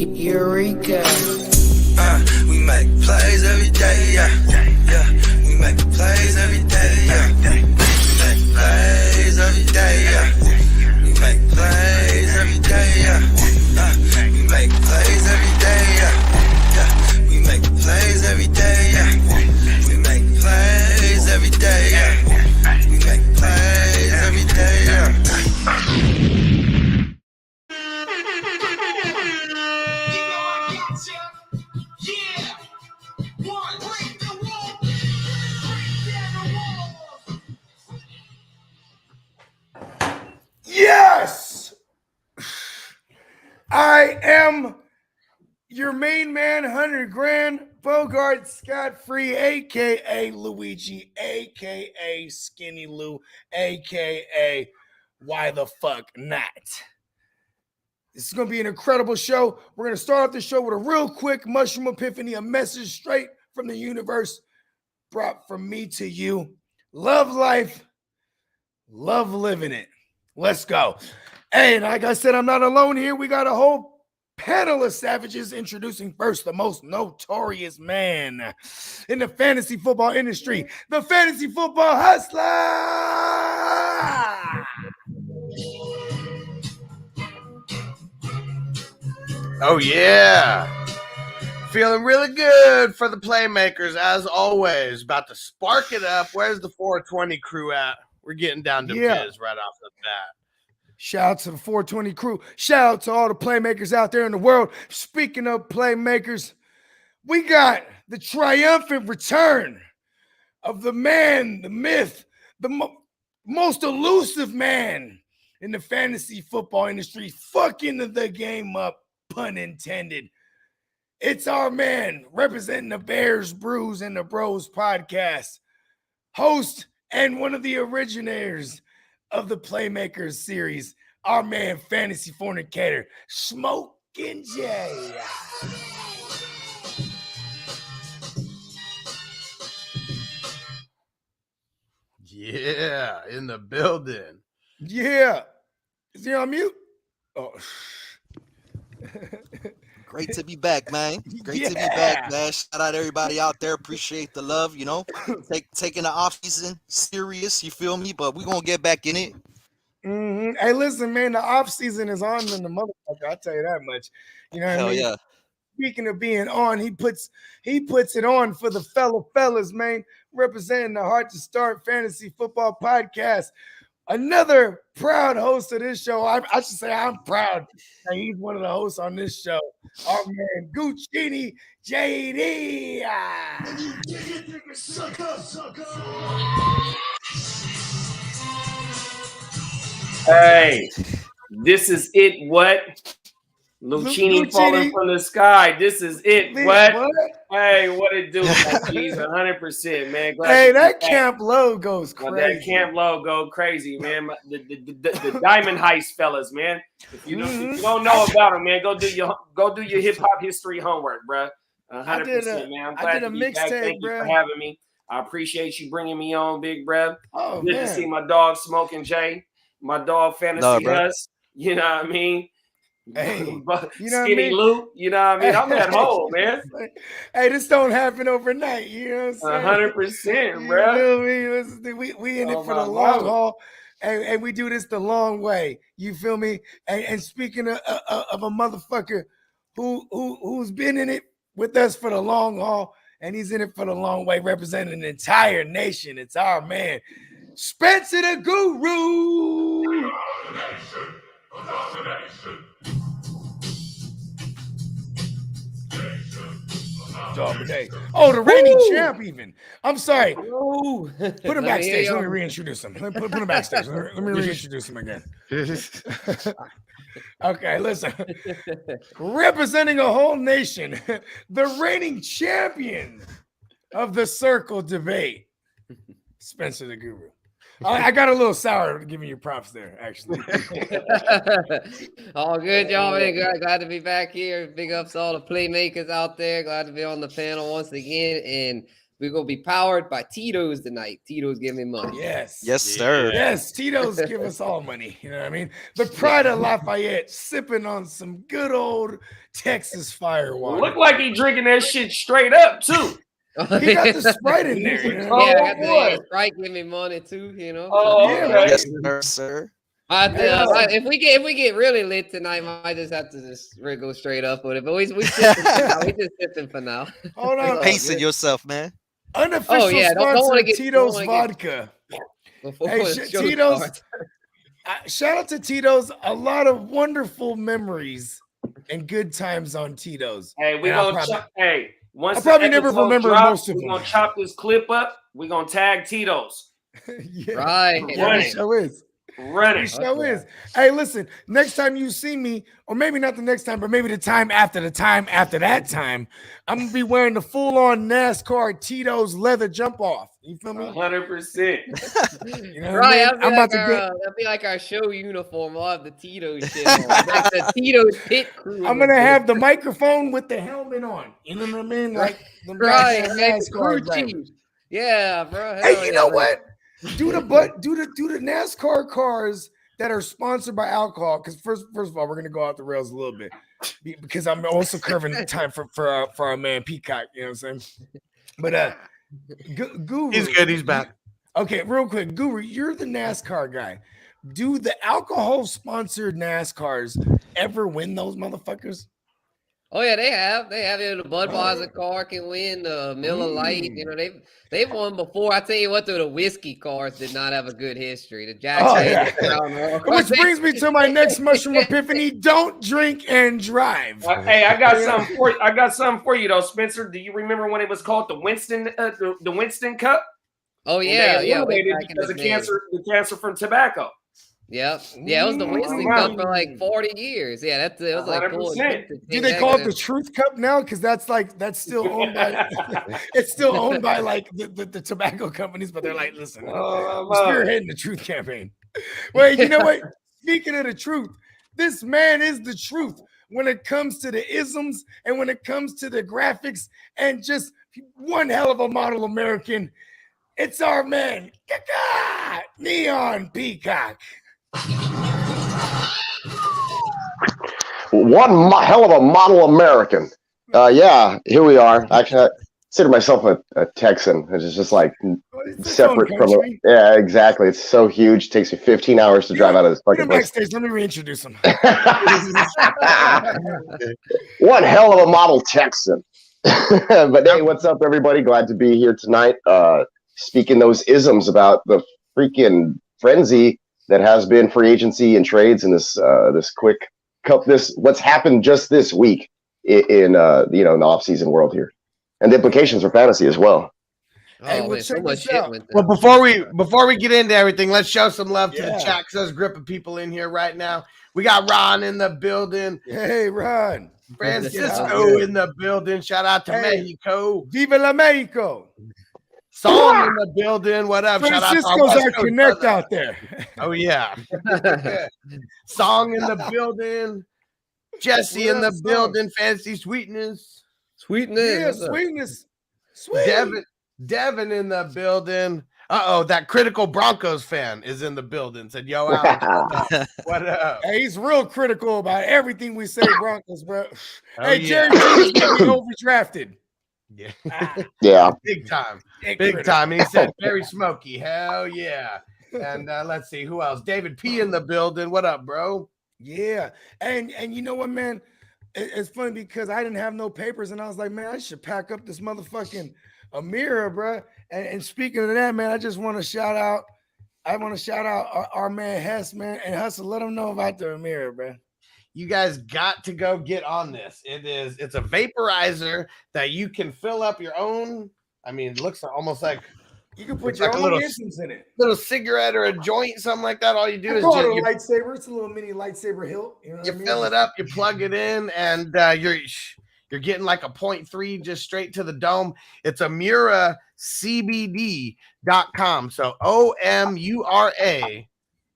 Eureka. We make plays every day, yeah. We make plays every day, yeah. We make plays every day, yeah. We make plays every day, yeah. We make plays every day, yeah. We make plays every day, yeah. We make plays every day, yeah. We make plays every day, yeah. Yes! I am your main man, 100 grand, Bogard Scott Free, a.k.a. Luigi, a.k.a. Skinny Lou, a.k.a. Why the fuck not? This is going to be an incredible show. We're going to start off the show with a real quick mushroom epiphany, a message straight from the universe brought from me to you. Love life, love living it. Let's go. Hey, and like I said, I'm not alone here. We got a whole panel of savages. Introducing first the most notorious man in the fantasy football industry, the fantasy football hustler. Oh, yeah. Feeling really good for the Playmakers, as always. About to spark it up. Where's the 420 crew at? We're getting down to biz right off the bat. Shout out to the 420 crew. Shout out to all the Playmakers out there in the world. Speaking of Playmakers, we got the triumphant return of the man, the myth, the most elusive man in the fantasy football industry, fucking the game up, pun intended. It's our man representing the Bears, Brews, and the Bros podcast, host and one of the originators of the Playmakers series, our man, Fantasy Fornicator, Smoking Jay. Yeah, in the building. Yeah. Is he on mute? Oh. Great to be back, man. Great to be back, man. Shout out everybody out there. Appreciate the love, you know. Taking the off-season serious, you feel me? But we're going to get back in it. Mm-hmm. Hey, listen, man, the off-season is on in the motherfucker. I'll tell you that much. You know what I mean? Yeah. Speaking of being on, he puts it on for the fellas, man, representing the Heart to Start Fantasy Football Podcast. Another proud host of this show. I should say I'm proud that he's one of the hosts on this show. Our man, Guccini JD. Hey, this is it. What? Lucchini falling from the sky. This is it. What? Hey, what it do? Jeez, 100%, man. Hey, that camp logo's crazy. That camp logo crazy, man. The Diamond Heist fellas, man. If you don't know about them, man, go do your hip hop history homework, bro. 100%, man. I'm glad to be back. Thank you for having me. I appreciate you bringing me on, big bro. Good to see my dog Smoking Jay, my dog Fantasy Hus. You know what I mean? Hey, you know Skinny Lou, you know what I mean? I'm at home, man. Hey, this don't happen overnight, you know what I'm saying? 100%, bro. We in it for the long haul, and we do this the long way. You feel me? And speaking of a motherfucker who's been in it with us for the long haul, and he's in it for the long way, representing an entire nation. It's our man, Spencer the Guru. Oh, the reigning champ even. I'm sorry. Ooh. Put him backstage. Let me reintroduce him. Put him backstage. Let me reintroduce him again. Okay, listen. Representing a whole nation, the reigning champion of the circle debate, Spencer the Guru. I got a little sour giving you props there, actually. All good, y'all, man. Glad to be back here. Big ups to all the Playmakers out there. Glad to be on the panel once again. And we're gonna be powered by Tito's tonight. Tito's give me money. Yes. Yes, sir. Yes, Tito's give us all money. You know what I mean? The Pride of Lafayette sipping on some good old Texas fire water. Look like he drinking that shit straight up too. He got the Sprite in there. You know? Yeah, I got boy. the Sprite give me money too. You know. Oh, Yeah, okay. Yes, sir. If we get really lit tonight, I might just have to just go straight up with it. But we sipping for now. We just sipping for now. Hold on. Pacing yourself, man. Unofficial Don't sponsor wanna get- Tito's don't wanna get- vodka. Before Hey, the show Tito's. starts. Shout out to Tito's. A lot of wonderful memories and good times on Tito's. Hey, we And I'll gonna probably- once I probably the never episode remember drops, most of we're them. gonna chop this clip up. We're gonna tag Tito's. Yeah, Right. Right. it show is. Running. It show is. Hey, listen, next time you see me, or maybe not the next time, but maybe the time after that time, I'm gonna be wearing the full-on NASCAR Tito's leather jump off. You feel me? 100%. You know what Right, I that'll mean? be, I'm like about to our, get. that'll be like our show uniform. We'll have the Tito's shit on. Like the Tito's pit crew. I'm gonna have the microphone with the helmet on. You know what I mean? Like the right, goddamn man, crew NASCAR driver. chief. Yeah, bro. Hey, hell you yeah, know man. what? Do the NASCAR cars that are sponsored by alcohol. Because first of all, we're gonna go off the rails a little bit because I'm also curving the time for our man Peacock. You know what I'm saying? But Guru, He's good. He's back. Okay, real quick, Guru, you're the NASCAR guy. Do the alcohol sponsored NASCARs ever win those motherfuckers? Oh yeah, they have. You know, the Budweiser car can win. The Miller Lite. You know, they've won before. I tell you what, though, the whiskey cars did not have a good history. The Jack Daniels, Crown Royal Which cars, brings me to my next mushroom epiphany: don't drink and drive. Hey, I got something for you. I got something for you though, Spencer. Do you remember when it was called the Winston, the Winston Cup? Oh And yeah, they yeah. Way eliminated back in because the of day. the cancer from tobacco. Yep. Yeah, it was the Winston Cup for like 40 years. Yeah, it was like cool. 100%. Do they call it the Truth Cup now? Because that's still owned by it's still owned by like the tobacco companies, but they're like, listen, we're spearheading the truth campaign. Well, you know what? Speaking of the truth, this man is the truth when it comes to the isms and when it comes to the graphics and just one hell of a model American. It's our man, Neon Peacock. One hell of a model American. Yeah, here we are. Actually, I consider myself a Texan. It's just like separate from it. Yeah, exactly. It's so huge. It takes me 15 hours to drive out of this fucking place. Backstage. Let me reintroduce him. One hell of a model Texan. But hey, what's up, everybody? Glad to be here tonight. Speaking those isms about the freaking frenzy that has been free agency and trades in this quick cup. What's happened just this week in the offseason world here, and the implications for fantasy as well. Hey, Oh, well, man, so check much this shit out. went Well, there. before we get into everything, let's show some love to the Yeah. chat. There's a group of people in here right now. We got Ron in the building, Hey, Ron. Francisco in the building. Shout out to Hey. Mexico. Viva la Mexico. Song in the building. What up? Shout out to Francisco's our West Coast connect brother. out there. Oh yeah. Song in the building. Jesse in What the up, Song? building. Fancy Sweetness. Sweetness. Yeah, what's up? sweetness. Sweet. Devin in the building. That critical Broncos fan is in the building. Said, "Yo, Alex, what up?" Hey, he's real critical about everything we say Broncos, bro. Oh, Hey, yeah. Jerry Jones might be overdrafted. Yeah. Ah, Yeah. Big time. big Big critical. time. And he said, "Very smoky." Hell yeah. And let's see who else. David P in the building. What up, bro? Yeah, and you know what, man? It's funny because I didn't have no papers, and I was like, man, I should pack up this motherfucking Amira, bro. And speaking of that, man, I just want to shout out. I want to shout out our man Hess, man, and Hustle. Let him know about the Amira, bro. You guys got to go get on this. It's a vaporizer that you can fill up your own. I mean, it looks almost like You can put It's your like a own little- instance in it. little cigarette or a joint, something like that. All you do I is call it just, a you lightsaber. It's a little mini lightsaber hilt. You know what I mean? fill it up, you plug it in, and you're getting like a 0.3 just straight to the dome. It's AmuraCBD.com. So OMURA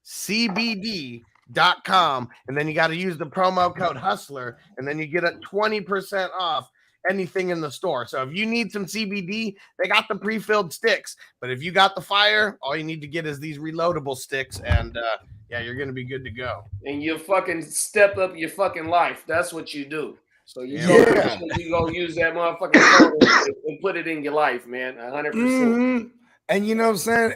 CBD.com. And then you got to use the promo code Hustler, and then you get a 20% off. anything in the store. So if you need some CBD, they got the pre-filled sticks. But if you got the fire, all you need to get is these reloadable sticks, and yeah, you're gonna be good to go. And you fucking step up your fucking life. That's what you do. So you go use that motherfucking code and put it in your life, man. 100%. And you know what I'm saying?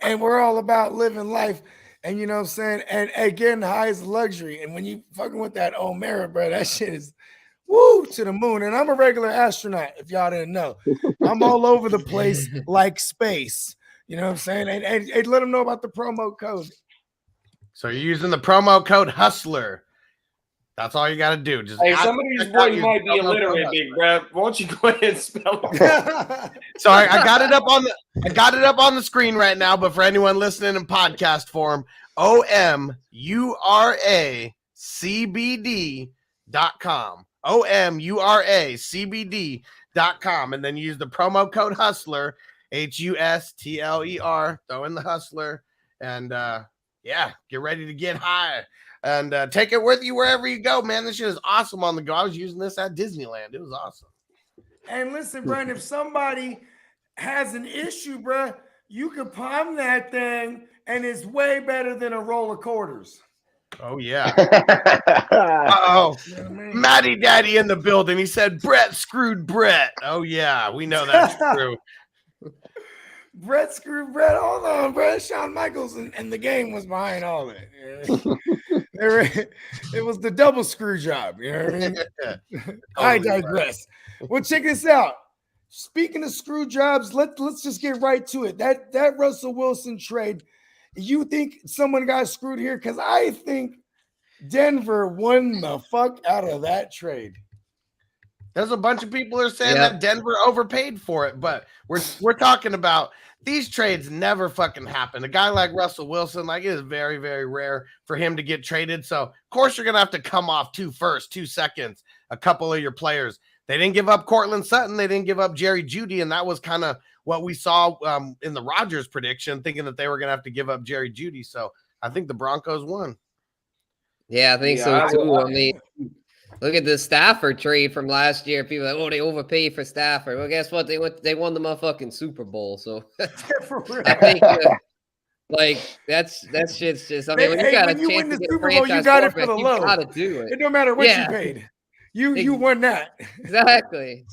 And we're all about living life. And you know what I'm saying? And again, high is luxury. And when you fucking with that O'Mara, bro, that shit is woo to the moon. And I'm a regular astronaut, if y'all didn't know. I'm all over the place like space. You know what I'm saying? And let them know about the promo code. So you're using the promo code Hustler. That's all you got to do. Just hey, some of these boys might be illiterate, big bro. Won't you go ahead and spell it? Sorry, I got it up on the screen right now. But for anyone listening in podcast form, OMURACBD.com. OMURACBD.com, and then use the promo code Hustler, HUSTLER. Throw in the Hustler, and yeah, get ready to get high. And take it with you wherever you go, man. This shit is awesome on the go. I was using this at Disneyland. It was awesome. And listen, Brian, if somebody has an issue, bro, you can palm that thing, and it's way better than a roll of quarters. Oh, yeah. Uh-oh. You know what I mean? Matty Daddy in the building. He said, Brett screwed Brett. Oh, yeah. We know that's true. Brett screwed Brett. Hold on, Brett. Shawn Michaels and the game was behind all that. It was the double screw job. You know what I mean? I digress. Well, check this out. Speaking of screw jobs, let's just get right to it. That Russell Wilson trade, you think someone got screwed here? Because I think Denver won the fuck out of that trade. There's a bunch of people who are saying that Denver overpaid for it, but we're talking about these trades never fucking happen. A guy like Russell Wilson, like, it is very, very rare for him to get traded. So, of course, you're going to have to come off 2 firsts, 2 seconds, a couple of your players. They didn't give up Cortland Sutton. They didn't give up Jerry Jeudy, and that was kind of what we saw in the Rodgers prediction, thinking that they were going to have to give up Jerry Jeudy. So, I think the Broncos won. Yeah, I think so, too. I mean, look at the Stafford trade from last year. People are like, oh, they overpaid for Stafford. Well, guess what? They won the motherfucking Super Bowl. So I think like that's shit's just. I mean, when you got a chance to get a franchise, you got it for the low. You gotta do it. It don't matter what you paid. You won that. Exactly.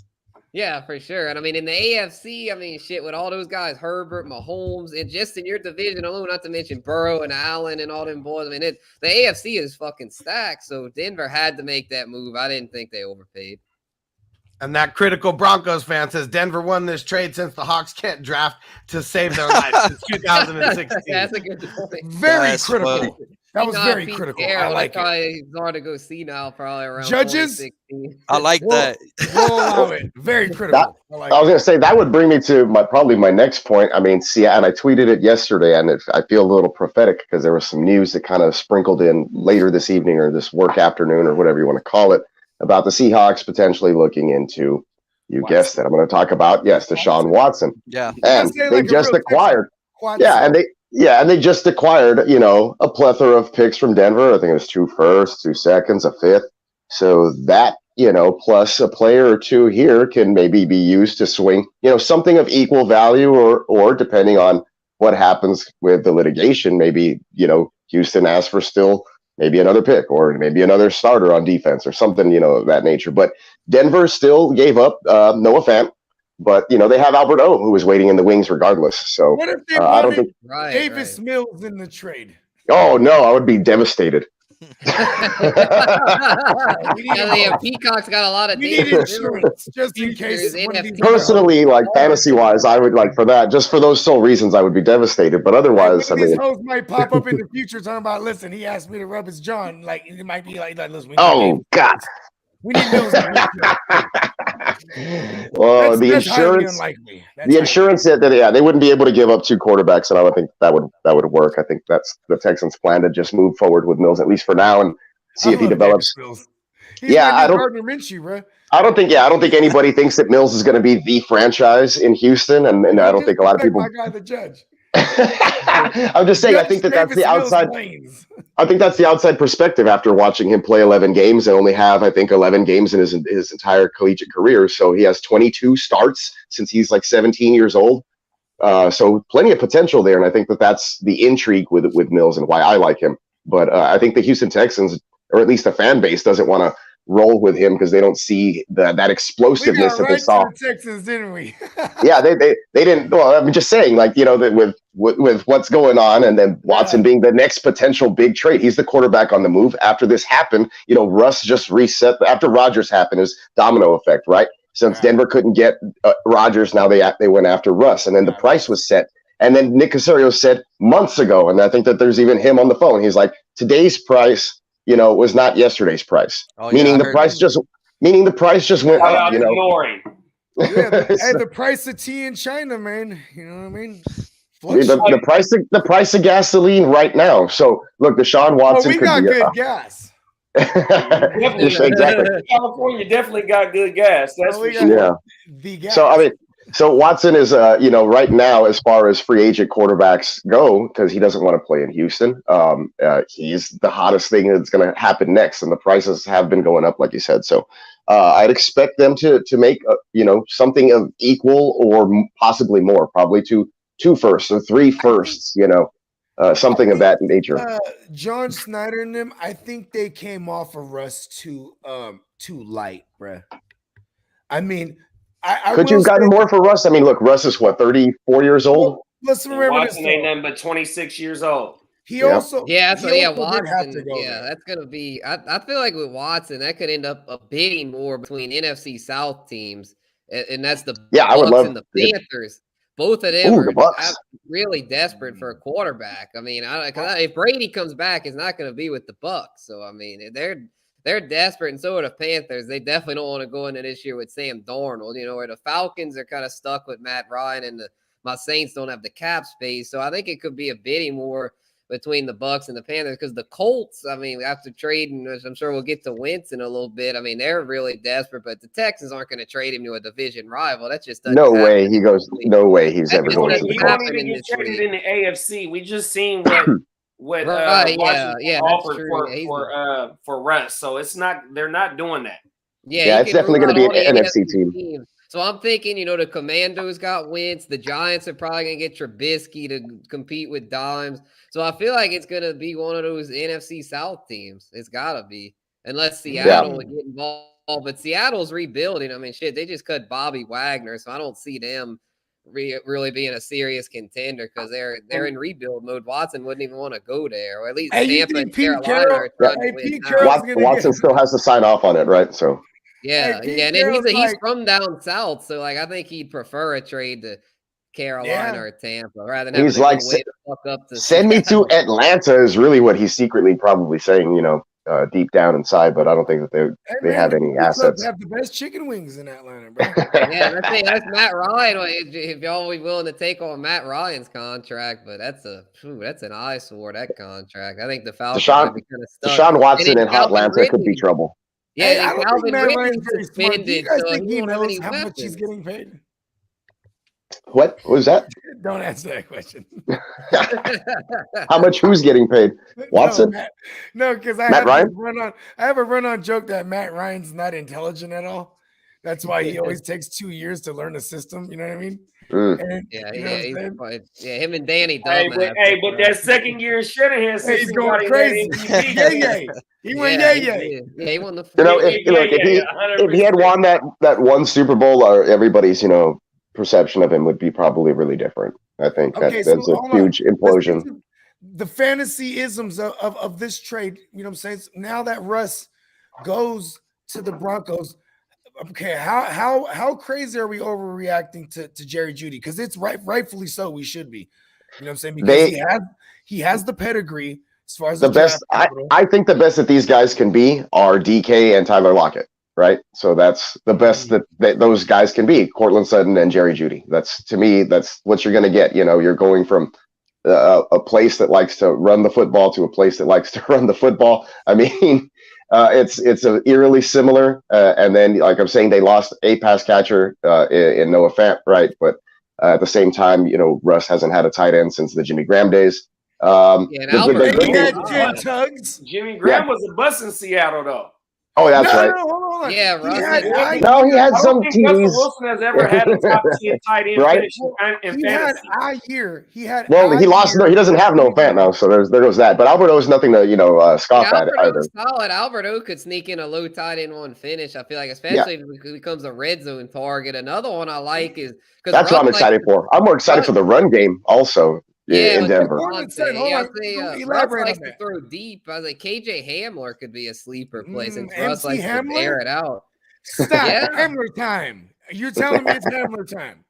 Yeah, for sure. And I mean, in the AFC, I mean, shit, with all those guys, Herbert, Mahomes, and just in your division alone, not to mention Burrow and Allen and all them boys. I mean, the AFC is fucking stacked. So Denver had to make that move. I didn't think they overpaid. And that critical Broncos fan says Denver won this trade since the Hawks can't draft to save their life since 2016. That's a good point. Very critical. Funny. That was very critical. I like it. It's hard to go see now, probably around Judges. I like that. We'll allow it. Very critical. I was going to say that would bring me to my next point. I mean, see, and I tweeted it yesterday, and I feel a little prophetic because there was some news that kind of sprinkled in later this evening or this work afternoon or whatever you want to call it about the Seahawks potentially looking into. You guessed it. I'm going to talk about Deshaun Watson. Yeah, and they just acquired. And they just acquired, a plethora of picks from Denver. I think it was 2 firsts, 2 seconds, a 5th. So that, plus a player or 2 here can maybe be used to swing, something of equal value or depending on what happens with the litigation, maybe, Houston asks for still maybe another pick or maybe another starter on defense or something, of that nature. But Denver still gave up Noah Fant. But, they have Albert O, who was waiting in the wings regardless. So what if they wanted Davis Mills in the trade? Oh, no, I would be devastated. Peacock's got a lot of insurance just in case. Personally, like fantasy-wise, I would like for that. Just for those sole reasons, I would be devastated. But otherwise, these hosts might pop up in the future talking about, listen, he asked me to rub his John. Like, it might be like that. Listen, God. We need Mills. Well, the insurance that they wouldn't be able to give up 2 quarterbacks, and I don't think that would work. I think that's the Texans' plan to just move forward with Mills at least for now and see if he develops. I don't think anybody thinks that Mills is going to be the franchise in Houston, and I don't think a lot of people. My guy, the judge. I'm just saying. I think that's the outside. I think that's the outside perspective after watching him play 11 games and only have, I think, 11 games in his entire collegiate career. So he has 22 starts since he's like 17 years old. So plenty of potential there, and I think that's the intrigue with Mills and why I like him. But I think the Houston Texans, or at least the fan base, doesn't want to roll with him because they don't see that explosiveness that they saw. The Texans, didn't we? Yeah, they didn't. Well, I'm just saying, like, that with what's going on, and then Watson being the next potential big trade. He's the quarterback on the move. After this happened, Russ just reset. After Rodgers happened, is domino effect, right? Since Denver couldn't get Rodgers, now they went after Russ, and then the price was set. And then Nick Caserio said months ago, and I think that there's even him on the phone. He's like, today's price, was not yesterday's price. Meaning the price just went up. Ignoring. The price of tea in China, man. You know what I mean? The price of gasoline right now. So look, Deshaun Watson. We got good gas. Exactly. California definitely got good gas. That's for sure. Yeah. The gas. So Watson is, right now, as far as free agent quarterbacks go, because he doesn't want to play in Houston. He's the hottest thing that's going to happen next, and the prices have been going up, like you said. So I'd expect them to make, something of equal or possibly more, probably two firsts or three firsts, something of that nature. John Snyder and them, I think they came off of Russ too light, bruh. I mean, could you have gotten more for Russ? I mean, look, Russ is what, 34 years old? Let's remember Watson ain't nothing but 26 years old. Watson. That's gonna be. I feel like with Watson, that could end up a bidding war between NFC South teams, and that's the I would love and the Panthers. Both of them are really desperate for a quarterback. I mean, if Brady comes back, it's not going to be with the Bucs. So I mean, they're desperate, and so are the Panthers. They definitely don't want to go into this year with Sam Darnold. Where the Falcons are kind of stuck with Matt Ryan, and my Saints don't have the cap space. So I think it could be a bidding war between the Bucs and the Panthers, because the Colts, I mean, after trading, which I'm sure we'll get to Wentz in a little bit, I mean, they're really desperate, but the Texans aren't going to trade him to a division rival. That's just no way he goes. No way he's ever going to. He won't even get traded in the AFC. We just seen what offered for Russ. So it's not. They're not doing that. Yeah, it's definitely going to be an NFC team. So I'm thinking, the Commandos got Wentz. The Giants are probably going to get Trubisky to compete with Dimes. So I feel like it's going to be one of those NFC South teams. It's got to be. Unless Seattle would get involved. But Seattle's rebuilding. I mean, shit, they just cut Bobby Wagner. So I don't see them really being a serious contender because they're in rebuild mode. Watson wouldn't even want to go there. Or at least Tampa and Carolina Watson still has to sign off on it, right? So. Yeah, and then he's from down south, so I think he'd prefer a trade to Carolina or Tampa rather than he's like send me to Atlanta is really what he's secretly probably saying, deep down inside. But I don't think that they have any assets. They have the best chicken wings in Atlanta, bro. That's Matt Ryan. If y'all be willing to take on Matt Ryan's contract, but that's an eyesore, that contract. I think the Falcons might be kind of stuck. Deshaun Watson in Atlanta could be trouble. Yeah, I don't think Matt Ryan's suspended. Do you guys so think he knows how much he's getting paid? What was that? Don't answer that question. How much? Who's getting paid? Watson? No, because I have a run-on joke that Matt Ryan's not intelligent at all. That's why he always takes 2 years to learn a system. You know what I mean? And, him and Danny. But that second year in Shanahan, he's going crazy. He went Yeah, he won the. If he had won that one Super Bowl, everybody's perception of him would be probably really different. I think that's a huge implosion. The fantasy isms of this trade, you know what I'm saying? Now that Russ goes to the Broncos, okay, how crazy are we overreacting to Jerry Jeudy? Because it's rightfully so. We should be, you know what I'm saying? Because he has the pedigree as far as the best. I think the best that these guys can be are DK and Tyler Lockett, right? So that's the best that those guys can be. Cortland Sutton and Jerry Jeudy. That's, to me, that's what you're going to get. You're going from a place that likes to run the football to a place that likes to run the football. I mean. It's eerily similar, and then, like I'm saying, they lost a pass catcher in Noah Fant, right? But At the same time, Russ hasn't had a tight end since the Jimmy Graham days. He had Jen Tugs. Jimmy Graham was a bust in Seattle, though. Oh, that's right. No, hold on. Yeah, Russ. He had some TDs. Russell Wilson has ever had a top 10 tight end right? finish in He fantasy. had he lost. No, he doesn't have no fan now, so there goes that. But Alberto is nothing to scoff at either. Solid. Alberto could sneak in a low tight end one finish. I feel like, especially if it becomes a red zone target. Another one I like is that's what I'm excited for. I'm more excited for the run game also. Yeah, in Denver. Russ likes to throw deep. I was like, KJ Hamler could be a sleeper play since Russ likes to air it out. Stop. Hamler time. You're telling me it's Hamler time.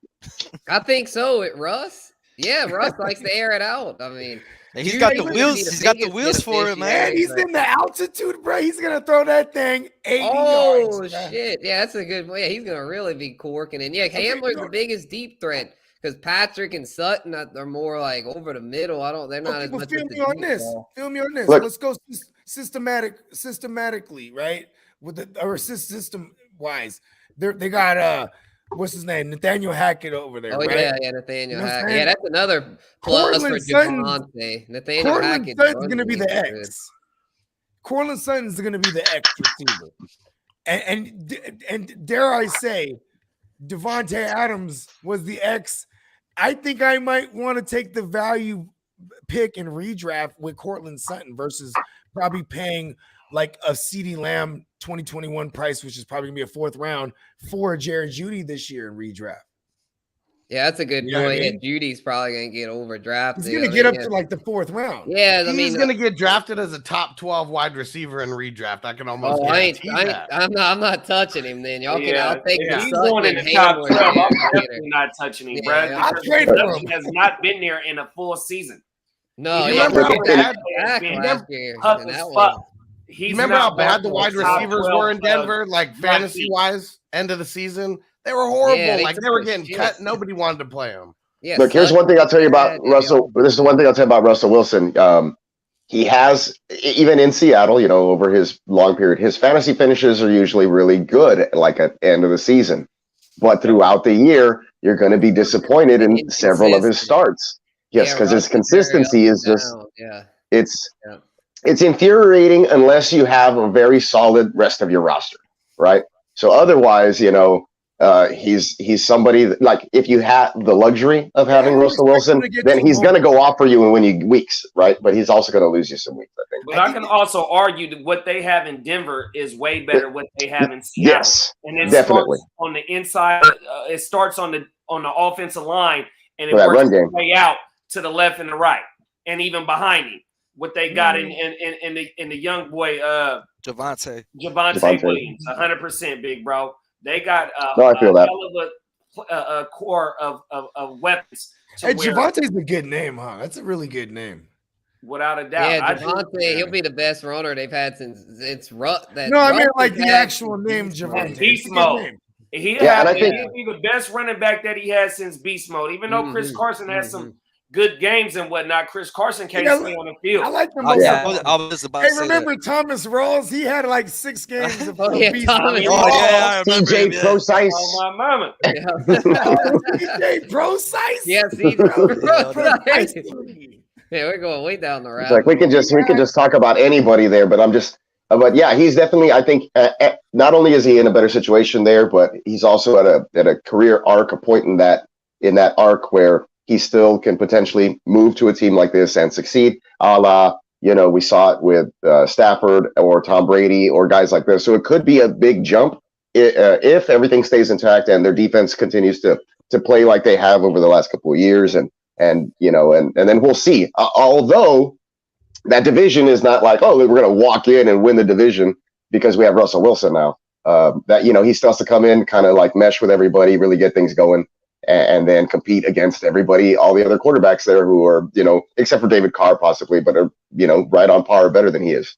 I think so. Russ? Yeah, Russ likes to air it out. I mean, he's got the wheels. He's got the wheels for it, man. He's in the altitude, bro. He's gonna throw that thing 80 yards. Oh shit! Yeah, that's a good one. Yeah, he's gonna really be corking. And yeah, Hamler's the biggest deep threat. Because Patrick and Sutton are more like over the middle. They're not as much. Feel me on this. Look, let's go systematically, right? System wise. They got what's his name? Nathaniel Hackett over there. Oh right? yeah, Nathaniel Hackett. Yeah, that's another plus for Javante. Nathaniel Hackett Sutton's gonna be the X. Cortland Sutton's gonna be the X receiver. And dare I say, Devontae Adams was the X. I think I might want to take the value pick and redraft with Cortland Sutton versus probably paying like a CeeDee Lamb 2021 price, which is probably gonna be a 4th round for Jared Jeudy this year in redraft. Yeah, that's a good point. I mean? Judy's probably gonna get overdrafted. He's gonna get up to like the 4th round. Yeah, he's gonna get drafted as a top 12 wide receiver in redraft. I can almost guarantee that. I'm not touching him. Then y'all can. I'll take the he's going in the top 12. I'm definitely not touching him, bro. I trade for him. He has not been there in a full season. No, you remember how bad last year? You remember how bad the wide receivers were in Denver, like fantasy wise, end of the season? They were horrible. They were getting cut. Nobody wanted to play them. Yeah, look, here's one thing I'll tell you about Russell. This is one thing I'll tell you about Russell Wilson. He has, even in Seattle, over his long period, his fantasy finishes are usually really good, like at the end of the season. But throughout the year, you're going to be disappointed in several of his starts. Yes, because his consistency is just, it's infuriating unless you have a very solid rest of your roster, right? So otherwise, he's somebody that, like, if you have the luxury of having Russell Wilson, then he's going to go off for you and win you weeks, right? But he's also going to lose you some weeks, I think. But I can also argue that what they have in Denver is way better what they have in Seattle. Yes, and it definitely. Starts on the inside. It starts on the offensive line, and it works run game way out to the left and the right, and even behind him. What they got in the young boy, Javante Williams, 100% big bro. They got I feel that. hell of a core of weapons. Hey, Javante's a good name, huh? That's a really good name. Without a doubt. Yeah, Javante, he'll be the best runner they've had since Rutt. No, I mean like the actual name Javante. Beast mode. He'll be the best running back that he has since Beast mode. Even though Chris Carson has some good games and whatnot, Chris Carson can't stay on the field. I like him. Remember Thomas Rawls? He had like 6 games of CJ Procise. Oh, my mama. CJ Procise? Yeah, CJ. Yeah, we're going way down the route. It's like we can just talk about anybody there, but but yeah, he's definitely, I think, not only is he in a better situation there, but he's also at a career arc, a point in that arc where he still can potentially move to a team like this and succeed, a la, we saw it with Stafford or Tom Brady or guys like this. So it could be a big jump if everything stays intact and their defense continues to play like they have over the last couple of years. And then we'll see. Although that division is not like, oh, we're going to walk in and win the division because we have Russell Wilson now. He still has to come in, kind of like mesh with everybody, really get things going. And then compete against everybody, all the other quarterbacks there who are, except for David Carr possibly, but are, right on par or better than he is.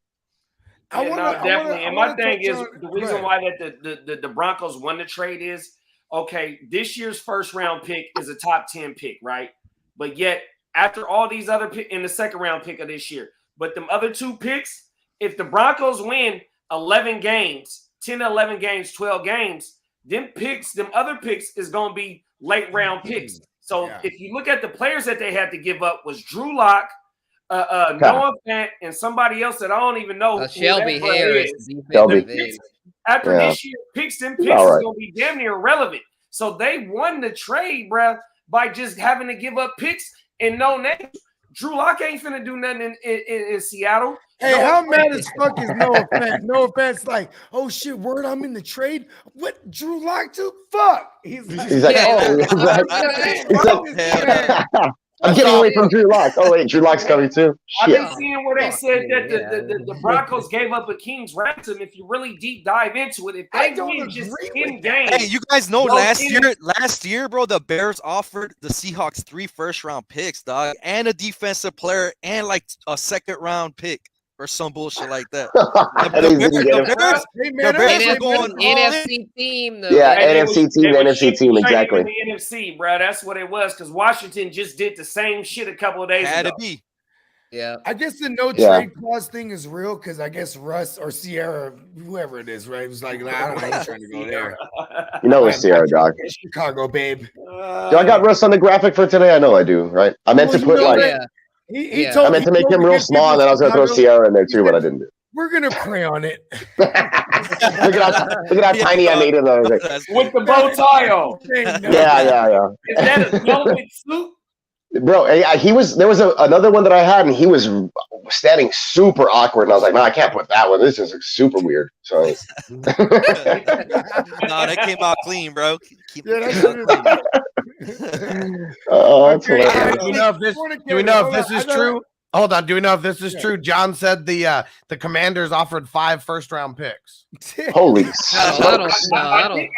Definitely. And my thing is the reason why that the Broncos won the trade is, okay, this year's first round pick is a top 10 pick, right? But yet after all these other picks in the second round pick of this year, but them other 2 picks, if the Broncos win 11 games, 10 to 11 games, 12 games, them other picks is going to be late round picks. So if you look at the players that they had to give up was Drew Lock, Noah Fant, and somebody else that I don't even know. Shelby Harris. After this year, picks is going to be damn near irrelevant. So they won the trade, bruh, by just having to give up picks and no names. Drew Lock ain't finna do nothing in Seattle. Hey, how mad as fuck is Noah Fant? Noah Fant's like, oh shit, word, I'm in the trade. What Drew Lock do? Fuck. He's like, I'm getting away from Drew Lock. Oh wait, Drew Lock's coming too. I've been seeing where they said that the Broncos gave up a king's ransom. If you really deep dive into it, if they win just 10 games. Hey, you guys know last year, bro, the Bears offered the Seahawks 3 first-round picks, dog, and a defensive player and like a second-round pick. Or some bullshit like that. The Bears are going NFC team. NFC team, exactly. The NFC, bro. That's what it was because Washington just did the same shit a couple of days ago. Had to be. Yeah. I guess the no trade clause thing is real because I guess Russ or Sierra, whoever it is, right? It was like, I don't know, I'm trying to go there. You know it's Sierra, dog. Chicago, babe. Do I got Russ on the graphic for today? I know I do, right? I meant to put I meant to make him real small, and then I was going to throw Sierra in there too, but I didn't do it. We're going to pray on it. Look at how tiny I made it. With the bow tie on. Yeah. Is that a velvet suit? Bro, there was another one that I had, and he was standing super awkward, and I was like, no, I can't put that one. This is super weird. So no, that came out clean, bro. That's hilarious. Do we know if this is true? Hold on. Do we know if this is true? John said the Commanders offered 5 first-round picks. Holy shit! I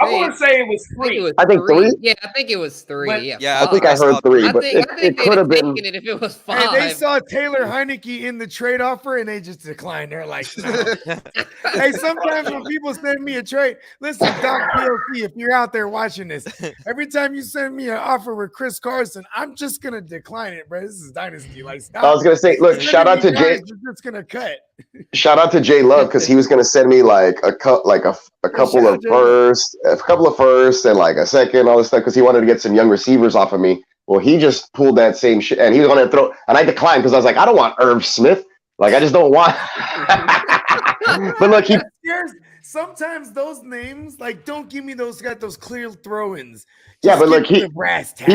want to say it was 3. I think 3. Yeah, I think it was 3. I think I heard 3, but it could have been. It if it was 5. Hey, they saw Taylor Heineke in the trade offer and they just declined. They're like, no. Hey, sometimes when people send me a trade, listen, Doc PLC, if you're out there watching this, every time you send me an offer with Chris Carson, I'm just gonna decline it, bro. This is Dynasty. Like, stop. I was gonna say, look, shout out to Jay. You're just gonna cut. Shout out to Jay Love because he was gonna send me like a couple of firsts and like a second, all this stuff because he wanted to get some young receivers off of me. Well, he just pulled that same shit and he was gonna throw, and I declined because I was like, I don't want Irv Smith. Like, I just don't want. But look, sometimes those names, like, don't give me those clear throw-ins. Yeah, but look, he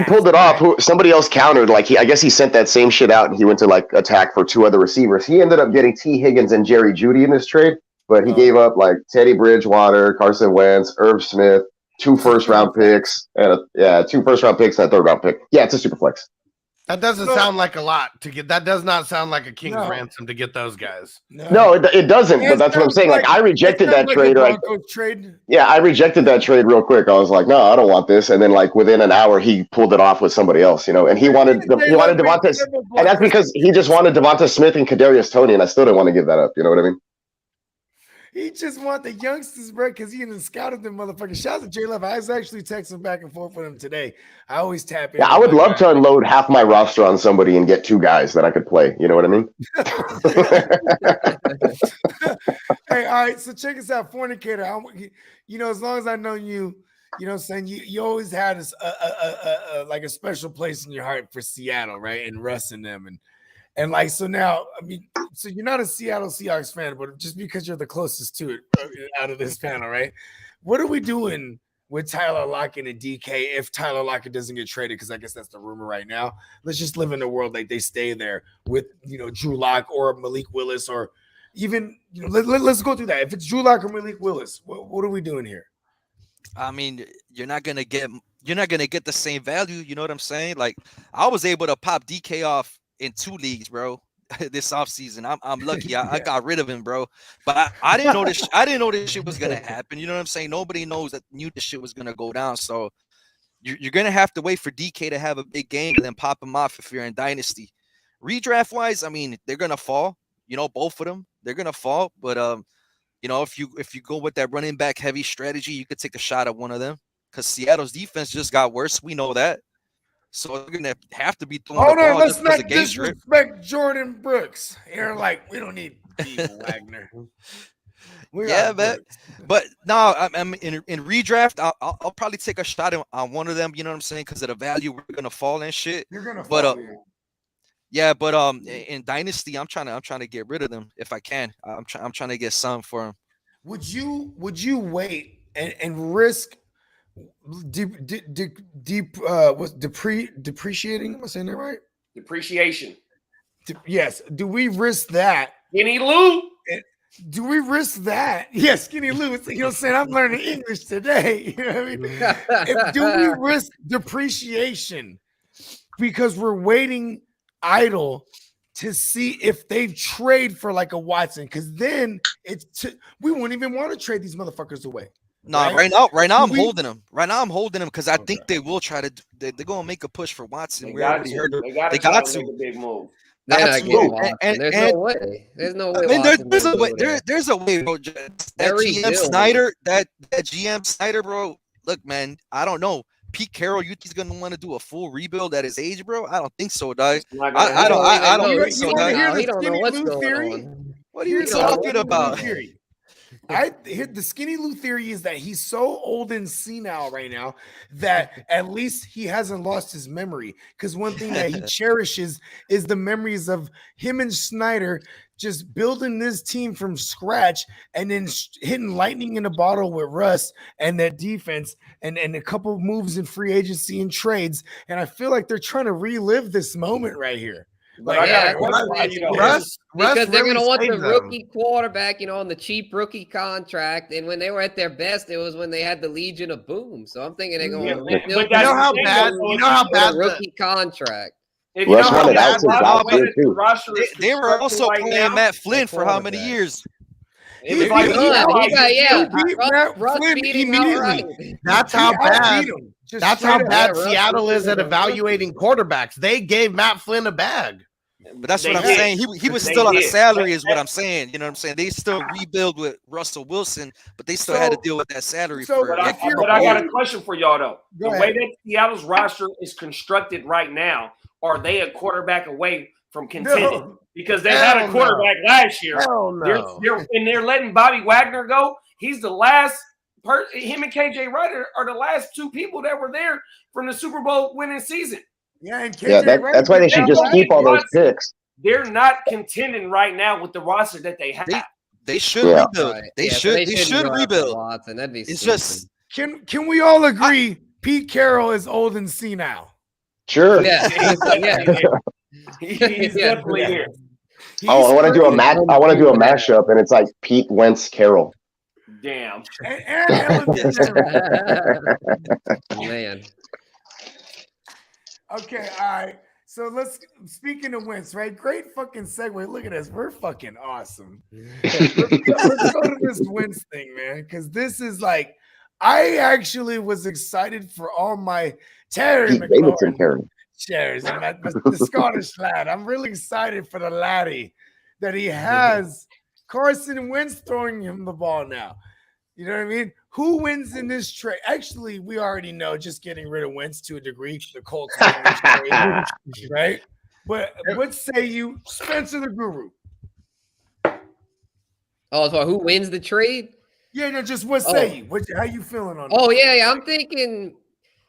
pulled it off. Somebody else countered. Like, I guess he sent that same shit out, and he went to like attack for 2 other receivers. He ended up getting T. Higgins and Jerry Jeudy in this trade, but he gave up like Teddy Bridgewater, Carson Wentz, Irv Smith, 2 first-round picks, and 2 first-round picks and a 3rd-round pick. Yeah, it's a super flex. That doesn't sound like a lot to get. That does not sound like a king's ransom to get those guys. No, it doesn't. But that's what I'm saying. Like, I rejected that trade. Yeah, I rejected that trade real quick. I was like, no, I don't want this. And then, like, within an hour, he pulled it off with somebody else. And he wanted Devonta, and that's because he just wanted Devonta Smith and Kadarius Toney, and I still didn't want to give that up. You know what I mean? He just want the youngsters, bro, because he didn't scouted them motherfuckers. Shout out to Jay Love. I was actually texting back and forth with him today. I always tap in. Yeah, I would love to unload half my roster on somebody and get 2 guys that I could play. You know what I mean? Hey, all right. So check us out, Fornicator. As long as I know you, you know what I'm saying? You always had a special place in your heart for Seattle, right? And Russ and them. And like, so now, I mean, so you're not a Seattle Seahawks fan, but just because you're the closest to it out of this panel, right? What are we doing with Tyler Lockett and DK if Tyler Lockett doesn't get traded? Because I guess that's the rumor right now. Let's just live in a world like they stay there with, Drew Lock or Malik Willis, or even, let's go through that. If it's Drew Lock or Malik Willis, what are we doing here? I mean, you're not gonna get the same value. You know what I'm saying? Like, I was able to pop DK off in 2 leagues, bro, this offseason. I'm lucky. I got rid of him, bro. But I didn't know this. I didn't know this shit was gonna happen. You know what I'm saying? Nobody knew this shit was gonna go down. So you're gonna have to wait for DK to have a big game and then pop him off if you're in Dynasty. Redraft wise, I mean, they're gonna fall. Both of them, they're gonna fall. But if you go with that running back heavy strategy, you could take a shot at one of them because Seattle's defense just got worse. We know that. So they're gonna have to be throwing the ball. Let's not disrespect Jordan Brooks. You're like, we don't need Wagner. Yeah, man. But no, I'm in redraft. I'll probably take a shot on one of them. You know what I'm saying? Because of the value we're gonna fall and shit. You're gonna But fall. yeah, but in Dynasty, I'm trying to get rid of them if I can. I'm trying to get some for them. Would you wait and risk depreciating? Am I saying that right? Depreciation. Yes. Do we risk that? Skinny Lou. Do we risk that? Yes, Skinny Lou. You know what I'm saying? I'm learning English today. You know what I mean? Do we risk depreciation because we're waiting idle to see if they trade for like a Watson? Because then we wouldn't even want to trade these motherfuckers away. No, right now I'm holding them. Right now I'm holding them because I think they will try to. They're gonna make a push for Watson. They got to. They got to make a big move. There's no way. There's no way. I mean, there's a way. There's a way, bro. That GM Snyder, bro. Look, man, I don't know. Pete Carroll, you think he's gonna want to do a full rebuild at his age, bro? I don't think so, dog. I don't think so, dog. He don't know what's going on. What are you talking about? The Skinny Lou theory is that he's so old and senile right now that at least he hasn't lost his memory. Because one thing that he cherishes is the memories of him and Snyder just building this team from scratch and then hitting lightning in a bottle with Russ and that defense and a couple of moves in free agency and trades. And I feel like they're trying to relive this moment right here. Like, Russ, because they're going to want the rookie quarterback, on the cheap rookie contract. And when they were at their best, it was when they had the Legion of Boom. So I'm thinking they're going to you know how bad the rookie contract. If Russ wanted out to top here too. They were also playing Matt Flynn for how many years? Russ beat him immediately. That's how bad. That's how bad Seattle is at evaluating quarterbacks. They gave Matt Flynn a bag. But that's what I'm saying. He was still on a salary, is what I'm saying. You know what I'm saying? They still rebuild with Russell Wilson, but they still had to deal with that salary. But I got a question for y'all though. The way that Seattle's roster is constructed right now, are they a quarterback away from contending? No. Because they had a quarterback last year. They're letting Bobby Wagner go. He's the last. Him and KJ Wright are the last two people that were there from the Super Bowl winning season. Yeah, and KJ that's why they should just keep all those picks. They're not contending right now with the roster that they have. They should rebuild. Right. They should rebuild. Watson. That'd be it's stupid. Just can we all agree Pete Carroll is old and senile? Sure. Yeah. He's definitely here. I want to do a mashup, and it's like Pete Wentz Carroll. Damn. Man. Okay, all right. So speaking of Wentz, right? Great fucking segue. Look at us. We're fucking awesome. Let's go to this Wentz thing, man. Because this is like, I actually was excited for all my Terry McLaurin shares and the Scottish lad. I'm really excited for the laddie that he has Carson Wentz throwing him the ball now. You know what I mean? Who wins in this trade? Actually, we already know, just getting rid of Wentz to a degree, the Colts win this trade, right? But what say you, Spencer the Guru? Oh, so who wins the trade? Yeah, no, just what say you? How you feeling on that? Yeah, I'm thinking.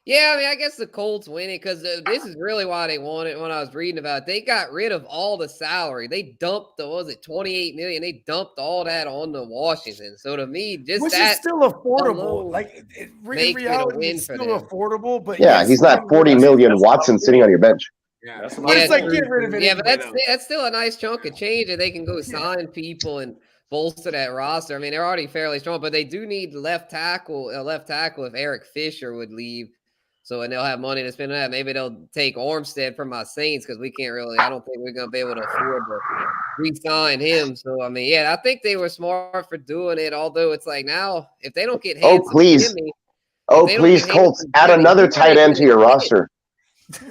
Yeah, I mean, I guess the Colts win it because this is really why they won it. When I was reading about it, they got rid of all the salary. They dumped $28 million. They dumped all that on the Washington. So to me, just which that is still affordable. Like in reality, it's still affordable. But he's not $40 million Watson sitting on your bench. Yeah, it's like get rid of it. Yeah, but that's still a nice chunk of change, and they can go sign people and bolster that roster. I mean, they're already fairly strong, but they do need a left tackle if Eric Fisher would leave. So, and they'll have money to spend on that. Maybe they'll take Armstead from my Saints because we can't really, I don't think we're going to be able to afford to re-sign him. So, I mean, I think they were smart for doing it. Although it's like now, if they don't get Hanson please, Colts, add another tight end to your roster.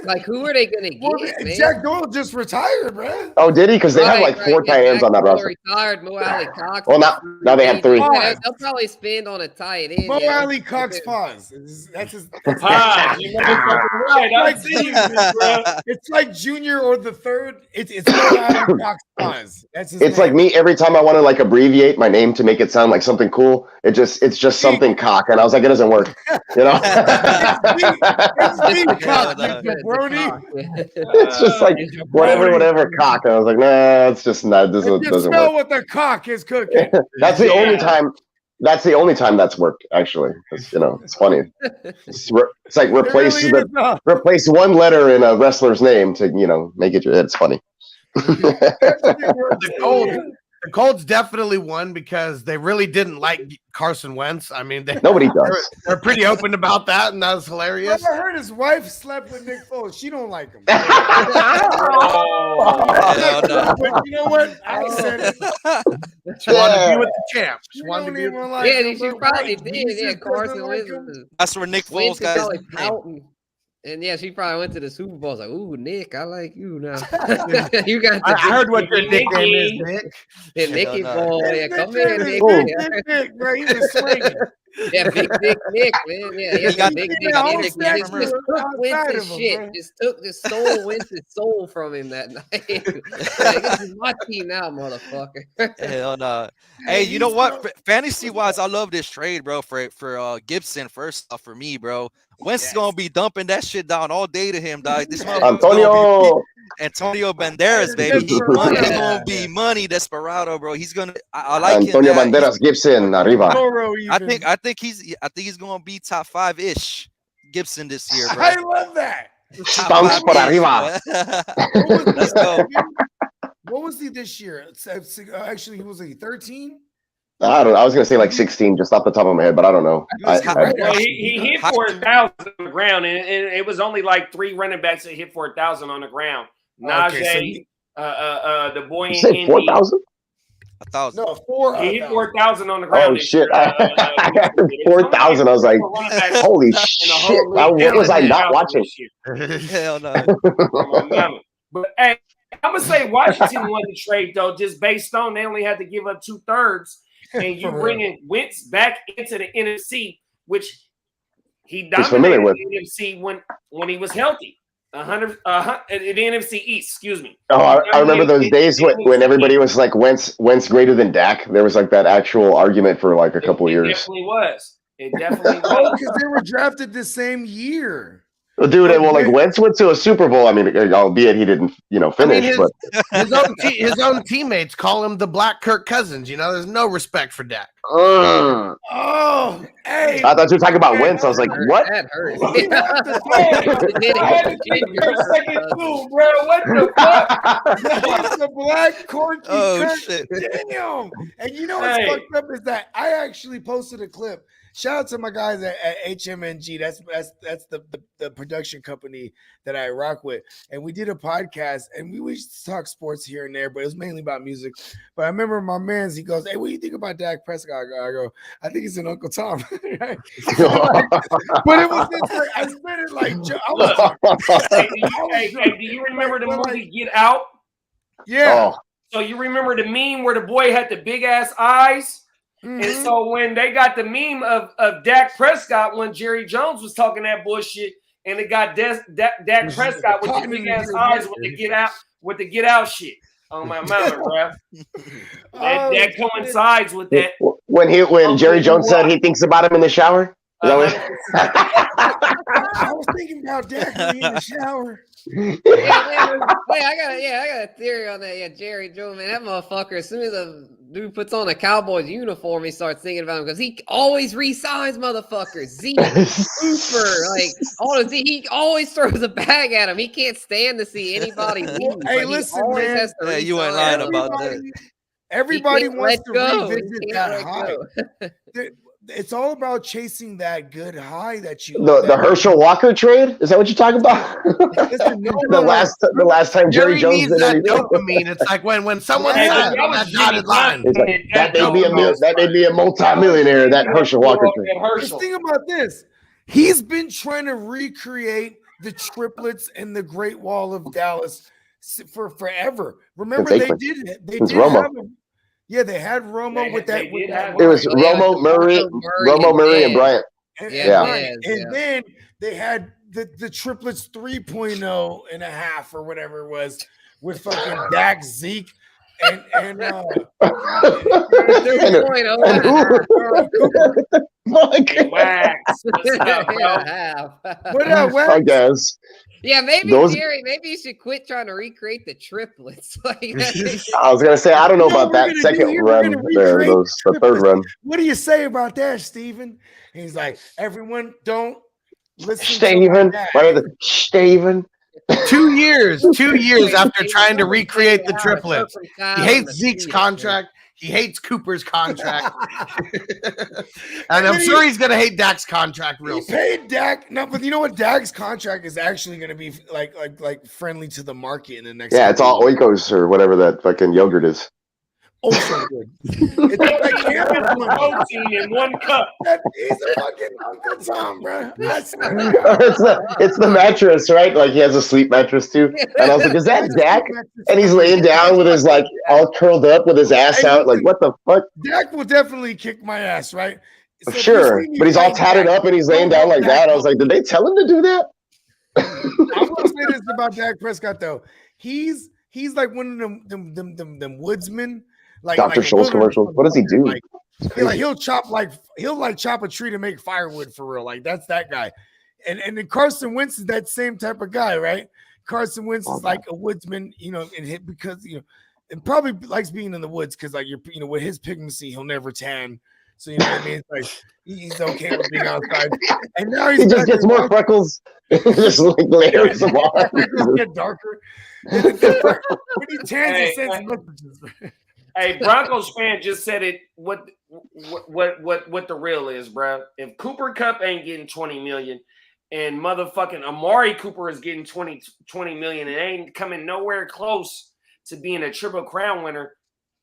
Like, who are they gonna get? Man? Jack Doyle just retired, bro. Oh, did he? Because they have like 4 tight ends on that roster. Retired. Mo Alley Cox. Well, now they have 3. They'll probably spend on a tight end. Mo Alley Cox pause. That's his. That's Pause. You motherfucking right. I see you, bro. It's like Junior or the third. It's Mo Alley Cox pause. That's his. It's name. like me every time I want to like abbreviate my name to make it sound like something cool. It's just something cock, and I was like, it doesn't work. You know. It's me, Cox, Brody. It's just like whatever cock. And I was like, nah, it's just not. This doesn't smell work. what the cock is cooking. That's the only time. That's the only time that's worked. Actually, it's funny. It's like replace one letter in a wrestler's name to make it. It's funny. The Colts definitely won because they really didn't like Carson Wentz. I mean, nobody does. They're pretty open about that, and that was hilarious. I heard his wife slept with Nick Foles. She don't like him. No. But you know what? I said it. She wanted to be with the champ. She wanted to be with she probably did. Yeah, Carson Wentz. That's where Nick Foles got his name. And yeah, she probably went to the Super Bowl. Like, ooh, Nick, I like you now. You got. I heard what your nickname is, Nick. Yeah, Nicky boy, yeah, come here, Nick. Nick, bro, he was swinging. Yeah, big dick Nick, man. Yeah, He got big the dick nickname. Nick. Remember? Just took Wentz's of him, shit. bro. Stole Wentz's soul from him that night. Like, this is my team now, motherfucker. Hell no. Hey, you know what? Fantasy wise, I love this trade, bro. For Gibson, first off, for me, bro. Wentz is gonna be dumping that shit down all day to him, dog. This Antonio Banderas, baby. He's gonna be money, Desperado, bro. He's gonna. I like Antonio him. Banderas, Gibson, arriba. I think he's gonna be top 5-ish Gibson this year, bro. I love that. Stunts por arriba. Let's go. What was he this year? Actually, he was 13. I don't know. I was gonna say like 16, just off the top of my head, but I don't know. He hit for 1,000 on the ground, and it was only like 3 running backs that hit for 1,000 on the ground. Najee, the boy in Indy. 4,000? 1,000. No, 4. He hit 4,000 on the ground. Oh shit! I got 4,000. I was like, holy shit! What was I not watching? Hell no. But hey, I'm gonna say Washington won the trade though, just based on they only had to give up 2/3. And you bringing Wentz back into the NFC, which he dominated the NFC when he was healthy. 100 the NFC East, excuse me. Oh, I remember those days when everybody was like Wentz greater than Dak. There was like that actual argument for like a couple years. It definitely was. Oh, because they were drafted the same year. Well, dude, like Wentz went to a Super Bowl. I mean, albeit he didn't, finish. But his own teammates call him the Black Kirk Cousins. There's no respect for Dak. Oh, hey! I thought you were talking about Wentz. I was like, what? That hurt. I had to think for a second too, bro. What the fuck? He's the Black Corky. Oh shit! Damn! And you know what's fucked up is that I actually posted a clip. Shout out to my guys at HMNG. That's the production company that I rock with. And we did a podcast, and we used to talk sports here and there, but it was mainly about music. But I remember my man's, he goes, "Hey, what do you think about Dak Prescott?" I go, "I think he's an Uncle Tom." But it was just like, I said it like, hey, do you remember the movie Get Out? Yeah. Oh. So you remember the meme where the boy had the big ass eyes? Mm-hmm. And so when they got the meme of Dak Prescott when Jerry Jones was talking that bullshit, and it got Dak Prescott with the big ass eyes with the get out shit on my mouth, bro. That coincides with that. When Jerry Jones said he thinks about him in the shower. I was thinking about Dak in the shower. I got a theory on that. Yeah, Jerry Jones, man, that motherfucker. As soon as a dude puts on a Cowboys uniform, he starts thinking about him because he always re-signs motherfuckers. Zeke, Cooper, like all of he always throws a bag at him. He can't stand to see anybody leave. Hey, listen, man. You ain't lying about that. Everybody wants to revisit that high. It's all about chasing that good high that you. The Herschel Walker trade? Is that what you're talking about? the last time Jerry Jones did anything. Dopamine. It's like when someone has that dotted line. That may be a multi-millionaire. That Herschel Walker trade. Just think about this. He's been trying to recreate the triplets and the Great Wall of Dallas for forever. Remember, It's they Aikman. did Romo. have they had Romo with that. It was Romo, Murray, and Bryant. And then they had the triplets 3.0 and a half or whatever it was with fucking Dak, Zeke, and Cooper. I guess. Yeah, maybe Jerry. Maybe you should quit trying to recreate the triplets. I was gonna say I don't know about that second run there. The third run. What do you say about that, Steven? And he's like, everyone, don't listen. Steven. 2 years after trying to recreate the triplets. He hates Zeke's contract. He hates Cooper's contract. And I'm sure he's going to hate Dak's contract real soon. He paid Dak. No, but you know what? Dak's contract is actually going to be like friendly to the market in the next. Yeah, it's all Oikos or whatever that fucking yogurt is. Oh, so good. It's like protein in 1 cup. He's a fucking Uncle Tom, bro. It's the mattress, right? Like he has a sleep mattress too. And I was like, is that Dak? And he's laying down with his like all curled up with his ass out. Like, what the fuck? Will definitely kick my ass, right? So sure. But he's all tatted up and he's laying down like that. I was like, did they tell him to do that? I will say this about Dak Prescott though. He's like one of them woodsmen. Like Dr. Scholl's commercials. What does he do? He'll chop a tree to make firewood for real. Like that's that guy. And then Carson Wentz is that same type of guy, right? Carson Wentz is like a woodsman, because and probably likes being in the woods because like with his pigmency, he'll never tan. So you know what I mean? It's like he's okay with being outside. And now he just gets more freckles. Just like layers them on. Get darker. When he tans, he sends messages. Hey, Broncos fan just said it. What the real is, bro? If Cooper Kupp ain't getting 20 million, and motherfucking Amari Cooper is getting 20 million, and ain't coming nowhere close to being a Triple Crown winner,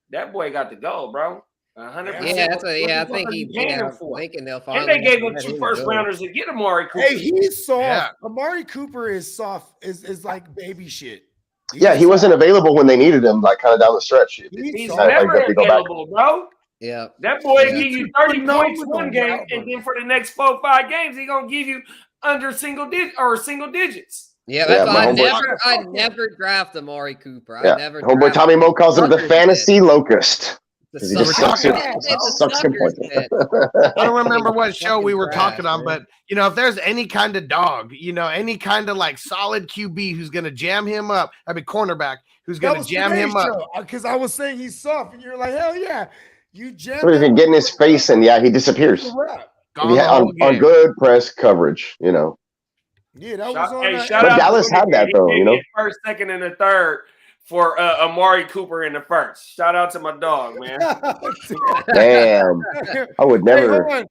that boy got to go, bro. 100%. Yeah, I think he's thinking they'll find. And they gave him 2 first rounders to get Amari Cooper. Hey, he's soft. Yeah. Amari Cooper is soft. Is like baby shit. He wasn't available when they needed him, like kind of down the stretch. He's never available, bro. Yeah, that boy give you 30 points one game, and then for the next 4 or 5 games, he gonna give you under single digits. Yeah, that's why I never draft Amari Cooper. I never. Homeboy Tommy Moe calls him the fantasy locust. He just sucks good points. I don't remember what show we were talking on, but if there's any kind of dog, any kind of like solid QB who's gonna jam him up, cornerback who's gonna jam him up. Because I was saying he's soft, and you're like, hell yeah, you jam. So he can get in his face, and he disappears. On good press coverage, Yeah, that was on. But Dallas had that though, First, second, and the third. For Amari Cooper in the first. Shout out to my dog, man. Damn. I would never.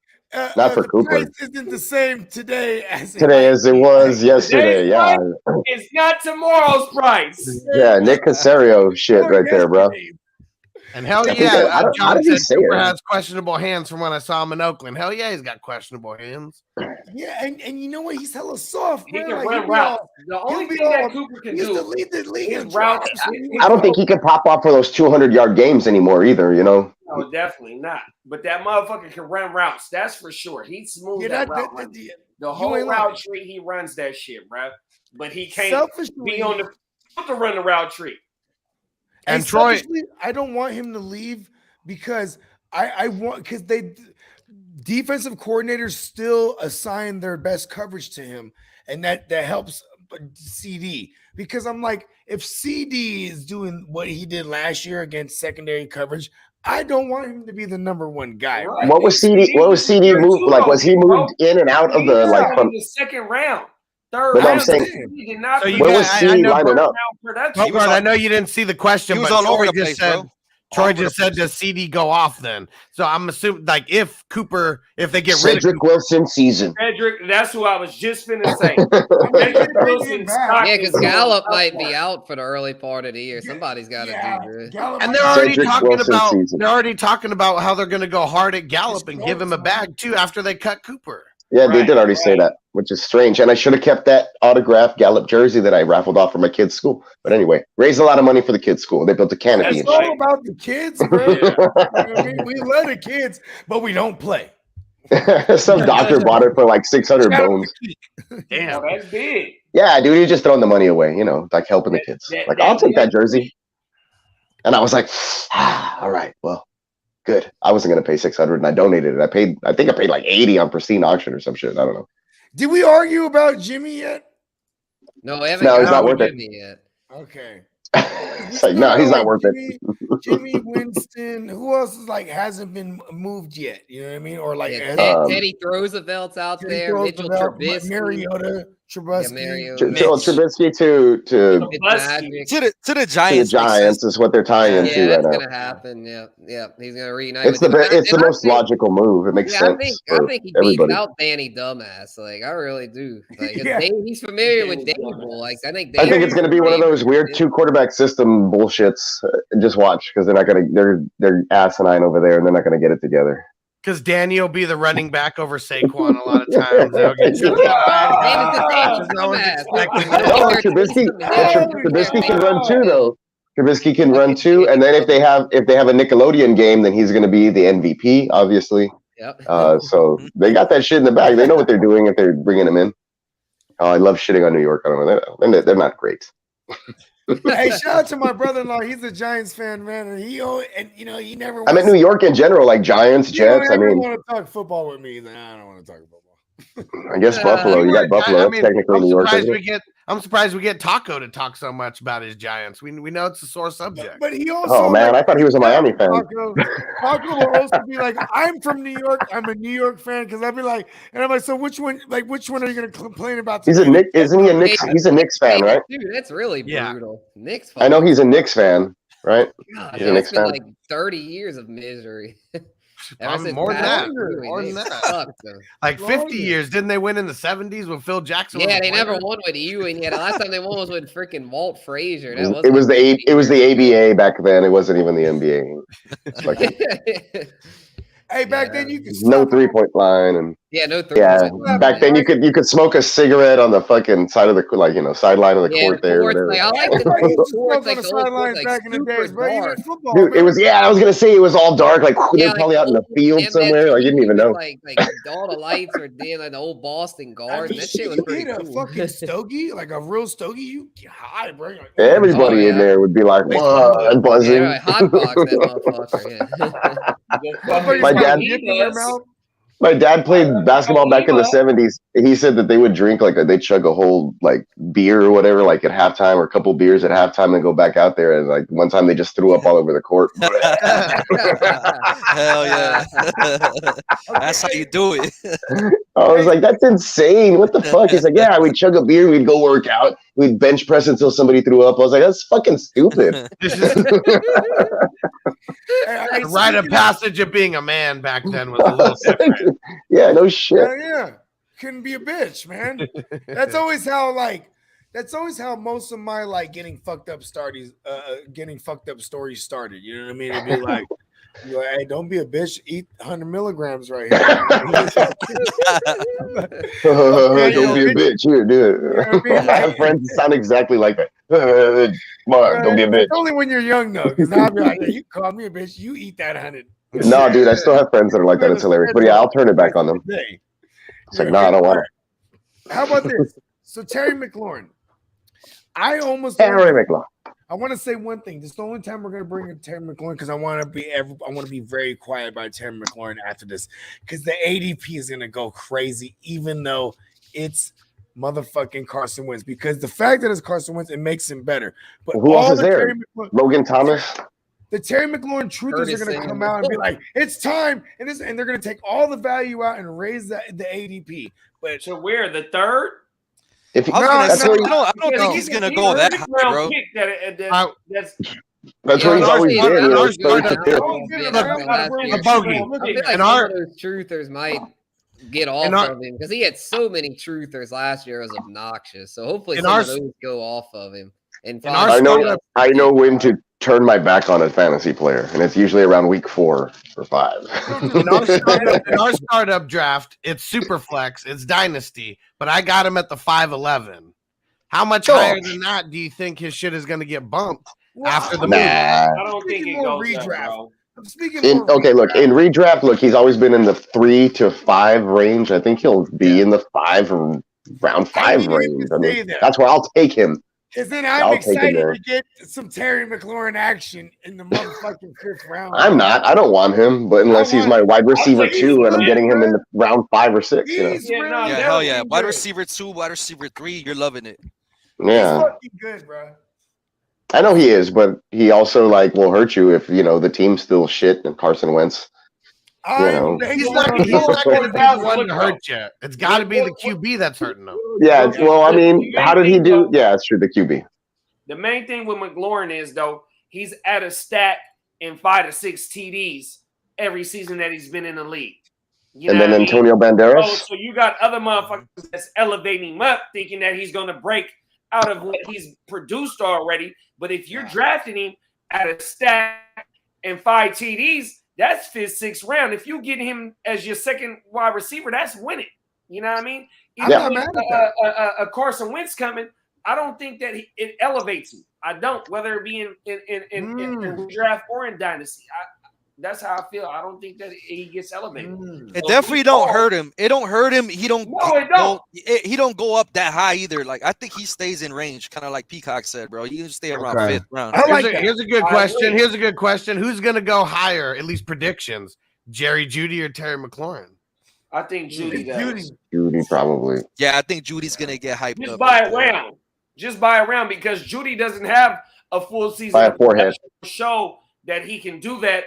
Not for Cooper. The price isn't the same today as it was yesterday. Yeah. It's not tomorrow's price. Yeah, Nick Casario shit right there, bro. And hell yeah, John said Cooper has questionable hands from when I saw him in Oakland. Hell yeah, he's got questionable hands. Yeah, and you know what? He's hella soft. He can run routes. The only thing that Cooper can do is lead the league in routes. I don't think he can pop off for those 200-yard games anymore either, No, definitely not. But that motherfucker can run routes. That's for sure. He's smooth that route. The whole route tree, he runs that shit, bro. But he can't be on the run the route tree. And Troy, I don't want him to leave because they defensive coordinators still assign their best coverage to him, and that helps CD. Because I'm like, if CD is doing what he did last year against secondary coverage, I don't want him to be the number one guy. Right? What was CD moved like? Was he moved in and out of the from the second round? Third round. I'm saying, where was CD lining up? I know you didn't see the question, but Troy just said. Troy just said, does CD go off then? So I'm assuming, like, if they get rid of Cedric Wilson season. Cedric, that's who I was just finna say. Yeah, because Gallup might be out for the early part of the year. Somebody's got to do this. And they're already talking about how they're going to go hard at Gallup and give him a bag too after they cut Cooper. Yeah, they did already say that, which is strange. And I should have kept that autographed Gallup jersey that I raffled off for my kids' school. But anyway, raised a lot of money for the kids' school. They built a canopy It's and shit. all about the kids, bro. You know what I mean? We love the kids, but we don't play. Some doctor bought it for like 600 bones. Damn, that's big. Yeah, dude, he's just throwing the money away, like helping the kids. Like, I'll take that jersey. And I was like, all right, well, good. I wasn't going to pay 600 and I donated it. I think I paid like 80 on Pristine Auction or some shit. I don't know. Did we argue about Jimmy yet? No, I haven't. No, he's not worth it Yet. Okay. It's like, no, he's not worth it. Jimmy Winston, who else is like hasn't been moved yet? You know what I mean? Or like Teddy Roosevelt's out there, Mitchell Trubisky, Mariota, Trubisky, Trubisky to the Giants. The Giants is what they're tying into right now. That's gonna happen. Yeah, he's gonna reunite. It's the most logical move. It makes sense. I think he beats out Danny Dumbass. Like I really do. Like he's familiar with Dable. Like I think it's gonna be one of those weird 2-quarterback system bullshits. Just watch because they're asinine over there and they're not gonna get it together. Because Danny will be the running back over Saquon a lot of times. Trubisky can run too, though. Trubisky can run too, and then if they have a Nickelodeon game, then he's going to be the MVP, obviously. Yep. So they got that shit in the bag. They know what they're doing if they're bringing him in. Oh, I love shitting on New York. I don't know. They're not great. Hey, shout out to my brother-in-law. He's a Giants fan, man, and he never. I mean, New York in general, like Giants, Jets. I mean, want to talk football with me? Then I don't want to talk football. I guess Buffalo. You got Buffalo. That's technically New York. I'm surprised we get Taco to talk so much about his Giants. We know it's a sore subject. But he also. Oh man, I thought he was a Miami fan. Taco will also be like, I'm from New York. I'm a New York fan because I'd be like, and I'm like, so which one are you going to complain about? He's a Knicks. Isn't he a Knicks? He's a Knicks fan, right? Dude, that's really brutal. Knicks fan. I know he's a Knicks fan, right? God, he's a Knicks fan. Like 30 years of misery. More than that. Like 50 years. Didn't they win in the 70s when Phil Jackson? Yeah, they never won with you. And the last time they won was with freaking Walt Frazier. It was the ABA back then. It wasn't even the NBA. Hey, back then you could no 3-point line and no 3-point. Back then you could smoke a cigarette on the fucking side of the sideline of the court there. Like, I like the sidelines back in the days, bro. Even football, dude, it was I was gonna say it was all dark. Like they're probably out in the field somewhere. I didn't even know. Like all the lights are dim, like the old Boston Garden. That shit was pretty cool. A fucking stogie, like a real stogie. You get high, bro. Like, everybody in there would be like, "What?" Buzzing. Yeah, hot box that motherfucker. My dad played basketball back in the 70s. He said that they would drink they chug a whole like beer or whatever, like at halftime or a couple beers at halftime and go back out there. And like one time they just threw up all over the court. Hell yeah. That's how you do it. I was like, that's insane. What the fuck? He's like, yeah, we'd chug a beer, we'd go work out, we'd bench press until somebody threw up. I was like, that's fucking stupid. The rite of passage of being a man back then was a little different. Yeah, no shit. Yeah. Couldn't be a bitch, man. That's always how most of my getting fucked up stories started. You know what I mean? It'd be like, hey, don't be a bitch. Eat 100 milligrams right here. Don't be a bitch. Here, do it. I have friends that sound exactly like that. Come on, don't be a bitch. It's only when you're young, though, because now I'll be like, hey, you call me a bitch, you eat that 100. No, dude, I still have friends that are like that. It's hilarious. But yeah, I'll turn it back on them. It's like, no, I don't want it. How about this? So Terry McLaurin. I want to say one thing. This is the only time we're going to bring in Terry McLaurin because I want to be very quiet about Terry McLaurin after this because the ADP is going to go crazy, even though it's motherfucking Carson Wentz. Because the fact that it's Carson Wentz, it makes him better. But who else is there? Logan Thomas. The Terry McLaurin truthers are going to come out and be like, "It's time," and they're going to take all the value out and raise the ADP. But so we're the third. I don't think he's going to go that high, bro. That's what he's always been. A bogey. And our truthers might get off of him because he had so many truthers last year. It was obnoxious. So hopefully some of those go off of him. And I know when to turn my back on a fantasy player, and it's usually around week 4 or 5. In our startup draft, it's super flex, it's dynasty, but I got him at the 5'11". How much higher than that do you think his shit is going to get bumped after the move? I don't think it goes redraft. there, bro. I'm speaking In redraft. redraft, he's always been in the 3 to 5 range. I think he'll be in the round 5 range. I mean, that's where I'll take him. Because then I'm excited to get some Terry McLaurin action in the motherfucking 5th round. I'm not. I don't want him, but unless he's my wide receiver 2 and I'm getting him in the round 5 or 6. Hell yeah. Wide receiver 2, wide receiver 3, you're loving it. Yeah. He's fucking good, bro. I know he is, but he also will hurt you if the team's still shit and Carson Wentz. He's not going to be the one to hurt you. It's got to be the QB that's hurting him. Yeah, well, I mean, how did he do? Yeah, it's true, the QB. The main thing with McLaurin is, though, he's at a stat in 5 to 6 TDs every season that he's been in the league. And then Antonio Banderas. So you got other motherfuckers that's elevating him up, thinking that he's going to break out of what he's produced already. But if you're drafting him at a stat and 5 TDs, that's 5th, 6th round. If you get him as your second wide receiver, that's winning. You know what I mean? Even with a Carson Wentz coming, I don't think that it elevates him. I don't, whether it be in draft or in dynasty. That's how I feel. I don't think that he gets elevated. It definitely don't hurt him. It don't hurt him. He don't. No, it don't. He don't go up that high either. Like I think he stays in range, kind of like Peacock said, bro. He can stay around 5th round. Here's a good question. Here's a good question. Who's gonna go higher? At least predictions: Jerry Jeudy or Terry McLaurin? I think Jeudy does. Jeudy probably. Yeah, I think Judy's gonna get hyped Just up. by a round, because Jeudy doesn't have a full season by a forehead show that he can do that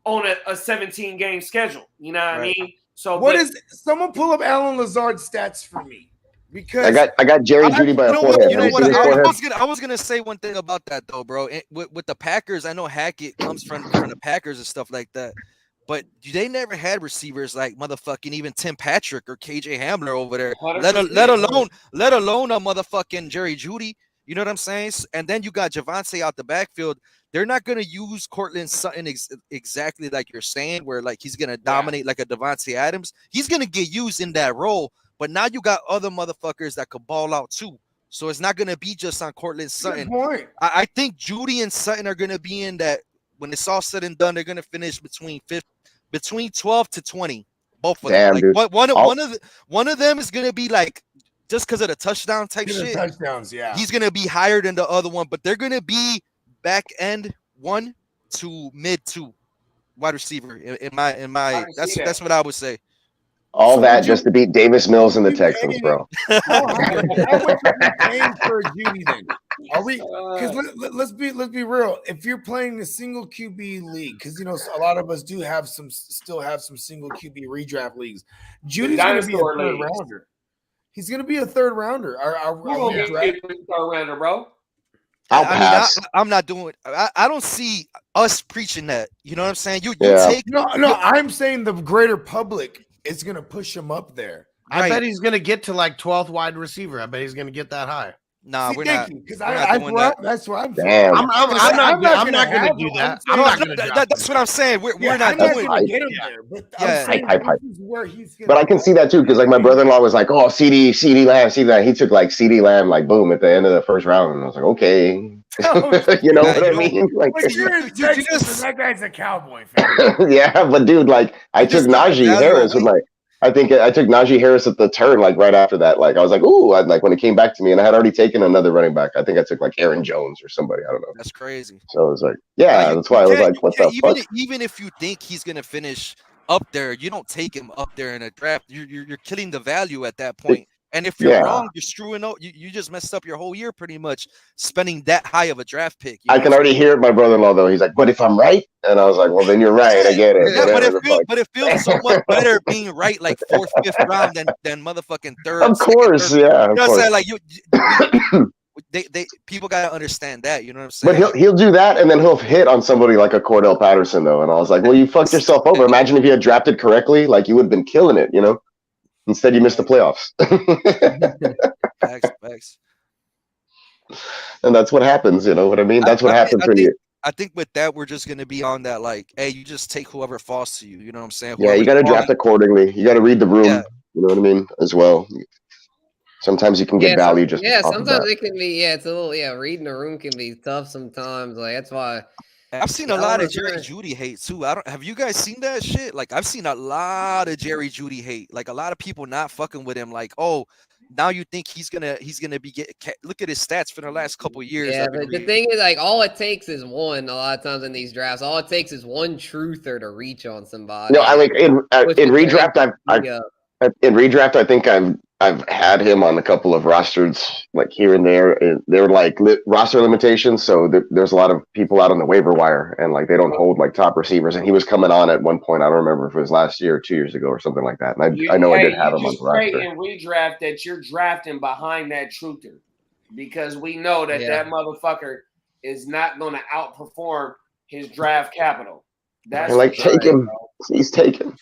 on a 17-game schedule. You know what I mean? So someone pull up Alan Lazard's stats for me? Because I got Jerry Jeudy by a forehead. I was gonna say one thing about that though, bro. With the Packers, I know Hackett comes from the Packers and stuff like that, but they never had receivers like motherfucking even Tim Patrick or KJ Hamler over there. Let alone a motherfucking Jerry Jeudy. You know what I'm saying? And then you got Javonte out the backfield. They're not going to use Cortland Sutton exactly like you're saying, where like he's going to dominate like a Devontae Adams. He's going to get used in that role, but now you got other motherfuckers that could ball out too. So it's not going to be just on Cortland Sutton. I think Jeudy and Sutton are going to be in that. When it's all said and done, they're going to finish between 12 to 20. Both of them. Like, one of them is going to be like just because of the touchdown type shit. Touchdowns, yeah. He's going to be higher than the other one, but they're going to be back end 1 to mid 2 wide receiver in my that's what I would say. All that just to beat Davis Mills and the Texans, bro. How much are we paying for Jeudy then? Are we? Because let's be real. If you're playing a single QB league, because a lot of us still have some single QB redraft leagues. Judy's going to be a third rounder. He's going to be a third rounder. Third rounder, bro. I'm not doing it. I don't see us preaching that. You know what I'm saying? You take no. I'm saying the greater public is going to push him up there. I bet he's going to get to like 12th wide receiver. I bet he's going to get that high. Nah, we're not. Because that's what I'm saying. Damn. I'm not going to do that. I'm not going to. That's what I'm saying. We're not doing it. Get him there, but hype. This is where he's gonna. But I can see that too, because like my brother-in-law was like, "Oh, CD Lamb." He took like CD Lamb, like boom, at the end of the first round, and I was like, "Okay." You know what I mean? Like, you're in Texas, and that guy's a Cowboy fan. Yeah, but dude, like I took Najee Harris with my. I think I took Najee Harris at the turn, like right after that. Like I was like, ooh, like when it came back to me, and I had already taken another running back. I think I took like Aaron Jones or somebody. I don't know. That's crazy. So I was like, yeah, that's why I was like, what the fuck? Even if you think he's gonna finish up there, you don't take him up there in a draft. You're killing the value at that point. And if you're wrong, you're screwing up. You just messed up your whole year pretty much spending that high of a draft pick. I can already hear my brother-in-law though. He's like, "But if I'm right," and I was like, "Well, then you're right. I get it." Yeah, but it feels so much better being right, like 4th, 5th round than motherfucking 3rd. Of course, yeah. You know what I'm saying? Like they people gotta understand that. You know what I'm saying? But he'll do that, and then he'll hit on somebody like a Cordell Patterson though. And I was like, "Well, you fucked yourself over. Imagine if you had drafted correctly, like you would have been killing it, you know." Instead, you missed the playoffs. Facts. And that's what happens. You know what I mean? That's what happens when you I think with that we're just gonna be on that like, hey, you just take whoever falls to you. You know what I'm saying? Yeah, you got to draft accordingly. You got to read the room. Yeah. You know what I mean? As well. Sometimes you can get value just. Sometimes it can be. Yeah, it's a little. Yeah, reading the room can be tough sometimes. Like that's why. I've seen a lot of Jerry Jeudy hate too. Have you guys seen that shit? Like I've seen a lot of Jerry Jeudy hate. Like a lot of people not fucking with him. Like, oh, now you think he's gonna be look at his stats for the last couple of years. Yeah, but the thing is, like, all it takes is one. A lot of times in these drafts, all it takes is one truther to reach on somebody. No, I like in redraft. In redraft, I think I've had him on a couple of rosters, like here and there. They're like roster limitations, so there's a lot of people out on the waiver wire, and like they don't hold like top receivers. And he was coming on at one point. I don't remember if it was last year or 2 years ago or something like that. And I know I did have him on the roster. In redraft that you're drafting behind that truther, because we know that that motherfucker is not going to outperform his draft capital. That's like take him. He's taken.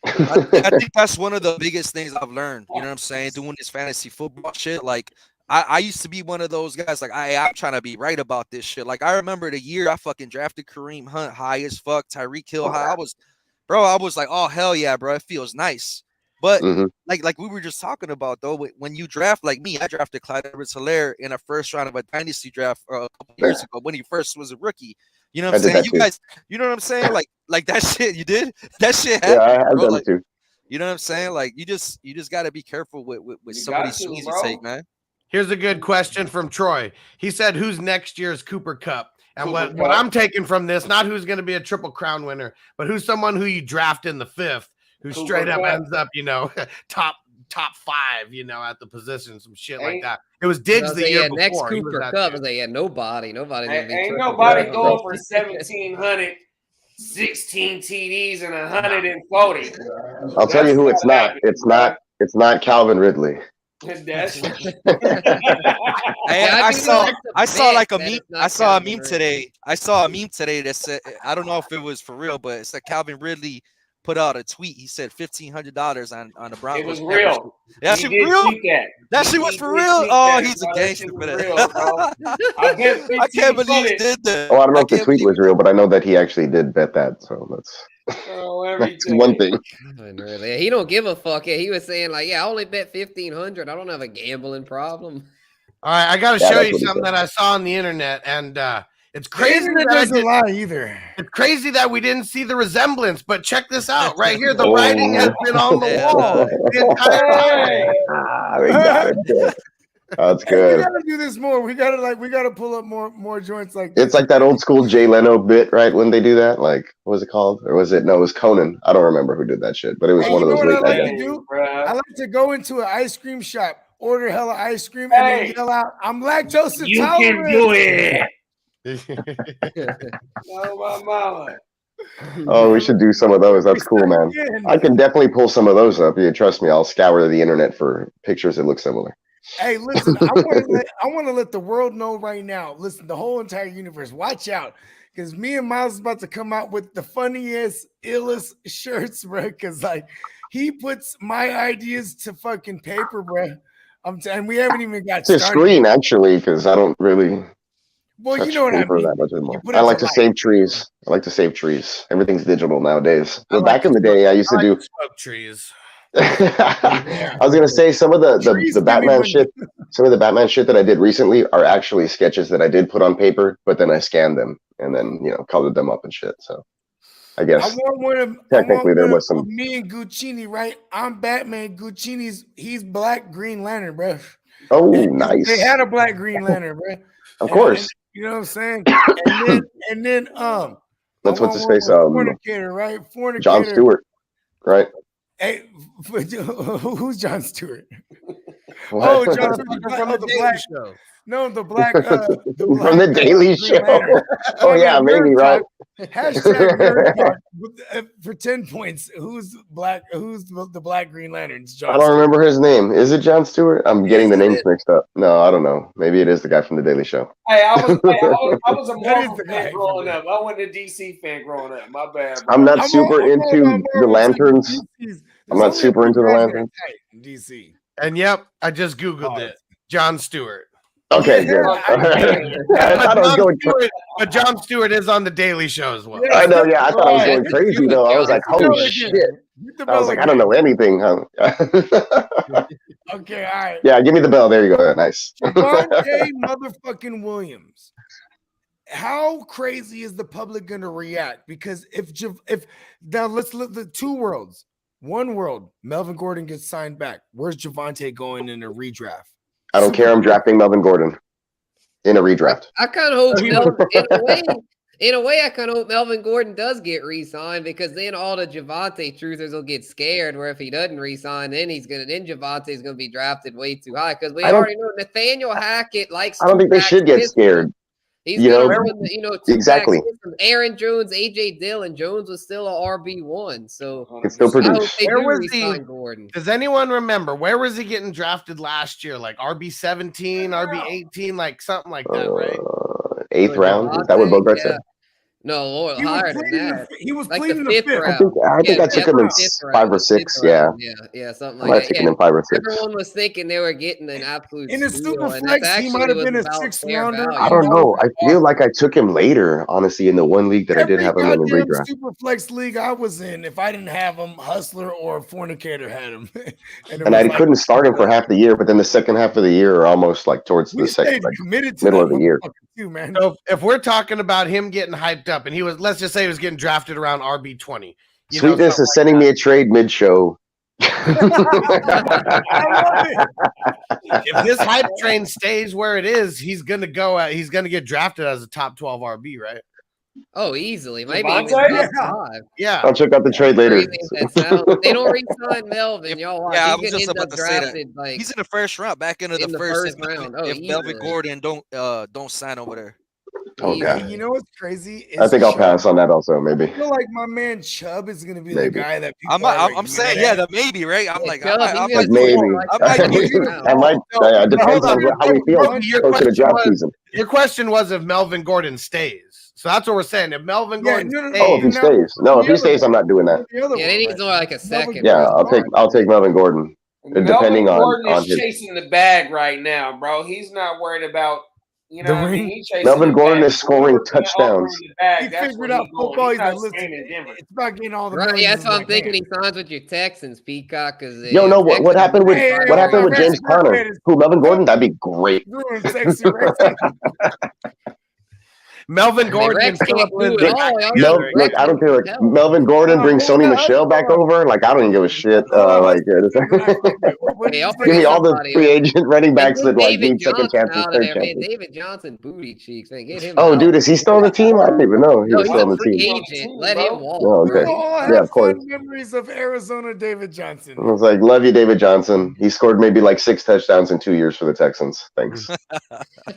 I think that's one of the biggest things I've learned. You know what I'm saying? Doing this fantasy football shit. Like I used to be one of those guys. Like I'm trying to be right about this shit. Like I remember the year I fucking drafted Kareem Hunt high as fuck, Tyreek Hill high. I was like, oh hell yeah, bro, it feels nice. But like we were just talking about though, when you draft like me, I drafted Clyde Edwards-Helaire in a first round of a dynasty draft a couple years ago when he first was a rookie. You know what I'm saying? You guys, you know what I'm saying? Like that shit you did? That shit happened. Yeah, I've done it too. You know what I'm saying? Like you just got to be careful with somebody's swings you take, man. Here's a good question from Troy. He said, "Who's next year's Cooper Kupp?" And what I'm taking from this, not who's going to be a Triple Crown winner, but who's someone who you draft in the 5th, who straight up ends up, top 5, at the position, some shit like that. It was Diggs the year before. Next Cooper Kupp, nobody. Ain't nobody going for 1,700, 16 TDs and 140. I'll tell you who it's not. It's not Calvin Ridley. That's I saw like a meme. I saw a meme today. That said, I don't know if it was for real, but it said Calvin Ridley put out a tweet. He said $1,500 on the Broncos. It was real. That shit real. That shit was for real. Oh, he's a gangster for that. I can't believe he did that. Oh, I don't know if the tweet was real, but I know that he actually did bet that. So that's one thing. Really, he don't give a fuck. Yeah, he was saying like, I only bet 1,500. I don't have a gambling problem. All right, I got to show you something that I saw on the internet, and it's crazy. It doesn't lie either. It's crazy that we didn't see the resemblance, but check this out right here. The writing has been on the wall the entire time. We got it. That's good. We gotta do this more. We gotta pull up more joints like this. It's like that old school Jay Leno bit, right? When they do that, like what was it called? Or was it? No, it was Conan. I don't remember who did that shit, but it was one of those late night guys. I like to go into an ice cream shop, order hella ice cream, and then yell out, "I'm lactose intolerant." You can do it. Oh my mama. Oh, we should do some of those. That's cool, man. I can definitely pull some of those up. Yeah, trust me. I'll scour the internet for pictures that look similar. Hey, listen, I want to let the world know right now. Listen, the whole entire universe, watch out, because me and Miles is about to come out with the funniest, illest shirts, bro. Because like he puts my ideas to fucking paper, bro. And we haven't even got started. It's a screen actually, because I don't really. Well, you know what I mean. That much anymore. I like to save trees. Everything's digital nowadays. But back in the day, I used to do smoke trees. I was gonna say some of the Batman shit. Some of the Batman shit that I did recently are actually sketches that I did put on paper, but then I scanned them and then colored them up and shit. So I guess technically there was some. Me and Guccini, right? I'm Batman. He's Black Green Lantern, bro. Oh, nice. They had a Black Green Lantern, bro. Of course. You know what I'm saying? And then that's what's his face. Fornicator, right? Fornicator. John Stewart, right? Hey, who's John Stewart? What? Oh, John Stewart from the Black Show. No, the black from the Daily Show. Oh yeah, maybe right. Hashtag nerd talk for 10 points. Who's black? Who's the Black Green Lanterns? I don't remember his name. Is it John Stewart? I'm getting the names mixed up. No, I don't know. Maybe it is the guy from the Daily Show. Hey, I was a Marvel fan growing up. I wasn't a DC fan growing up. My bad. Bro. I'm not super into the lanterns. I'm not super into the lanterns. DC. And yep, I just Googled it. John Stewart. Okay, good. All right. I thought I was going. But John Stewart is on the Daily Show as well. I know. Yeah, I thought I was going crazy though. I was like, "Holy shit!" I was like, "I don't know anything, huh?" Okay, all right. Yeah, give me the bell. There you go. Nice. Javonte motherfucking Williams. How crazy is the public going to react? Because if now let's look the two worlds. One world, Melvin Gordon gets signed back. Where's Javonte going in a redraft? I don't care. I'm drafting Melvin Gordon in a redraft. I kind of hope in a way, I kind of hope Melvin Gordon does get re-signed because then all the Javonte truthers will get scared. Where if he doesn't re-sign, then Javonte's gonna be drafted way too high because we already know Nathaniel Hackett likes. I don't think they should get scared. He's gonna run exactly. Aaron Jones, AJ Dillon. Jones was still a RB1, so it's still produced. Where was he? Gordon. Does anyone remember where was he getting drafted last year? Like RB17, RB18, like something like that, right? 8th round. Is that what Bogard said? No, higher than that. He was like pleading the fifth round. I think I took him in 5 or 6. Yeah, something like that. I took him in 5 or 6. Everyone was thinking they were getting an absolute. In a super flex, he might have been a 6th rounder. I don't know. I feel like I took him later, honestly, in the one league that I did have him in the redraft. Super flex league I was in, if I didn't have him, Hustler or Fornicator had him. and I couldn't start him for half the year, but then the second half of the year, or almost like towards the second, middle of the year. Too, man. So if we're talking about him getting hyped up, and let's just say he was getting drafted around RB20. Sweetness is sending me a trade mid-show. If this hype train stays where it is, he's gonna get drafted as a top 12 RB, right? Oh, easily. Maybe even top 5. Yeah. I'll check out the trade later. They don't re-sign Melvin, y'all. Yeah, I was just about to say that. Like, he's in the first round, back into the first round. If Melvin Gordon don't sign over there. Oh god! You know what's crazy? I think I'll pass on that also. Maybe. I feel like my man Chubb is going to be the guy that people I'm saying, the maybe, right? I'm like, maybe. I might. It depends on how we feel close to the draft season. Your question was if Melvin Gordon stays. So that's what we're saying. If Melvin Gordon stays. Oh, if he stays. No, if he stays, I'm not doing that. Yeah, they need more like a second. Yeah, I'll take Melvin Gordon. Depending Gordon on is his chasing the bag right now, bro. He's not worried about. You know, what I mean? Melvin Gordon is scoring touchdowns. He figured out football. He's like, listen, it's about getting all the right. Yeah, that's what I'm thinking. He signs with your Texans, Peacock. Yo, no, what happened with James Conner? Who, Melvin Gordon? That'd be great. Melvin Gordon. Look, I don't care. Like, Melvin Gordon brings Sony Michel back over. Like, I don't even give a shit. Give me all the free agent running backs that like need second chances, third chances. David Johnson, booty cheeks. Man, get him. Oh, dude, is he still on the team? I don't even know. He was still on the team. Agent. Let him walk. Oh, okay. Yeah, of course. Memories of Arizona, David Johnson. I was like, love you, David Johnson. He scored maybe like 6 touchdowns in 2 years for the Texans. Thanks.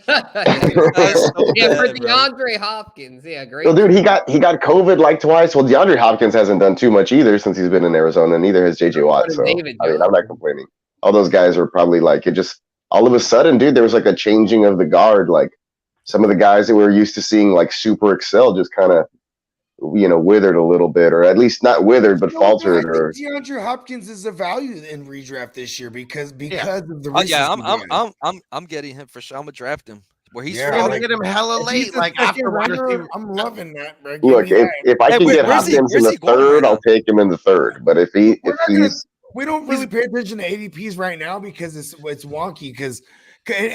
Yeah, for DeAndre Hopkins. Yeah, great. Well, dude, he got COVID like twice. Well, DeAndre Hopkins hasn't done too much either since he's been in Arizona, neither has JJ Watt. So I mean, I'm not complaining. All those guys are probably like, it just all of a sudden, dude, there was like a changing of the guard. Like some of the guys that we were used to seeing like super excel just kind of, withered a little bit, or at least not withered, but faltered. I think DeAndre Hopkins is a value in redraft this year because of the. I'm getting him for sure. I'm gonna draft him. Where he's from, get him hella late, like after runner, I'm loving that, bro. Look, if I can get Hopkins in the third, I'll take him in the third. But if he's we don't really pay attention to ADPs right now because it's wonky because. Probably.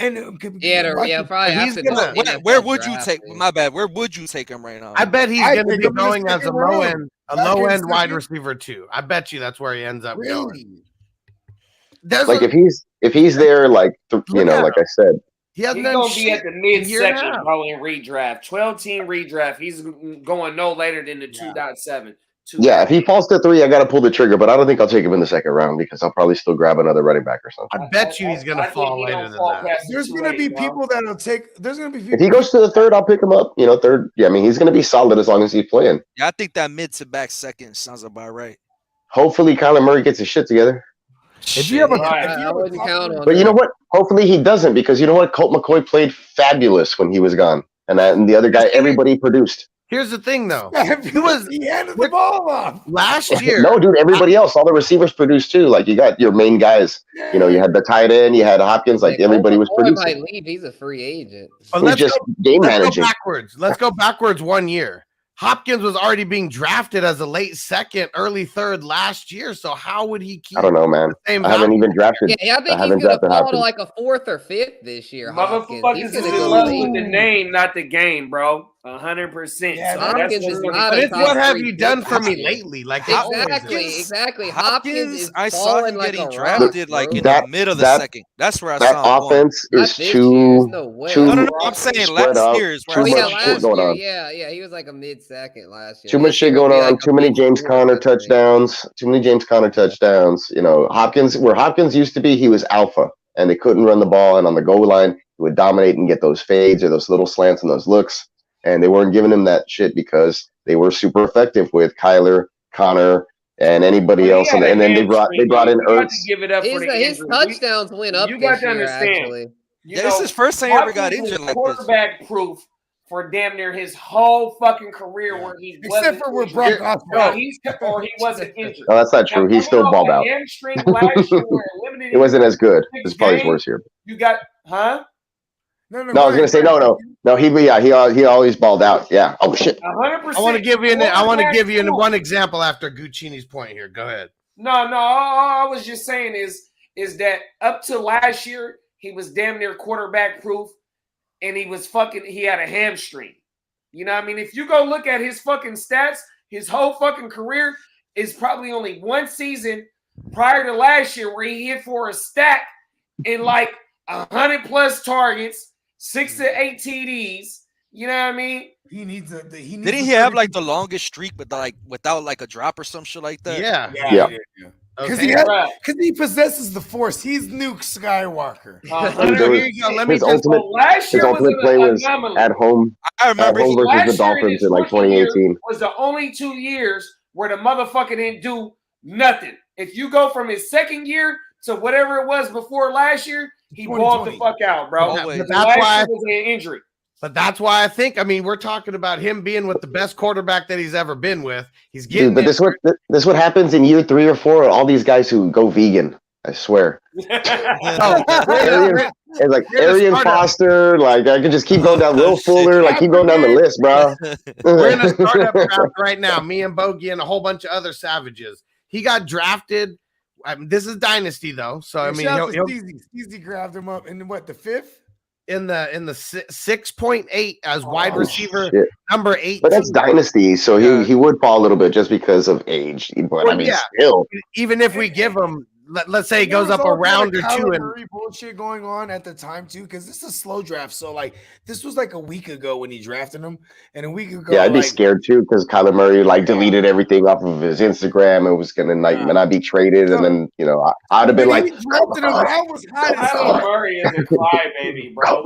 Where would you take? My bad. Where would you take him right now? I bet he's going to be going as a low end wide receiver too. I bet you that's where he ends up going. Like if he's there, like like I said, he's going to be at the midsection in redraft, 12-team redraft. He's going no later than the 2.7. Yeah, if he falls to 3, I got to pull the trigger, but I don't think I'll take him in the second round because I'll probably still grab another running back or something. I bet you he's going to fall later than that. There's going to be people that'll take. There's going to be people. If he goes to the third, I'll pick him up. Third. Yeah, I mean, he's going to be solid as long as he's playing. Yeah, I think that mid to back second sounds about right. Hopefully, Kyler Murray gets his shit together. I wouldn't count on. But you know what? Hopefully, he doesn't because you know what? Colt McCoy played fabulous when he was gone, and the other guy, everybody produced. Here's the thing, though. He handed the ball off last year. No, dude, everybody else, all the receivers produced too. Like you got your main guys. You know, you had the tight end, you had Hopkins. Like everybody was producing. Might leave. He's a free agent. But He's just game managing. Let's go backwards 1 year. Hopkins was already being drafted as a late second, early third last year. So how would he keep? I don't know, man. I haven't even drafted. Yeah, I think he's going to fall to like a 4th or 5th this year. Motherfuckers is in love with the name, not the game, bro. 100%. Yeah, Hopkins is not. But what have you done for me lately? Like exactly. Hopkins is I saw him getting drafted like in the mid of the second. That's where I saw him. That offense is too. No, I'm saying last year is where Yeah, he was like a mid-second last year. Too much shit going on. Too many James Conner touchdowns. You know, where Hopkins used to be, he was alpha, and they couldn't run the ball. And on the goal line, he would dominate and get those fades or those little slants and those looks. And they weren't giving him that shit because they were super effective with Kyler, Connor, and anybody else. And then they brought in Ertz. His touchdowns went up. You got to understand. Actually. This is his first time he ever got injured like this. Quarterback proof for damn near his whole fucking career where he except for where Brock Osweiler. He wasn't injured. No, that's not true. He still balled out. It wasn't as good. It's probably his worst year. You got, huh? No, I was gonna say no. He always balled out. Yeah. Oh shit. 100%. I want to give you one example after Guccini's point here. Go ahead. No. All I was just saying is that up to last year he was damn near quarterback proof, and he had a hamstring. You know what I mean? If you go look at his fucking stats, his whole fucking career is probably only one season prior to last year where he hit for a stack in like 100+ targets. 6 to 8 TDs. You know what I mean? Didn't he have like the longest streak, but like without like a drop or some shit like that? Yeah. Because he possesses the Force. He's Nuke Skywalker. His ultimate play was at home. I remember versus the Dolphins in like 2018. Was the only 2 years where the motherfucker didn't do nothing. If you go from his second year to whatever it was before last year, he balled the fuck out, bro. But that's why was an injury. But that's why I think. I mean, we're talking about him being with the best quarterback that he's ever been with. He's getting. Dude, but this what happens in year 3 or 4. All these guys who go vegan. I swear. It's like Arian Foster. Like I could just keep going down. Will Fuller. Like keep going down the list, bro. We're in a startup draft right now. Me and Bogey and a whole bunch of other savages. He got drafted. I mean, this is Dynasty though, so I mean, Steezy grabbed him up in what, the 5th? In the 6.8 as wide receiver number 8. But that's Dynasty, so he would fall a little bit just because of age. But I mean, still, even if we give him, let's say he goes up a round or two, and bullshit going on at the time too, because this is a slow draft. So like this was like a week ago when he drafted him, and a week ago, I'd be scared too because Kyler Murray deleted everything off of his Instagram and was gonna not be traded, and then I'd have been like, Kyler Murray is a crybaby, bro.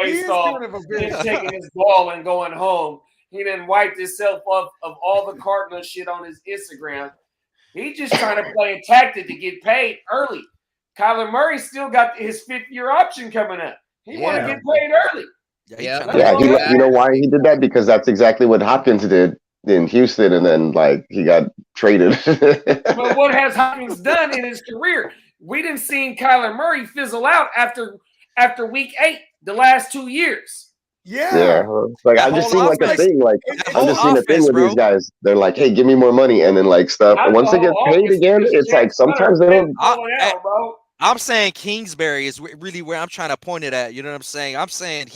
Based off him taking his ball and going home, he didn't wipe himself up of all the Cardinal shit on his Instagram. He's just trying to play a tactic to get paid early. Kyler Murray still got his 5th-year option coming up. He want to get paid early. You know why he did that? Because that's exactly what Hopkins did in Houston, and then he got traded. But what has Hopkins done in his career? We didn't see Kyler Murray fizzle out after week 8 the last 2 years. Yeah. Like I just seen a thing. I'm just seeing a thing with these guys. They're like, "Hey, give me more money," and then stuff. And once they get paid again, it's like sometimes they don't. I'm saying Kingsbury is really where I'm trying to point it at. You know what I'm saying? I'm saying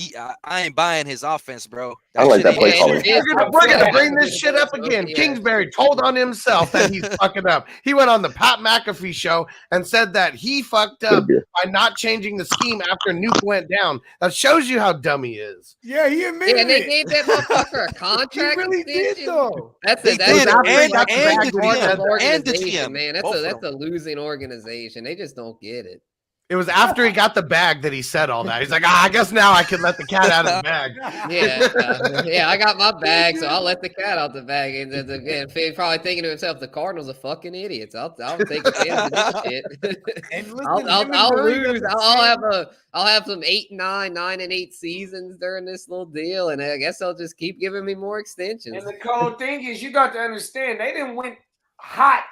I ain't buying his offense, bro. I like that play calling. We're gonna bring this shit up again. Kingsbury told on himself that he's fucking up. He went on the Pat McAfee show and said that he fucked up by not changing the scheme after Nuke went down. That shows you how dumb he is. Yeah, he admitted and they gave that motherfucker a contract. He really did though. That's the GM, man. That's a losing organization. They just don't get it. It was after he got the bag that he said all that. He's like, I guess now I can let the cat out of the bag. Yeah, I got my bag, so I'll let the cat out the bag. And then again, he's probably thinking to himself, the Cardinals are fucking idiots. I'll take advantage of this shit. And listen, I'll lose. I'll have some 8-9, 9-8 seasons during this little deal, and I guess they'll just keep giving me more extensions. And the cold thing is, you got to understand, they didn't went hot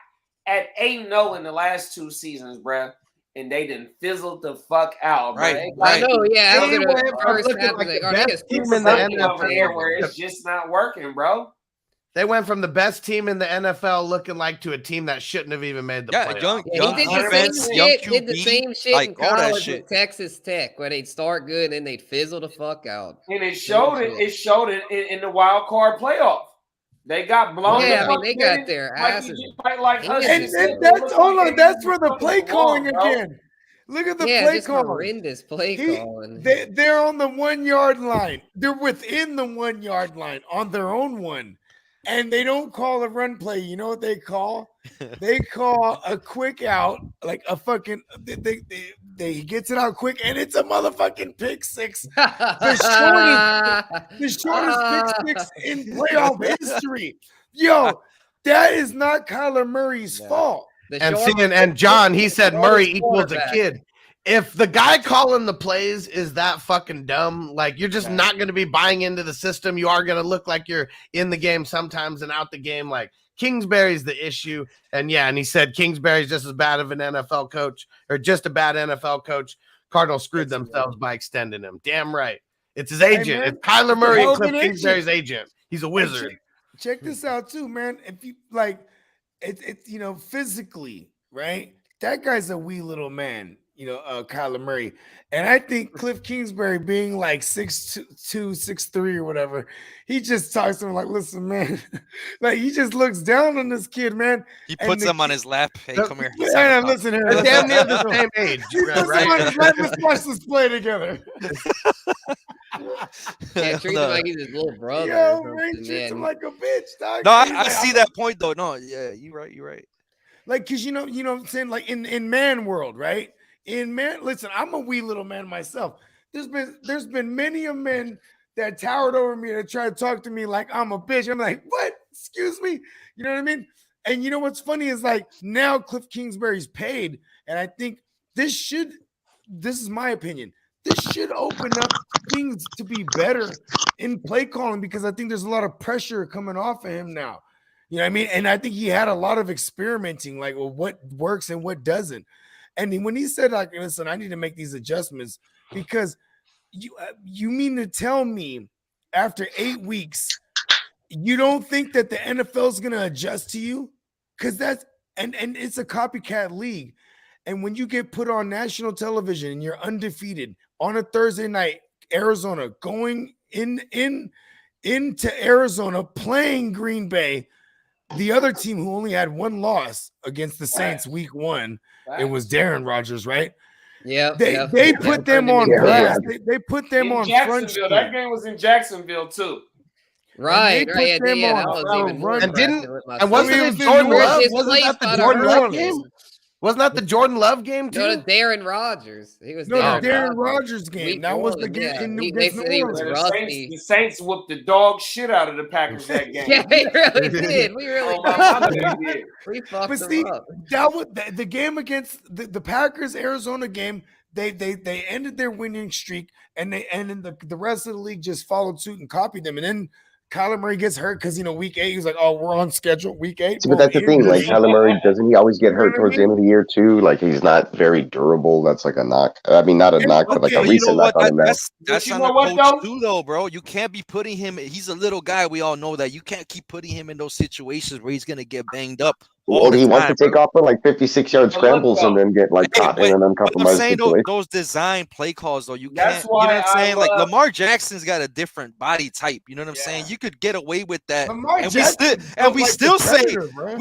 at 8-0 in the last 2 seasons, bruh. And they didn't fizzle the fuck out, right? I know, yeah. They went from looking like the best team in the NFL where it's just not working, bro. They went from the best team in the NFL looking like to a team that shouldn't have even made the playoffs. Young defense, young QB, did the same shit like in all that college shit. with Texas Tech, where they'd start good and they'd fizzle the fuck out. And it showed it. It showed it in the wild card playoff. They got blown. Yeah, I mean, they got their asses. And that's hold on. That's for the play calling again. Look at the play calling. Horrendous play calling. They're on the 1 yard line. They're within the 1 yard line on their own one. And they don't call a run play. You know what they call? They call a quick out, like a fucking. They gets it out quick, and it's a motherfucking pick six. The shortest pick six in playoff history. Yo, that is not Kyler Murray's fault. And John, he said Murray equals a kid. If the guy calling the plays is that fucking dumb, like you're just not going to be buying into the system. You are going to look like you're in the game sometimes and out the game. Like Kingsbury's the issue. And he said Kingsbury's just as bad of an NFL coach or just a bad NFL coach. Cardinals screwed themselves by extending him. Damn right. It's his agent. It's Kyler Murray and Cliff Kingsbury's agent. He's a wizard. Check this out too, man. If you like, it's physically, right? That guy's a wee little man. Kyler Murray. And I think Cliff Kingsbury being like 6'2", 6'3", or whatever, he just talks to him like, listen, man, like he just looks down on this kid, man. He puts him on his lap. Hey, come here. Listen here. They're damn near the same age. Right? Let's watch this play together. Yeah, treat him like he's his little brother. Yo, Ray treats him like a bitch, dog. No, I see that point though. No, yeah, you're right. Like, cause you know what I'm saying? Like in man world, right? Listen, I'm a wee little man myself. There's been many of men that towered over me that try to talk to me like I'm a bitch. I'm like, what? Excuse me? You know what I mean? And you know what's funny is like now Cliff Kingsbury's paid, and I think this is my opinion. This should open up things to be better in play calling because I think there's a lot of pressure coming off of him now. You know what I mean? And I think he had a lot of experimenting, like what works and what doesn't. And when he said, like, listen, I need to make these adjustments because you mean to tell me after 8 weeks, you don't think that the NFL is going to adjust to you? Because and it's a copycat league. And when you get put on national television and you're undefeated on a Thursday night, Arizona going into Arizona playing Green Bay, the other team who only had one loss against the Saints week 1, it was Darren Rodgers, right? Yeah. They put them on blast. They put them on front street. That game was in Jacksonville too. Right. That was even more wasn't it Jordan Love? Wasn't that the Jordan Love game? Wasn't that the Jordan Love game too? No, Darren Rodgers. He was Darren Rodgers game. That was the game in New Orleans. The Saints whooped the dog shit out of the Packers that game. Yeah, they really did. We really did. We fucked them up. That was the game against the Packers Arizona game. They ended their winning streak, and then the rest of the league just followed suit and copied them. And then Kyler Murray gets hurt because week 8 he's like, oh, we're on schedule. Week 8, but that's the thing. Like Kyler Murray, doesn't he always get hurt towards the end of the year too? Like he's not very durable. That's like a knock. I mean, not a knock, but like a recent knock on him. That's on the coach too, though, bro. You can't be putting him. He's a little guy. We all know that. You can't keep putting him in those situations where he's gonna get banged up. Well, he wants to take off for like 56-yard scrambles and then get like caught in an uncompromised situation. Those design play calls, though, you can't. You know what I'm saying? Like Lamar Jackson's got a different body type. You know what I'm saying? You could get away with that, and we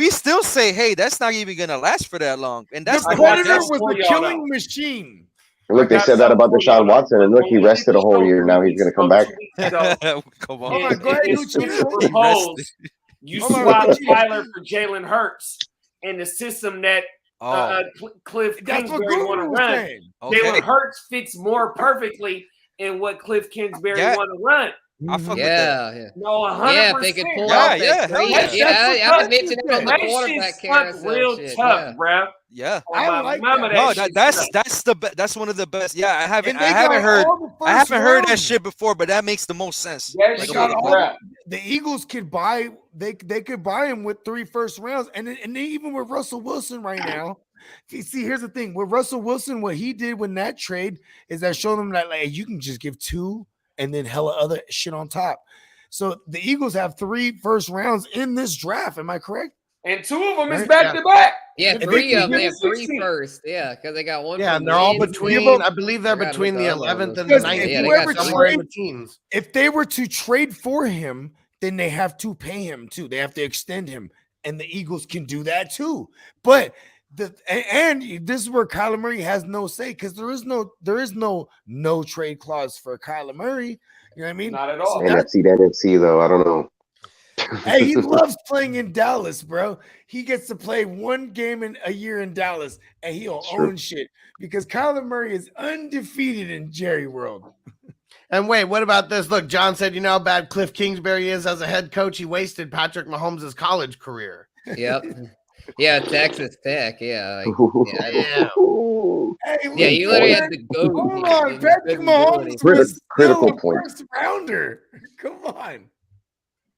still say, hey, that's not even gonna last for that long. And that's the Predator was a killing machine. And look, they said that about Deshaun Watson, and look, he rested a whole year. Now he's going to come back. Come on, go ahead, You swap Tyler for Jalen Hurts in the system that Cliff That's what Kingsbury want to Gruden was run. saying. Jalen Hurts fits more perfectly in what Cliff Kingsbury want to run. I fuck with that. Yeah. No, 100%. Yeah, if they could pull out that three. Yeah, I mentioned it on the that quarterback shit carousel real shit. tough, bro. Yeah, I like that. That's one of the best. Yeah, I haven't heard that shit before, but that makes the most sense. The Eagles could buy. They could buy him with 3 first rounds, and even with Russell Wilson right now. See, here's the thing with Russell Wilson. What he did with that trade is that showed him that like you can just give 2 and then hella other shit on top. So the Eagles have 3 first rounds in this draft. Am I correct? And 2 of them is back to back. Yeah, 3 of them. They have 3 first. Yeah, because they got one. Yeah, and they're all between. I believe they're between the 11th and the 19th. Yeah, they got somewhere in between. If they were to trade for him, then they have to pay him too. They have to extend him, and the Eagles can do that too. But and this is where Kyler Murray has no say because there is no trade clause for Kyler Murray. You know what I mean? Not at all. NFC though. I don't know. Hey, he loves playing in Dallas, bro. He gets to play 1 game in a year in Dallas, and he'll own shit because Kyler Murray is undefeated in Jerry World. And wait, what about this? Look, John said, you know how bad Cliff Kingsbury is as a head coach. He wasted Patrick Mahomes' college career. Yep. Yeah, Texas Tech. Yeah. Hey, yeah, you literally had to go. Hold on, Patrick Mahomes was critical point. First rounder. Come on.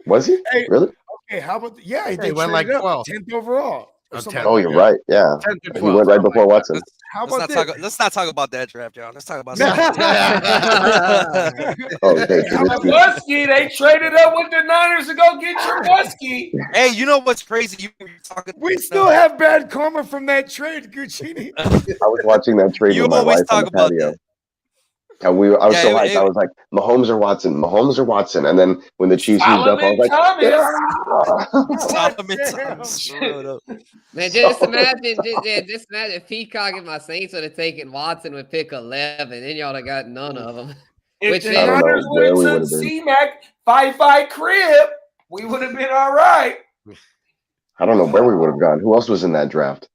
Was he? Hey, really? Okay, how about he went like 12. 10th overall. Oh, you're right. Yeah. He went right before Watson. Let's not talk about that draft, y'all. Let's talk about Muskie, they traded up with the Niners to go get your Muskie. Hey, you know what's crazy? We still have bad karma from that trade, Guccini. I was watching that trade with my wife on the patio. And I was so hyped. I was like, Mahomes or Watson, Mahomes or Watson. And then when the Chiefs moved up, I was like, man, just imagine if Peacock and my Saints would have taken Watson with pick 11, then y'all would have got none of them. If the Niners would have took C-Mac 5-5 crib, we would have been all right. I don't know where we would have gone. Who else was in that draft?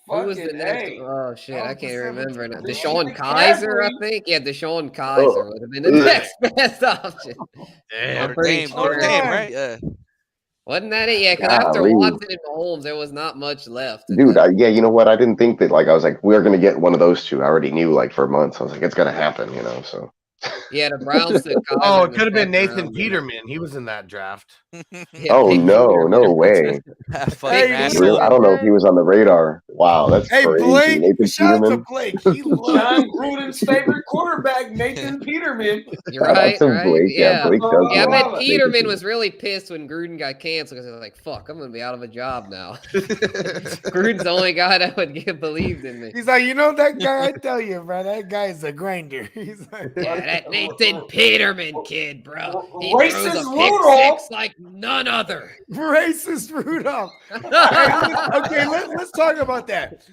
Who was the next? Oh shit, I can't remember now. Deshaun Kaiser, I think. Yeah, Deshaun Kaiser would have been the next best option. Notre Dame, right? Yeah. Wasn't that it? Yeah, because after Watson and Mahomes, there was not much left. Dude, you know what? I didn't think that. Like, I was like, we're gonna get one of those two. I already knew, like, for months. I was like, it's gonna happen, you know. So. Yeah, the Browns took Kaiser. Oh, it could have been Nathan Peterman. He was in that draft. Oh no way! I don't know if he was on the radar. Wow, that's crazy. Blake, Nathan Peterman. Blake. He John Gruden's favorite quarterback, Nathan Peterman. You're right, right? Blake. Yeah, Blake does I bet Peterman was really pissed when Gruden got canceled because he was like, "Fuck, I'm gonna be out of a job now." Gruden's the only guy that would believed in me. He's like, you know that guy? I tell you, bro, that guy's a grinder. He's like, that Nathan Peterman kid, bro. He racist throws a Rudolph pick 6 like none other. Racist Rudolph. Okay, let's talk about that.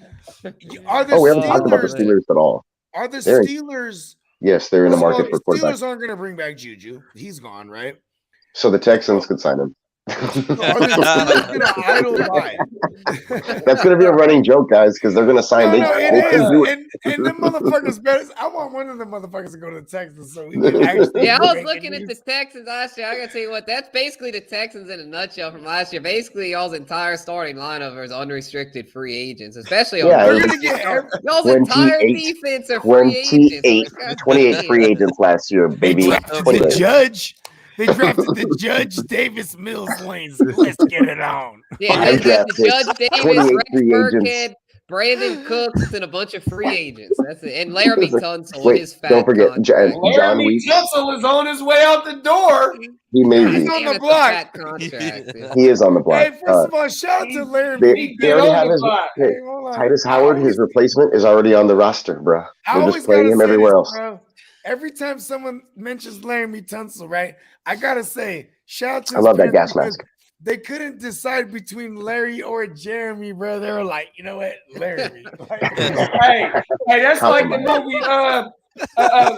Are the we haven't talked about the Steelers at all. Are the Steelers? Yes, they're in the market for quarterback. Steelers aren't going to bring back Juju. He's gone, right? So the Texans could sign him. That's going to be a running joke, guys, because they're going to sign. And the motherfuckers better. I want one of the motherfuckers to go to Texas so we can actually. Yeah, I was looking at the Texans last year. I got to tell you what, that's basically the Texans in a nutshell from last year. Basically, y'all's entire starting lineup is unrestricted free agents, especially y'all's entire defense are free agents. 28 free agents last year, baby. The Judge. They drafted the Judge Davis Mills Lanes. Let's get it on. Yeah, the Judge Davis, Rex Burkhead, Brandon Cooks, and a bunch of free agents. That's it. And Laramie Tunsil. His fat don't forget, Laramie Tunsil is on his way out the door. He may be. He's on the block. He is on the block. Hey, first of all, shout out to Laramie. They already have his. Titus Howard, his replacement, is already on the roster, bro. They're just playing him everywhere else. Bro. Every time someone mentions Laramie Tunsil, right? I gotta say, shout out to. I love that gas mask. They couldn't decide between Larry or Jeremy, bro. They were like, you know what, Laramie. hey, that's like the movie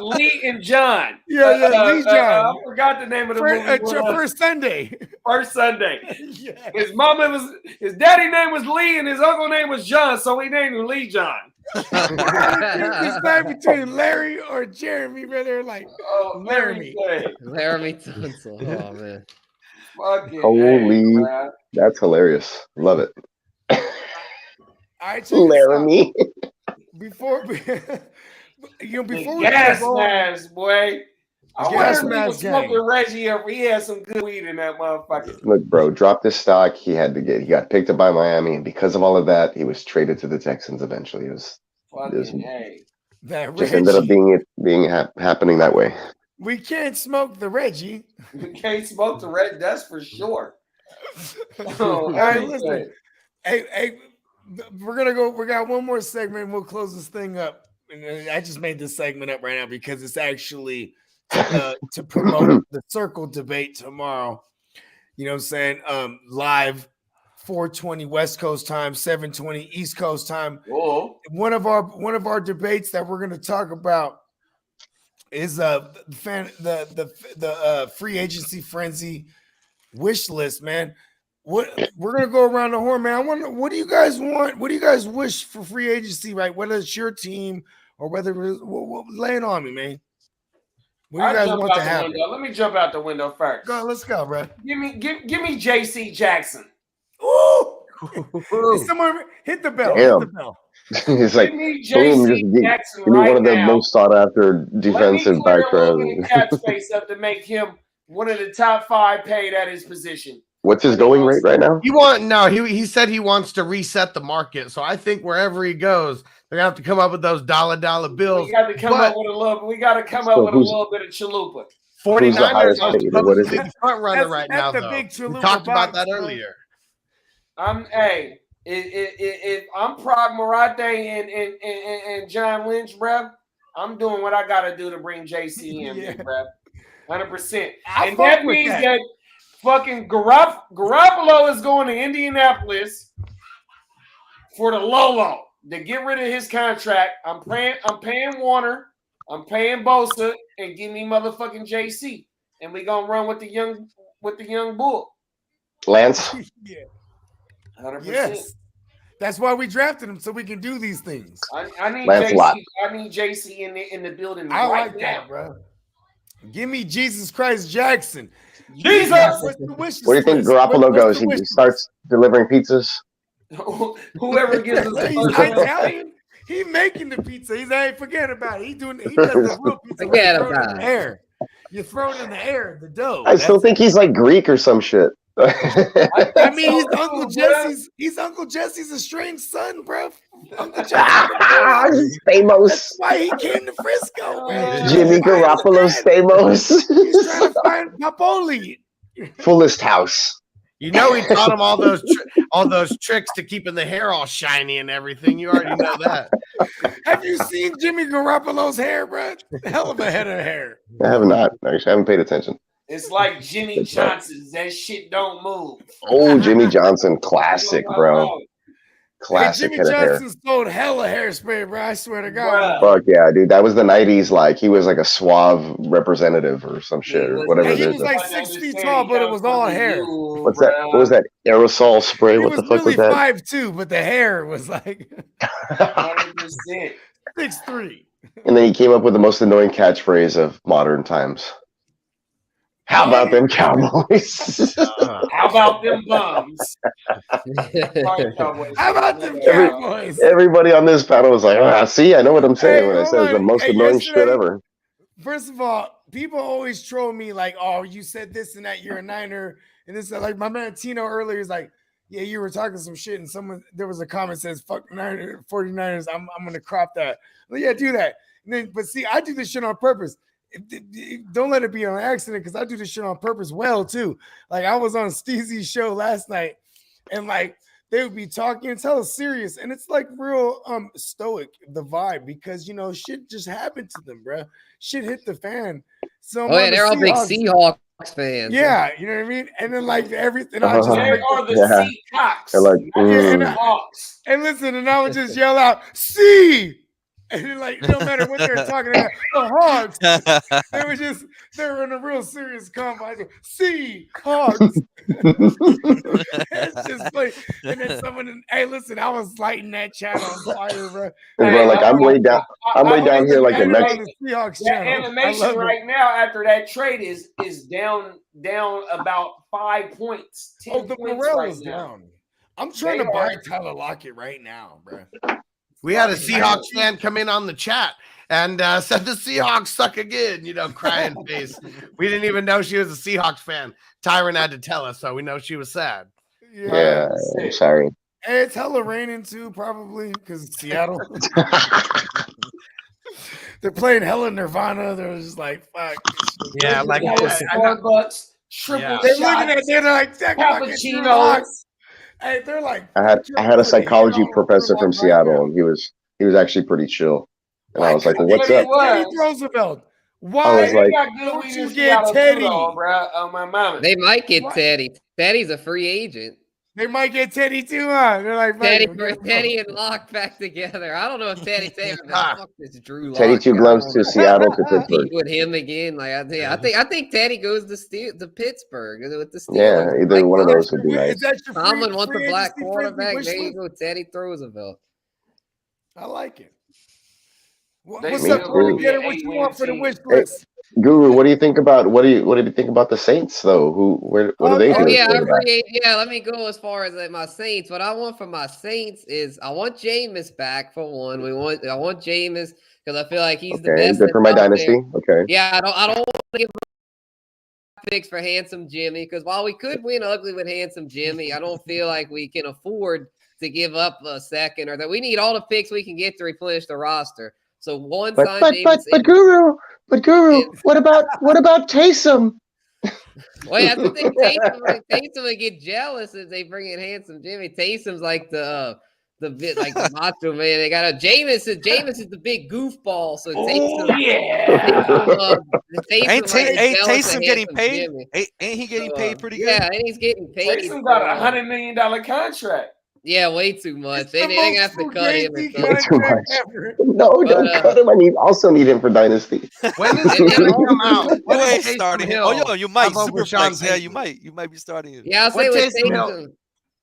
Lee and John. Lee John. I forgot the name of the movie. First Sunday. First Sunday. Yeah. His daddy name was Lee and his uncle name was John, so he named him Lee John. It's not between Larry or Jeremy, brother. Like Laramie. Laramie Tunsil. Oh man. Fucking Holy, that's hilarious. Love it. All right, Laramie. Before we gas mask, boy. I Gas wonder if he was mask smoking Reggie if he had some good weed in that motherfucker. Look, bro, dropped his stock. He got picked up by Miami, and because of all of that, he was traded to the Texans eventually. It was just ended up happening that way. We can't smoke the Reggie. We can't smoke the Reggie, that's for sure. Listen. Hey, we're gonna go. We got one more segment. And we'll close this thing up. And I just made this segment up right now because it's actually to promote the circle debate tomorrow. You know what I'm saying? Live 4:20 West Coast time, 7:20 East Coast time. Whoa. One of our debates that we're going to talk about is the free agency frenzy wish list, man. What we're gonna go around the horn, man. I wonder, what do you guys want? What do you guys wish for free agency, right? Whether it's your team or whether it's, lay it on me, man. What do you guys want to happen? Let me jump out the window first. Go, let's go, bro. Give me J.C. Jackson. Ooh! Someone hit the bell. Damn. Hit the bell. It's like, Give me boom, J.C. just Jackson give me one of the now. most sought after defensive back. Cap space up to make him one of the top 5 paid at his position. What's his going rate right now? He said he wants to reset the market. So I think wherever he goes, they're gonna have to come up with those dollar bills. We got to come up with a little bit of chalupa. 49ers are paid? What is it? the front runner right now, the though. big We chalupa talked about box, that bro. earlier. If I'm Prog Marate and John Lynch, bruh, I'm doing what I gotta do to bring JC in, bruh. 100%. And that means that fucking Garoppolo is going to Indianapolis for the Lolo to get rid of his contract. I'm paying Warner, I'm paying Bosa, and give me motherfucking JC. And we gonna run with the young bull. Lance? Yeah. 100%. Yes. That's why we drafted him, so we can do these things. I need Lance JC. Lott. I need JC in the building I right like now, that, bro. Give me Jesus Christ Jackson. Jesus! What's the wishes Where do you think list? Garoppolo What's goes? the He wish starts delivering pizzas? Whoever gives us He's the first Italian. He making the pizza. He's ain't forget about it. He does the real pizza. Forget You throw it about in the it. air. You throw it in the air, the dough. I still think he's like Greek or some shit. I mean, he's so Uncle cool, Jesse's. He's Uncle Jesse's estranged son, bro. Uncle Jesse. Stamos. That's why he came to Frisco, man. Jimmy Garoppolo Stamos. He's trying to find Napoli. Fullest house. You know he taught him all those tricks to keeping the hair all shiny and everything. You already know that. Have you seen Jimmy Garoppolo's hair, bro? Hell of a head of hair. I have not. Actually, I haven't paid attention. It's like Jimmy Johnson's. That shit don't move. Oh, Jimmy Johnson, classic, bro. Classic Jimmy head of hair. Johnson sold hella hairspray, bro. I swear to God. Fuck yeah, dude. That was the 90s. Like, he was like a suave representative or some shit or whatever Hey, it he is. was like 6 feet tall, but it was all hair. What's that? What was that? Aerosol spray? He What was the fuck really was that? 5'2", but the hair was like 100%. 6'3". And then he came up with the most annoying catchphrase of modern times. How about them Cowboys? How about them bums? How about them Cowboys? Everybody on this panel was like, see, I know what I'm saying when I say it's the most annoying shit ever. First of all, people always troll me like, oh, you said this and that, you're a Niner. And this, like my man Tino earlier is like, yeah, you were talking some shit. And there was a comment that says, fuck 49ers. I'm going to crop that. Well, yeah, do that. And then, but see, I do this shit on purpose. Don't let it be on accident because I do this shit on purpose well too. Like I was on Steezy's show last night and like they would be talking and tell us serious and it's like real stoic the vibe because you know shit just happened to them, bro. Shit hit the fan. So they're all big Seahawks fans. Yeah, you know what I mean? And then like everything They are the Seahawks. They're like, and listen, and I would just yell out, "See!" And like, no matter what they were talking about, the Hogs, they were in a real serious conversation. Hogs. It's just like, and then someone, hey, listen, I was lighting that chat on fire, bro. Bro, like I'm way down here like a Mexican. The animation right now after that trade is down about 5 points. 10 the points morale right is now. down. I'm trying to buy Tyler Lockett right now, bro. We had a Seahawks fan come in on the chat and said the Seahawks suck again, crying face. We didn't even know she was a Seahawks fan. Tyron had to tell us, so we know she was sad. Yeah, I'm sorry. Hey, it's hella raining too, probably, because it's Seattle. They're playing hella Nirvana. They're just like, fuck. Yeah, like Starbucks, triple They're looking at it, they're like, cappuccinos. Hey, they're like, I had a psychology professor from Seattle, and he was actually pretty chill. And I was like, well, what's up? Teddy Roosevelt. Why don't you get Teddy? My mama. They might get Teddy. Teddy's a free agent. They might get Teddy too, huh? They're like, Teddy and Locke back together. I don't know if Teddy's saying fuck this Drew Lock. Teddy two gloves to Seattle to Pittsburgh. With him again, like I think Teddy goes to Pittsburgh with the Steelers. Yeah, either one of those would be nice. Tomlin wants the black quarterback. There you go, Teddy Roosevelt. I like it. What's up, Guru? What you want for the wish list? Guru, what do you think about what do you think about the Saints though? What do they do? Let me go as far as my Saints. What I want from my Saints is I want Jameis back for one. I want Jameis because I feel like he's the best. Good for my dynasty. Okay. Yeah, I don't want to give picks for Handsome Jimmy because while we could win ugly with Handsome Jimmy, I don't feel like we can afford to give up a second or that we need all the picks we can get to replenish the roster. So but Guru, what about Taysom? Well, I think Taysom would get jealous if they bring in Handsome Jimmy. Taysom's like the macho man. They got Jameis is the big goofball. So Taysom, ain't Taysom getting paid? Ain't he getting paid pretty good? Yeah, and he's getting paid. Taysom got a $100 million contract. Yeah, way too much. They have to cut him. Way too much. No, don't cut him. I also need him for dynasty. When does it come out? When is starting him? Oh, you might super flex. Yeah, you might be starting him. Yeah, I'll say with Taysom.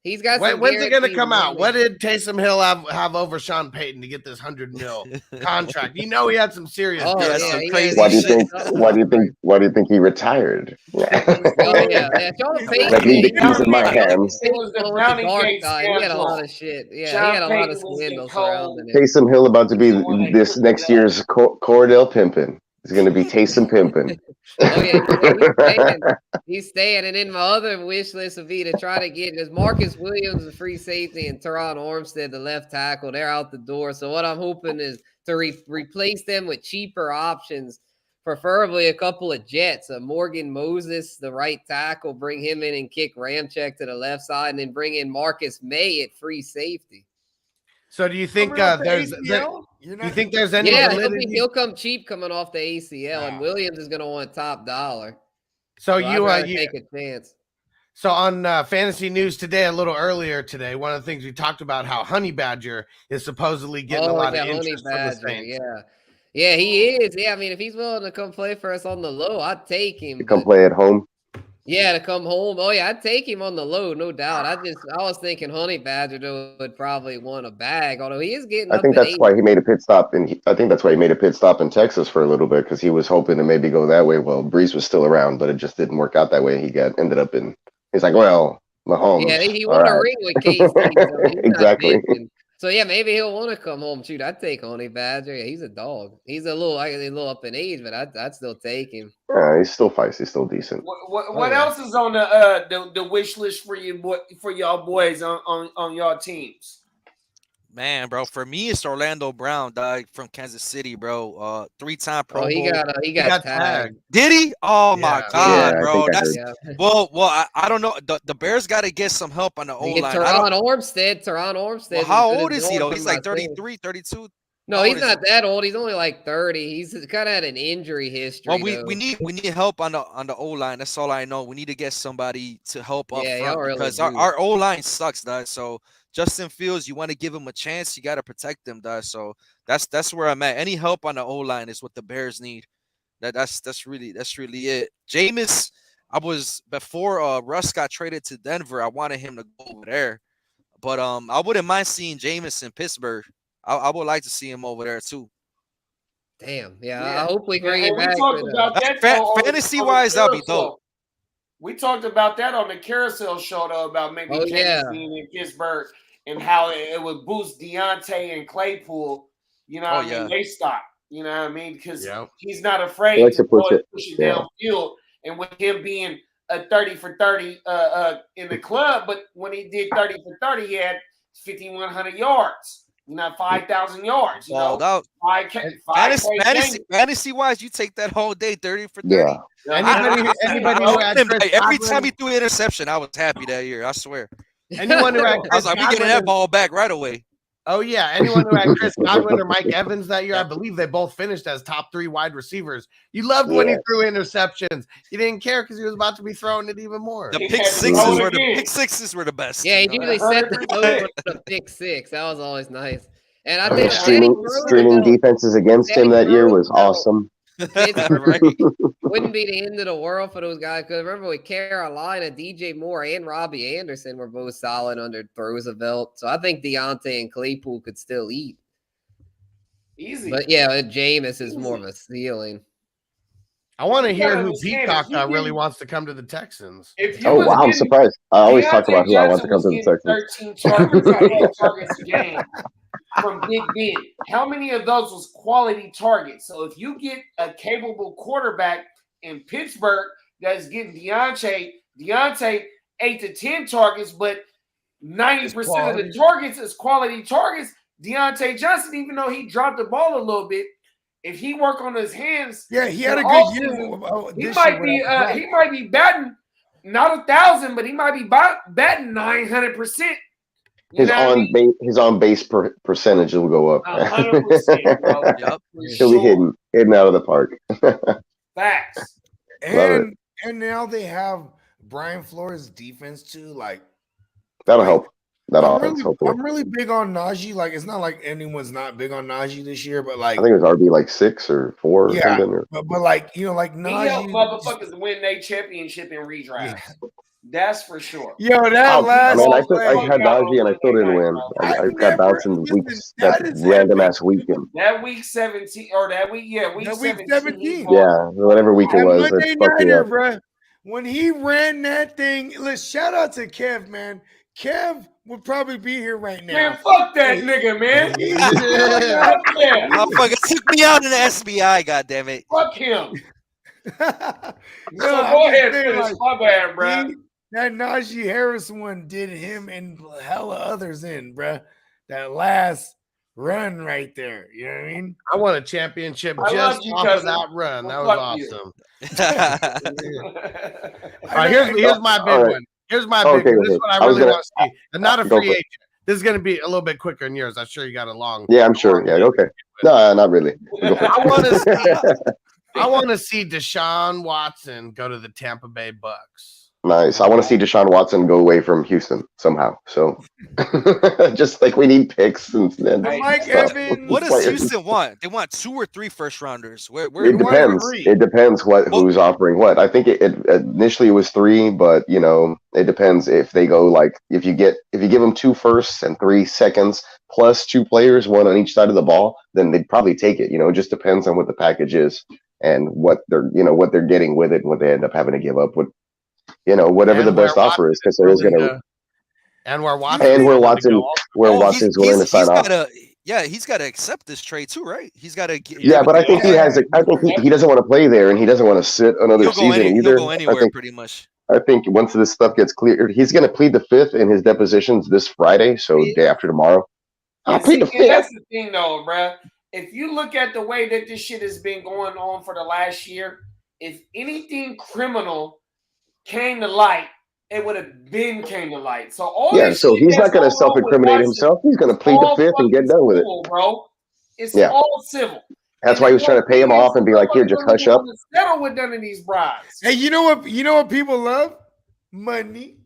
He's got. When's it gonna come out? What did Taysom Hill have over Sean Payton to get this $100 million contract? He had some serious. Crazy. Why do you think he retired? Sean Payton. Let me the keys in my hands. It was the Browning case. He had a lot of shit. Yeah, he had a lot of scandals around him. Taysom Hill about to be this next year's Cordell Pimpin'. It's going to be Taysom Pimpin'. He's staying. And then my other wish list would be to try to get is Marcus Williams, the free safety, and Teron Armstead, the left tackle. They're out the door. So what I'm hoping is to replace them with cheaper options, preferably a couple of Jets. Morgan Moses, the right tackle, bring him in and kick Ramczyk to the left side, and then bring in Marcus May at free safety. So do you think there's any? Yeah, he'll come cheap coming off the ACL, and Williams is going to want top dollar. So you take a chance. So on Fantasy News today, a little earlier today, one of the things we talked about how Honey Badger is supposedly getting a lot of interest from the Saints. Yeah, he is. Yeah, I mean, if he's willing to come play for us on the low, I'd take him. To come play at home. Yeah, to come home. Oh yeah, I'd take him on the low, no doubt. I was thinking Honey Badger would probably want a bag, although he is getting. I think that's why he made a pit stop, in Texas for a little bit because he was hoping to maybe go that way. Well, Brees was still around, but it just didn't work out that way. He ended up in. He's like, well, Mahomes. Yeah, he won a ring with KC. Exactly. So yeah, maybe he'll want to come home. Shoot, I'd take Honey Badger. Yeah, he's a dog. He's a little up in age, but I'd still take him. He's still feisty, still decent. What else is on the wish list for y'all boys on y'all teams? Man, bro, for me it's Orlando Brown, from Kansas City, bro. 3-time Pro Bowl. He got tagged. Did he? Oh my God, bro. Well, I don't know. The Bears got to get some help on the O-line. Teron Armstead. Well, how old is he though? He's like 33, 32. No, he's not that old. He's only like 30. He's kind of had an injury history. Well, we need help on the O line. That's all I know. We need to get somebody to help up front because our O line sucks, dog. So Justin Fields, you want to give him a chance, you got to protect him, dog. So that's where I'm at. Any help on the O line is what the Bears need. That's really it. Jameis, I was before Russ got traded to Denver. I wanted him to go over there, but I wouldn't mind seeing Jameis in Pittsburgh. I would like to see him over there too. Damn, yeah. I hope we bring him back. Fantasy wise, that'll be dope. We talked about that on the carousel show though, about maybe Jameis being in Pittsburgh and how it would boost Deontay and Claypool. You know what I mean? They stop. You know what I mean? Because he's not afraid to push it downfield. And with him being a 30 for 30 in the club, but when he did 30 for 30, he had 5,100 yards. 5,000 yards. Fantasy wise, you take that whole day 30 for 30. Yeah. Anybody who had every time he threw an interception, I was happy that year. I swear. Anyone who had I was like, we getting that ball back right away. Oh yeah, anyone who had Chris Godwin or Mike Evans that year, I believe they both finished as top 3 wide receivers. You loved when he threw interceptions. You didn't care because he was about to be throwing it even more. The pick sixes were the best. Yeah, he usually set the tone with the pick six. That was always nice. And I think streaming defenses against him that year was awesome. Wouldn't be the end of the world for those guys. Because remember, with Carolina, DJ Moore and Robbie Anderson were both solid under Roosevelt. So I think Deontay and Claypool could still eat. Easy. But yeah, Jameis is more of a ceiling. I want to hear who Peacock really wants to come to the Texans. Oh, wow, I'm surprised. I always talk about who I want to come to the Texans. 13 targets a game from Big Ben. How many of those was quality targets? So if you get a capable quarterback in Pittsburgh that's getting Deontay 8 to 10 targets, but 90% of the targets is quality targets. Deontay Johnson, even though he dropped the ball a little bit, if he work on his hands, he had a good year. He might be batting not 1,000, but he might be batting 900%. His on base percentage will go up. 100%, bro. Yep. He'll be hitting out of the park. Facts. And now they have Brian Flores' defense too. Like that'll help. I'm really big on Najee. Like it's not like anyone's not big on Najee this year, but like I think it was RB like 6 or 4 or something. But like like Najee, he helped motherfuckers win their championship in redraft. Yeah. That's for sure. Yo, that last. Man, I had Najee and I still didn't win. I got bounced in weeks. That random ass weekend. That week 17 or that week, week 17. Yeah, whatever week it was. Monday nighter, bro. When he ran that thing, shout out to Kev, man. Kev would probably be here right now. Man, fuck that nigga, man. Motherfucker took me out in the SBI, goddammit. Fuck him. Go ahead, finish. My bad, bro. That Najee Harris one did him and hella others in, bro. That last run right there. You know what I mean? I won a championship just off of that run. That was awesome. All right, here's my big one. Here's my big one. This is what I really want to see. And not a free agent. This is going to be a little bit quicker than yours. I'm sure you got a long. Yeah, I'm sure. Yeah, okay. No, not really. I want to see Deshaun Watson go to the Tampa Bay Bucks. Nice. I want to see Deshaun Watson go away from Houston somehow. So just like we need picks and Mike Evans. What does Houston want? They want 2 or 3 first rounders. It depends. It depends who's offering what. I think it initially it was 3, but it depends if they go if you give them 2 firsts and 3 seconds plus 2 players, 1 on each side of the ball, then they'd probably take it. It just depends on what the package is and what they're getting with it and what they end up having to give up with. Whatever the best offer is, because there is going to, and where Watson's willing to sign off. He's got to accept this trade too, right? He's got to. Yeah, but I think he has. I think he doesn't want to play there, and he doesn't want to sit another season either. He'll go anywhere, pretty much. I think once this stuff gets cleared, he's going to plead the 5th in his depositions this Friday, so day after tomorrow. I'll plead the 5th. That's the thing, though, bro. If you look at the way that this shit has been going on for the last year, if anything criminal came to light, it would have been came to light. So so he's not going to self-incriminate himself. He's going to plead the 5th and get done with it, bro. It's Yeah. all civil. That's why he was trying to pay him off and be like, here, just hush up. Settle with none of these brides. Hey, you know what people love? Money.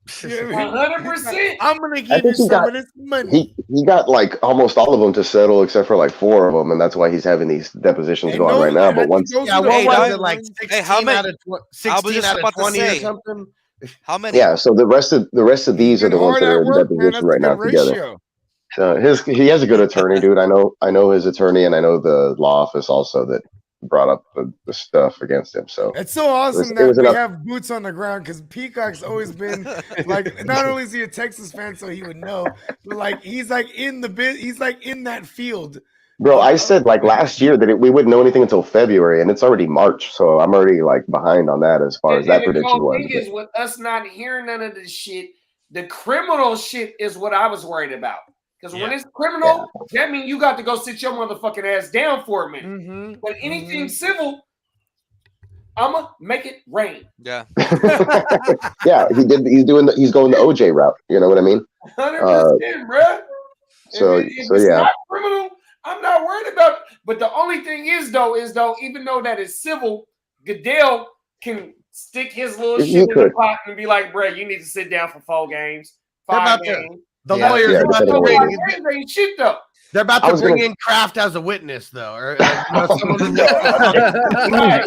100%. I'm gonna I give think you he some got- of this money. He got like almost all of them to settle except for like 4 of them, and that's why he's having these depositions Hey, going no, right now. I But think once, those Yeah, are the what was right it like? ones. 16 how many- out of I was 16 just out of about to 20 or say. something. How many? yeah. So the rest of these are Been the ones hard that at are in work, man. deposition That's a right now good together. ratio. He has a good attorney, dude. I know his attorney, and I know the law office also that brought up the stuff against him. So It's so awesome it that was we enough. have boots on the ground because Peacock's always been like, not only is he a Texas fan, so he would know, but like he's like in the he's like in that field. Bro, I said like last year that we wouldn't know anything until February, and it's already March, so I'm already like behind on that as far as that And the prediction whole was. thing is with us not hearing none of this shit, the criminal shit is what I was worried about. Because when it's criminal, that means you got to go sit your motherfucking ass down for a minute. Mm-hmm. But anything civil, I'ma make it rain. Yeah. Yeah, he's going the OJ route. You know what I mean? 100%, bruh. So If so it's yeah, not criminal, I'm not worried about it. But the only thing is though, even though that is civil, Goodell can stick his little He shit in the could. pot and be like, bruh, you need to sit down for 4 games, They're 5 about to- games. The Yeah. lawyers Yeah, are about to depending on bring. Ain't shit though. They're about I to was bring gonna- in Kraft as a witness, though. Or, someone Right.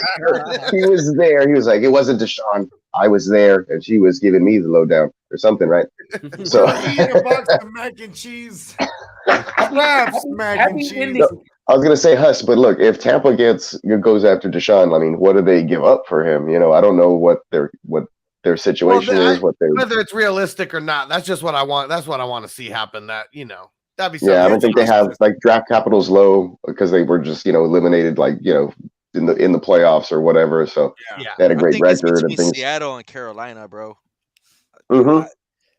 he was there. He was like, it wasn't Deshaun. I was there, and she was giving me the lowdown or something, right? So Eating a box of mac and cheese. Slaps mac and Happy cheese. ending. I was gonna say Huss, but look, if Tampa goes after Deshaun, I mean, what do they give up for him? You know, I don't know what their situation is. whether it's realistic or not, that's just what I want. That's what I want to see happen. That'd be something. Yeah, I don't think they have like draft capital's low because they were just eliminated like in the playoffs or whatever. So Yeah. they had a I great think it's record and between things. Seattle and Carolina, bro. Mhm.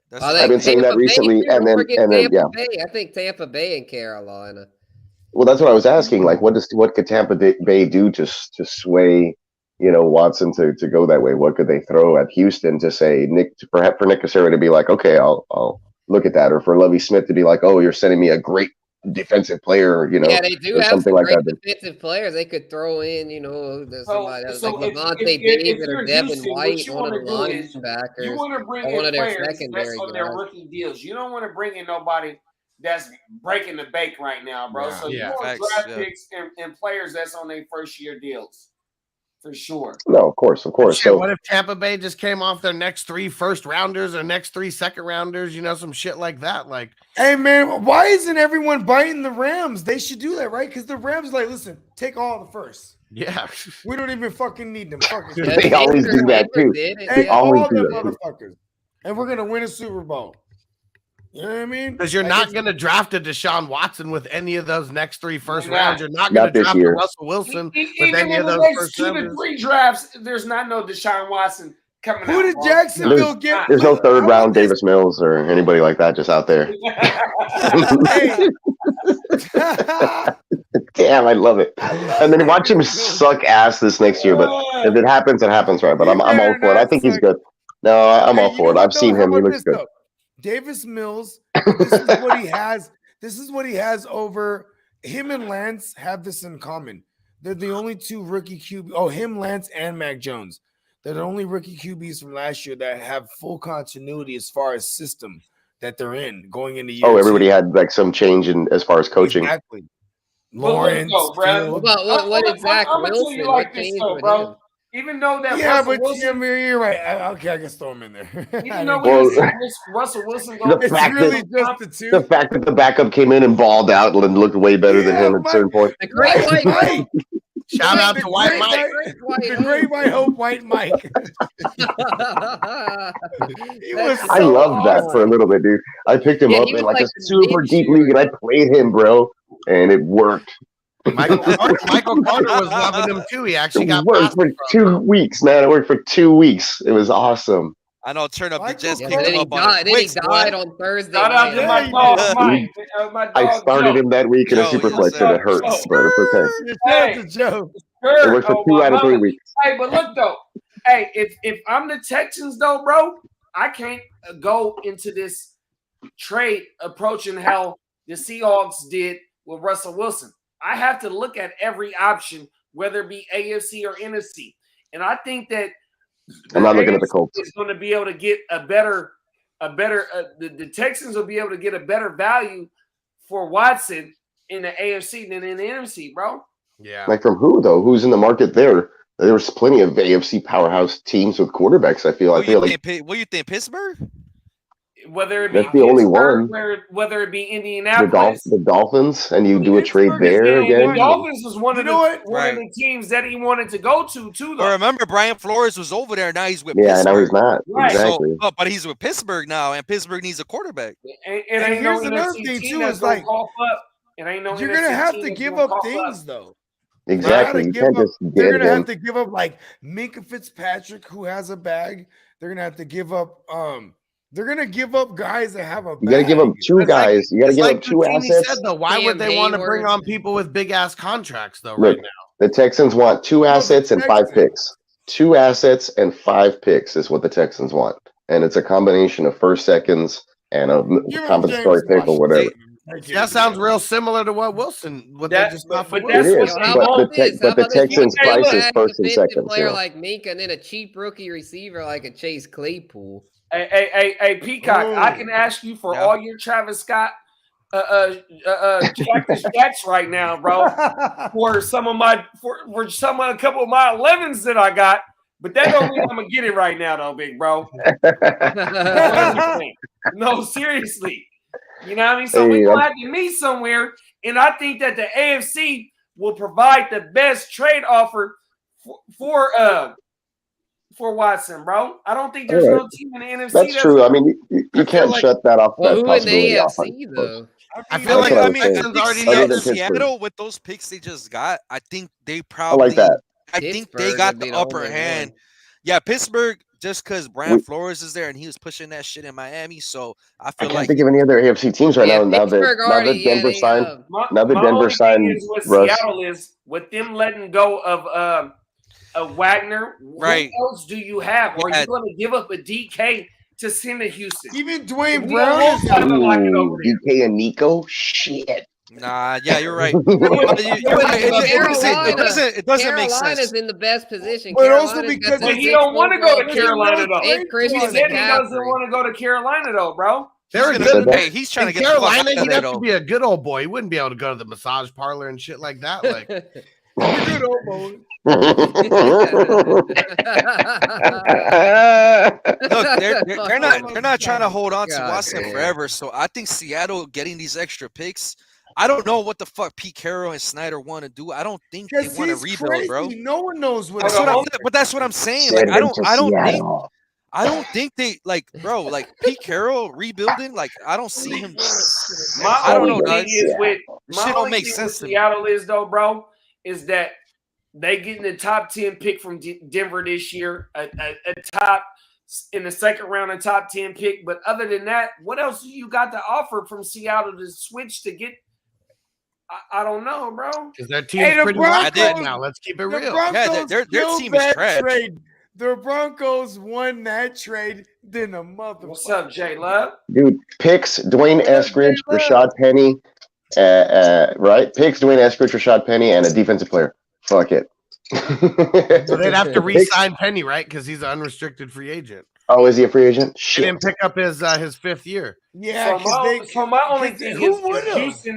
That's I I've been saying that recently, and then yeah. Bay. I think Tampa Bay and Carolina. Well, that's what I was asking. Like, what could Tampa Bay do to sway, Watson to go that way? What could they throw at Houston to say perhaps for Nick Cassera to be like, okay, I'll look at that, or for Lovie Smith to be like, oh, you're sending me a great defensive player, Yeah, they do or have something some like great that. defensive players. They could throw in, there's somebody else So like if Levante you're David or Devin Houston, what White, you one of want the to do is linebackers. you want to bring or one in of their players that's secondary on their guys. rookie deals. You don't want to bring in nobody that's breaking the bank right now, bro. Yeah. So you Yeah. want Facts, draft yeah. picks and players that's on their first year deals. For sure. No, of course. Shit, So what if Tampa Bay just came off their next 3 first rounders or next 3 second rounders? Some shit like that. Like, Hey man, why isn't everyone biting the Rams? They should do that, right? Because the Rams like, listen, take all the first. yeah, We don't even fucking need them. Fuck it. They always do that, too. Take always all do them that, too. motherfuckers, and we're gonna win a Super Bowl. You know what I mean? because you're Like, not it's- going to draft a Deshaun Watson with any of those next 3 first You're not. rounds. You're not going Not to this draft a year. Russell Wilson with Even any in of the those next first 2 to rounders. 3 drafts, there's not no Deshaun Watson coming out. Who did bro. Jacksonville get? there's no How third about round this? Davis Mills or anybody like that just out there. Hey. Damn, I love it. And then watch him suck ass this next year. But if it happens, it happens, right? But You I'm all better for it. I not think he's suck. good. No, I'm Hey, all you for know it. what, I've seen though? him. How He about looks this, good. though? Davis Mills. This is what he has. This is what he has over him and Lance have this in common. They're the only 2 rookie QB. Oh, him, Lance, and Mac Jones. They're the only rookie QBs from last year that have full continuity as far as system that they're in going into year Oh, everybody 2. had like some change in as far as coaching. Exactly. But look, Lawrence, though, Brad, Fields. What did Zach I'm gonna tell Wilson? you like What this, changed though, with bro. him? Even though that Yeah, Russell but Wilson, you're right. Okay, I can throw him in there. even though Well, Russell Wilson the goes, It's fact really that- just the The 2. fact that the backup came in and balled out and looked way better than him at a certain point. The great white Mike. Shout out The to White great Mike. The great white hope, White Mike. He was I so loved that for a awesome. little bit, dude. I picked him Yeah, up he in was like a like the super mid deep shooter. league, and I played him, bro, and it worked. Michael Carter was loving him too. He actually It got worked past for him. 2 weeks, man. It worked for 2 weeks. It was awesome. I know. Turn up. The Michael Jets Yeah, picked then him he up on a died. Then he quick squad. died on Thursday. shout out to night. my Yeah, dog yeah. Mike, my dog I started Joe. him that week in a Joe, super yes, flex, and sir. it hurt, Joe. but it's okay. Shout out to Joe. It worked for Oh, 2 my out of 3 mama. weeks. Hey, but look though, hey, if I'm the Texans though, bro, I can't go into this trade approaching how the Seahawks did with Russell Wilson. I have to look at every option, whether it be AFC or NFC. And I think that I'm not looking at the Colts. Is going to be able to get the Texans will be able to get a better value for Watson in the AFC than in the NFC, bro. Yeah. Like from who though? Who's in the market there? There's plenty of AFC powerhouse teams with quarterbacks. I feel like what do you think, Pittsburgh? Whether it be that's the only one. Whether it be Indianapolis, the Dolphins, and you do a trade there again. The Dolphins was one of the teams that he wanted to go to too. Though. But remember, Brian Flores was over there. Now he's with Pittsburgh. Now he's not. Right. Exactly. So, but he's with Pittsburgh now, and Pittsburgh needs a quarterback. And here's another thing too: is like you're gonna have to give up things though. Exactly. They're gonna have to give up like Minka Fitzpatrick, who has a bag. They're gonna have to give up. They're gonna give up guys that have a bag. You gotta give up two guys. You gotta give up two assets. Said, though, why would they want to bring on people with big ass contracts though? Look, right now, the Texans want 2 assets and 5 picks. 2 assets and 5 picks is what the Texans want, and it's a combination of first, seconds, and a compensatory pick or whatever. That sounds real similar to what Wilson. What they just got for Wilson. It is, but the Texans' price is first and second. Player like Minka and then a cheap rookie receiver like a Chase Claypool. Hey, Peacock, I can ask you for all your Travis Scott stats right now, bro. for a couple of my 11s that I got, but that don't mean I'm gonna get it right now, though, big bro. No, seriously. You know what I mean? So we're gonna have to meet somewhere, and I think that the AFC will provide the best trade offer for Watson, bro. I don't think there's no team in the NFC. That's true. I mean, you can't shut that off. Well, who in the AFC though? I feel like Seattle with those picks they just got. I think they probably. I like that. I think they got the upper hand. Yeah, Pittsburgh. Just because Brian Flores is there and he was pushing that shit in Miami, so I feel can't think of any other AFC teams right now. Now that Denver signed, Denver signed Russ. Seattle is with them letting go of Wagner. Right? What else do you have? Are you going to give up a DK to send to Houston? Even Dwayne Brown is DK and Nico. Shit. Nah, yeah, you're right. It doesn't make sense. Carolina's in the best position. But also because he don't want to go to Carolina though. He said he doesn't want to go to Carolina though, bro. Hey, he's trying to get Carolina. He'd have to be a good old boy. He wouldn't be able to go to the massage parlor and shit like that. Like good old boy. Look, they're not trying to hold on to Watson forever. So I think Seattle getting these extra picks. I don't know what the fuck Pete Carroll and Snyder want to do. I don't think they want to rebuild, crazy. Bro. No one knows what. But that's what I'm saying. Like I don't think they like, bro. Like Pete Carroll rebuilding. Like I don't see him. I don't know. Shit don't make sense to me. Seattle is though, bro, is that they getting the top 10 pick from Denver this year, a top in the second round, a top 10 pick. But other than that, what else do you got to offer from Seattle to switch to get? I don't know, bro. Because their team's pretty bad now. Let's keep it real. Yeah, their team is trash. The Broncos won that trade. Then a motherfucker. What's up, J Love? Dude, picks Dwayne Eskridge, Rashad Penny, right? Picks Dwayne Eskridge, Rashad Penny, and a defensive player. Fuck it. So they'd have to re-sign Penny, right? Because he's an unrestricted free agent. Oh, is he a free agent? Shit. He didn't pick up his 5th year. Yeah, so my only thing is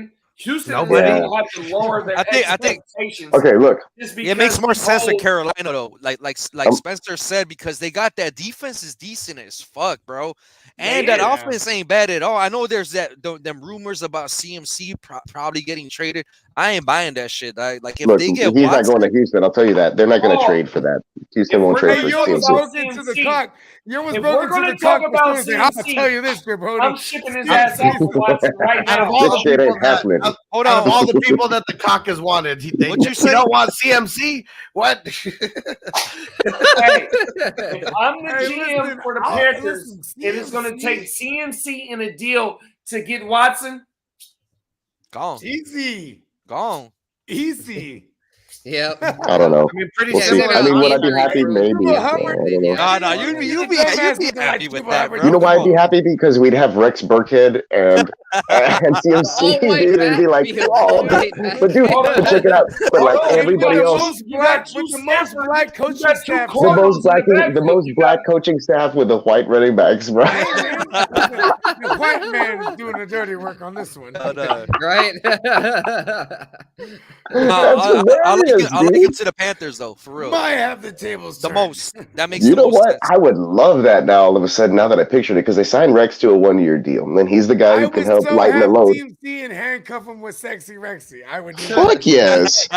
Houston nobody have to lower their expectations. Okay, look. It makes more sense in Carolina though. Like Spencer said, because they got that defense is decent as fuck, bro. And that offense ain't bad at all. I know there's them rumors about CMC probably getting traded. I ain't buying that shit. Like if they get he's not going to Houston, I'll tell you that. They're not going to trade for that. Houston won't trade for CMC. You almost broke into the talk about CMC. I'll tell you this, bro. I'm shipping his ass out for Watson right now. This shit ain't happening. Hold on, all the people that the cock has wanted. What you say? You don't want CMC? What? Hey, if I'm the GM for the Panthers, it is going to take CMC in a deal to get Watson. Gone. Easy. Yep. I don't know. I mean, we'll see. I mean, would I be happy? Maybe. No, you'd be happy with that, bro. You know why I'd be happy? Because we'd have Rex Burkhead and and CMC, dude, and be like, oh, but dude, but check it out. But like everybody else, the most black coaching staff. The most black coaching staff with the white running backs, bro. The white man is doing the dirty work on this one. Right? I'll link him to the Panthers though, for real. Might have the tables the turned. most. That makes You the know most what? sense. I would love that now. All of a sudden, now that I pictured it, because they signed Rex to a 1-year deal, and then he's the guy who can help lighten the load. CMC and handcuff him with Sexy Rexy. I would do Fuck yes,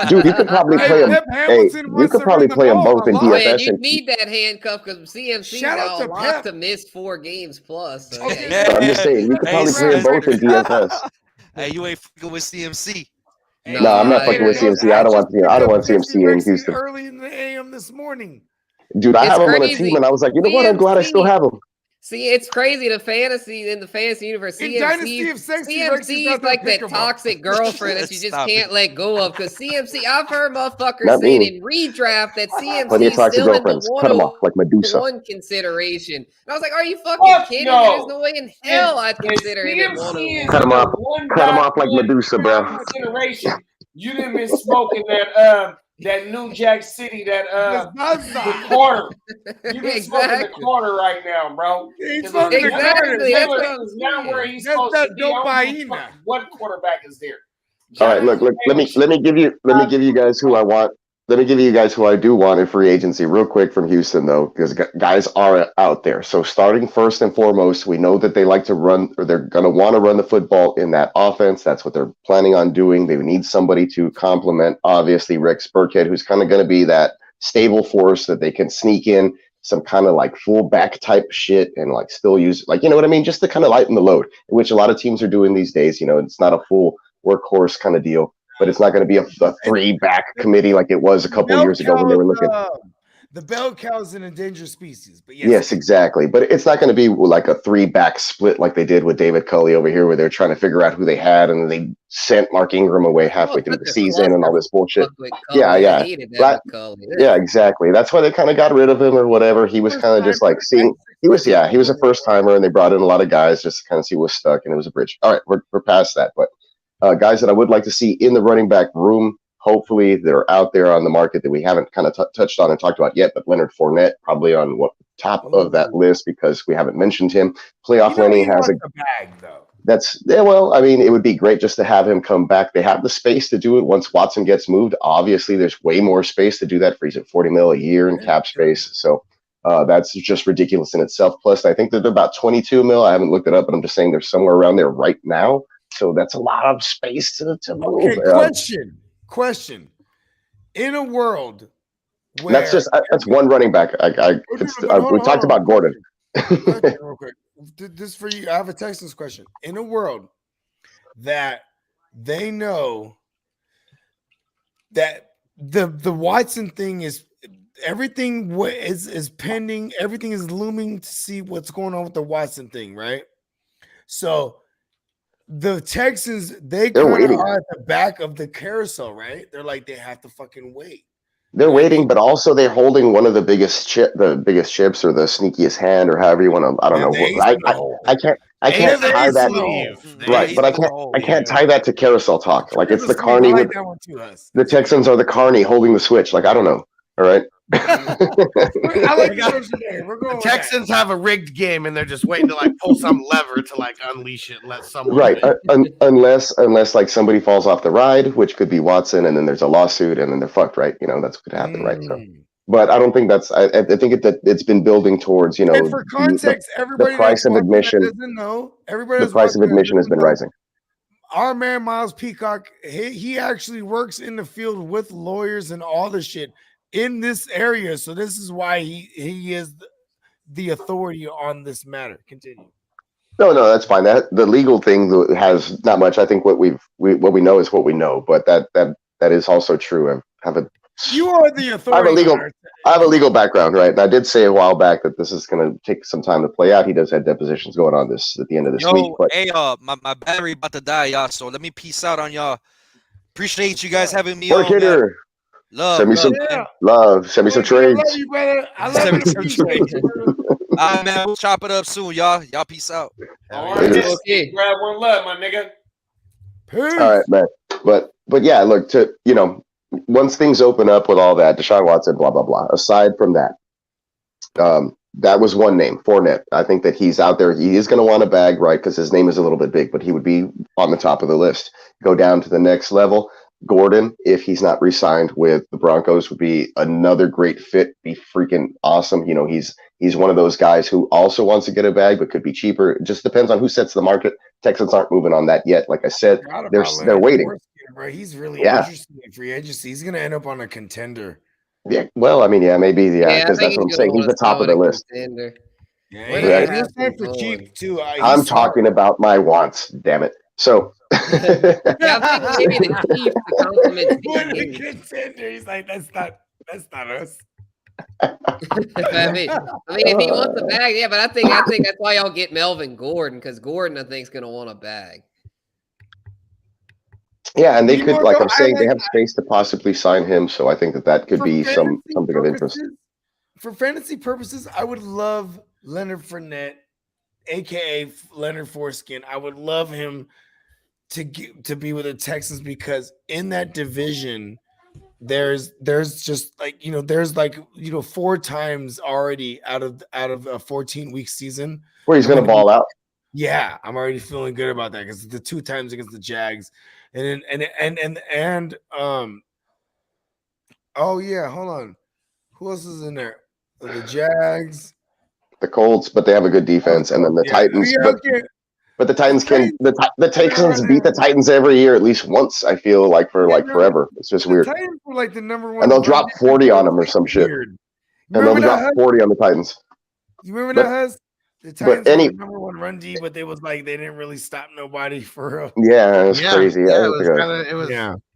dude. You could probably play him. Hey, you could probably play them both in DFS. Man, you need that handcuff because CMC now locked to miss 4 games plus. So, Yeah. I'm just saying, you could probably play them both in DFS. Hey, you ain't fucking with CMC. No, I'm not fucking with CMC. I don't want CMC in Houston. Early in the AM this morning. Dude, I have him on a team, and I was like, you know what? I'm glad I still have him. See, it's crazy. The fantasy universe, CMC is like that toxic girlfriend that you just can't let go of. Because CMC, I've heard motherfuckers saying in redraft that CMC is still in the cut him off like Medusa. One consideration. And I was like, are you fucking kidding me? There's no way in hell I'd consider him in one of them. Cut him off like Medusa, bro. You didn't been smoking that New Jack City, the corner. You been smoking the corner right now, bro. Exactly. That's not where he's supposed to be. What quarterback is there? All right, look. Let me give you guys who I want. Let me give you guys who I do want in free agency real quick from Houston, though, because guys are out there. So starting first and foremost, we know that they like to run, or they're going to want to run the football in that offense. That's what they're planning on doing. They need somebody to complement, obviously, Rex Burkhead, who's kind of going to be that stable force that they can sneak in some kind of like fullback type shit and like still use, like, you know what I mean? Just to kind of lighten the load, which a lot of teams are doing these days. You know, it's not a full workhorse kind of deal. But it's not going to be a 3-back committee like it was a couple of years ago when they were looking. The bell cow is an endangered species, but yes, exactly. But it's not going to be like a 3-back split like they did with David Culley over here, where they're trying to figure out who they had, and they sent Mark Ingram away halfway through the season and all this bullshit. Yeah, exactly. That's why they kind of got rid of him or whatever. He was kind of just like seeing. He was a first timer, and they brought in a lot of guys just to kind of see what's stuck, and it was a bridge. All right, we're past that, but. Guys that I would like to see in the running back room, hopefully they're out there on the market that we haven't kind of touched on and talked about yet, but Leonard Fournette probably on top of that list because we haven't mentioned him. Playoff Lenny has a bag, though. Well, I mean, it would be great just to have him come back. They have the space to do it once Watson gets moved. Obviously, there's way more space to do that. He's at $40 million a year in cap space. So that's just ridiculous in itself. Plus, I think that they're about $22 million. I haven't looked it up, but I'm just saying they're somewhere around there right now. So that's a lot of space to move. Okay, question. In a world where that's one running back. We talked about Gordon. Real quick. This is for you. I have a Texans question. In a world that they know that the Watson thing is everything is pending, everything is looming to see what's going on with the Watson thing, right? So the Texans, they're waiting. Are at the back of the carousel, right? They're like, they have to fucking wait. They're waiting, but also they're holding one of the biggest chips or the sneakiest hand, or however you want to. I don't know. I can't tie that. Right, but I can't tie that to carousel talk. Like it's the carny. The Texans are the carny holding the switch. Like I don't know. All right. The Texans have a rigged game, and they're just waiting to like pull some lever to like unleash it and let someone. Right, unless like somebody falls off the ride, which could be Watson, and then there's a lawsuit, and then they're fucked. Right, you know that's what could happen. Right. So, but I don't think that's. I think that it's been building towards And for context, everybody the price of admission doesn't know. Everybody the price of admission has been rising. Our man Miles Peacock, he actually works in the field with lawyers and all the shit in this area, so this is why he is the authority on this matter. Continue. No, that's fine. That the legal thing has not much. I think what we know is what we know, but that is also true. You are the authority. I have a legal background, right? And I did say a while back that this is going to take some time to play out. He does have depositions going on at the end of this week. But hey, my battery about to die, y'all. So let me peace out on y'all. Appreciate you guys having me on. Man. Send me some love. Send me some trades. I love you, brother. I love you. All right, man. We'll chop it up soon, y'all. Y'all peace out. All It right, is. Okay. grab one love, my nigga. Peace. All right, man. But yeah, look, once things open up with all that, Deshaun Watson, blah blah blah. Aside from that, that was one name, Fournette. I think that he's out there. He is going to want a bag, right? Because his name is a little bit big, but he would be on the top of the list. Go down to the next level. Gordon, if he's not re-signed with the Broncos, would be another great fit. Be freaking awesome. He's one of those guys who also wants to get a bag, but could be cheaper. It just depends on who sets the market. Texans aren't moving on that yet. Like I said, they're waiting. Bro, he's really interested in free agency. He's gonna end up on a contender. Yeah, well, I mean, yeah, maybe, yeah, because I that's think what I'm saying. He's the top of the list. Yeah, he's signed for cheap too. I'm talking about my wants. Damn it. So. Yeah, I'm thinking maybe the Chiefs to compliment the contender. He's like, that's not us. I mean, if he wants a bag, yeah, but I think that's why y'all get Melvin Gordon, because Gordon, I think, is gonna want a bag. Yeah, and they could, like I'm saying, they have space to possibly sign him, so I think that could be something of interest. For fantasy purposes, I would love Leonard Fournette, aka Leonard Foreskin. I would love him to be with the Texans, because in that division, there's just like there's 4 times already out of a 14-week season where he's going to ball out. Yeah, I'm already feeling good about that, because the 2 times against the Jags, and oh yeah, hold on, who else is in there? The Jags, the Colts, but they have a good defense, and then the Titans. But the Titans the Texans beat the Titans every year at least once. I feel like forever. It's just weird. The Titans were like the number 1, and they'll drop 40 on them or some shit. And they'll drop 40 on the Titans. You remember that, Huz? The Titans were the number 1 run D, but they was like they didn't really stop nobody for real. Yeah, it was crazy.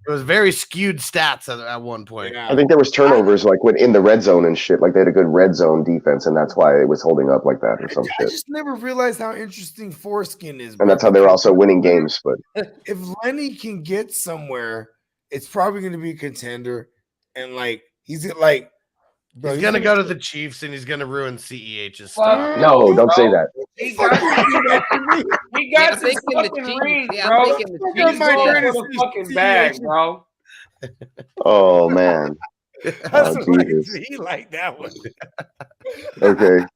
It was very skewed stats at one point. I think there was turnovers like when in the red zone and shit. Like they had a good red zone defense, and that's why it was holding up like that or some shit. I just never realized how interesting Foreskin is. And that's how they were also winning games. But if Lenny can get somewhere, it's probably going to be a contender. And like he's going to go to the Chiefs, and he's going to ruin CEH's stuff. No, don't say that. He got some fucking rings, bro. The Chiefs fucking bag, bro. Oh man. He like that one. Okay.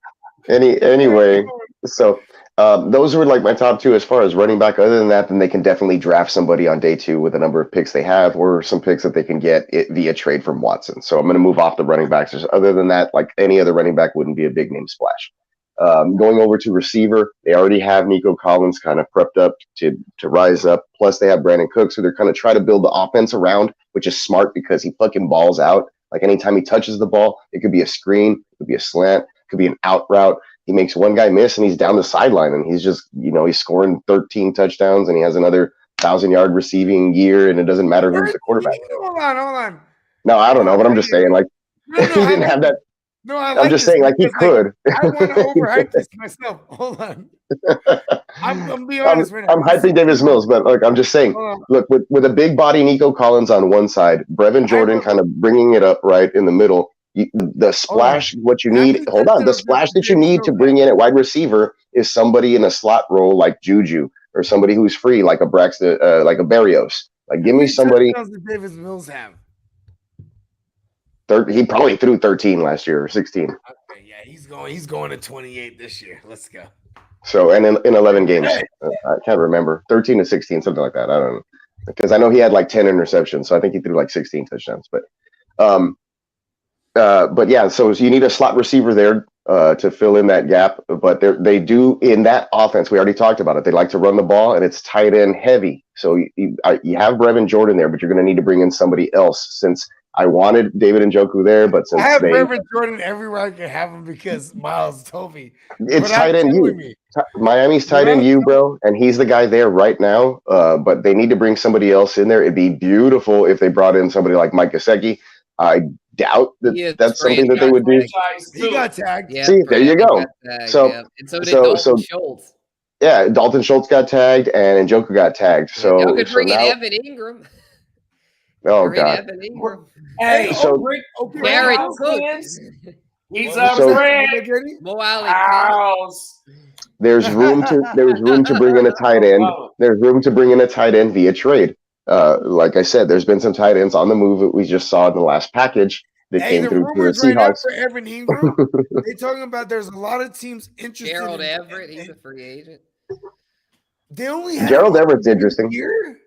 Anyway, so those were like my top 2 as far as running back. Other than that, then they can definitely draft somebody on day 2 with a number of picks they have, or some picks that they can get via trade from Watson. So I'm going to move off the running backs. Other than that, like any other running back wouldn't be a big name splash. Going over to receiver, they already have Nico Collins kind of prepped up to rise up. Plus they have Brandon Cooks, who they're kind of trying to build the offense around, which is smart because he fucking balls out. Like anytime he touches the ball, it could be a screen, it could be a slant, it could be an out route. He makes one guy miss and he's down the sideline, and he's just, he's scoring 13 touchdowns, and he has another 1,000-yard receiving year, and it doesn't matter who's the quarterback. Hold on. No, I don't know, but I'm just saying, like, he didn't have that. No, I'm just saying, like, he could. I want to overhype this myself. Hold on. I'm being honest right now. I'm hyping Davis Mills, but look, I'm just saying, look, with a big body Nico Collins on one side, Brevin Jordan kind of bringing it up right in the middle. The splash, what you need, the splash that you need to bring in at wide receiver is somebody in a slot role like Juju, or somebody who's free like a Braxton, like a Barrios. Like, give me somebody. How many touchdowns did Davis Mills have? He probably threw 13 last year or 16. Okay, yeah, he's going to 28 this year. Let's go. So, and in 11 games, I can't remember, 13 to 16, something like that. I don't know, because I know he had like 10 interceptions, so I think he threw like 16 touchdowns. But yeah, so you need a slot receiver there to fill in that gap. But they do in that offense. We already talked about it. They like to run the ball, and it's tight end heavy. So you have Brevin Jordan there, but you're going to need to bring in somebody else. Since I wanted David Njoku there, but since I have Brevin Jordan everywhere I can have him because Miles told me it's tight end you. Miami's tight end you, bro, and he's the guy there right now. But they need to bring somebody else in there. It'd be beautiful if they brought in somebody like Mike Gesicki. I doubt that's something that they would do. He got tagged. Yeah, see, there you go. So did Dalton Schultz. Yeah, Dalton Schultz got tagged and Njoku got tagged. So you could bring in Evan Ingram. Oh God. Hey, so Garrett Cook. He's What- up, So- Greg. Mo Ali. House. There's room to bring in a tight end. There's room to bring in a tight end via trade. Like I said, there's been some tight ends on the move that we just saw in the last package that Hey, came the through to the rumors right now Seahawks. for Evan Ingram, they talking about there's a lot of teams interested. Gerald in, Everett, he's a free agent. They only had Gerald him Everett's one interesting. year.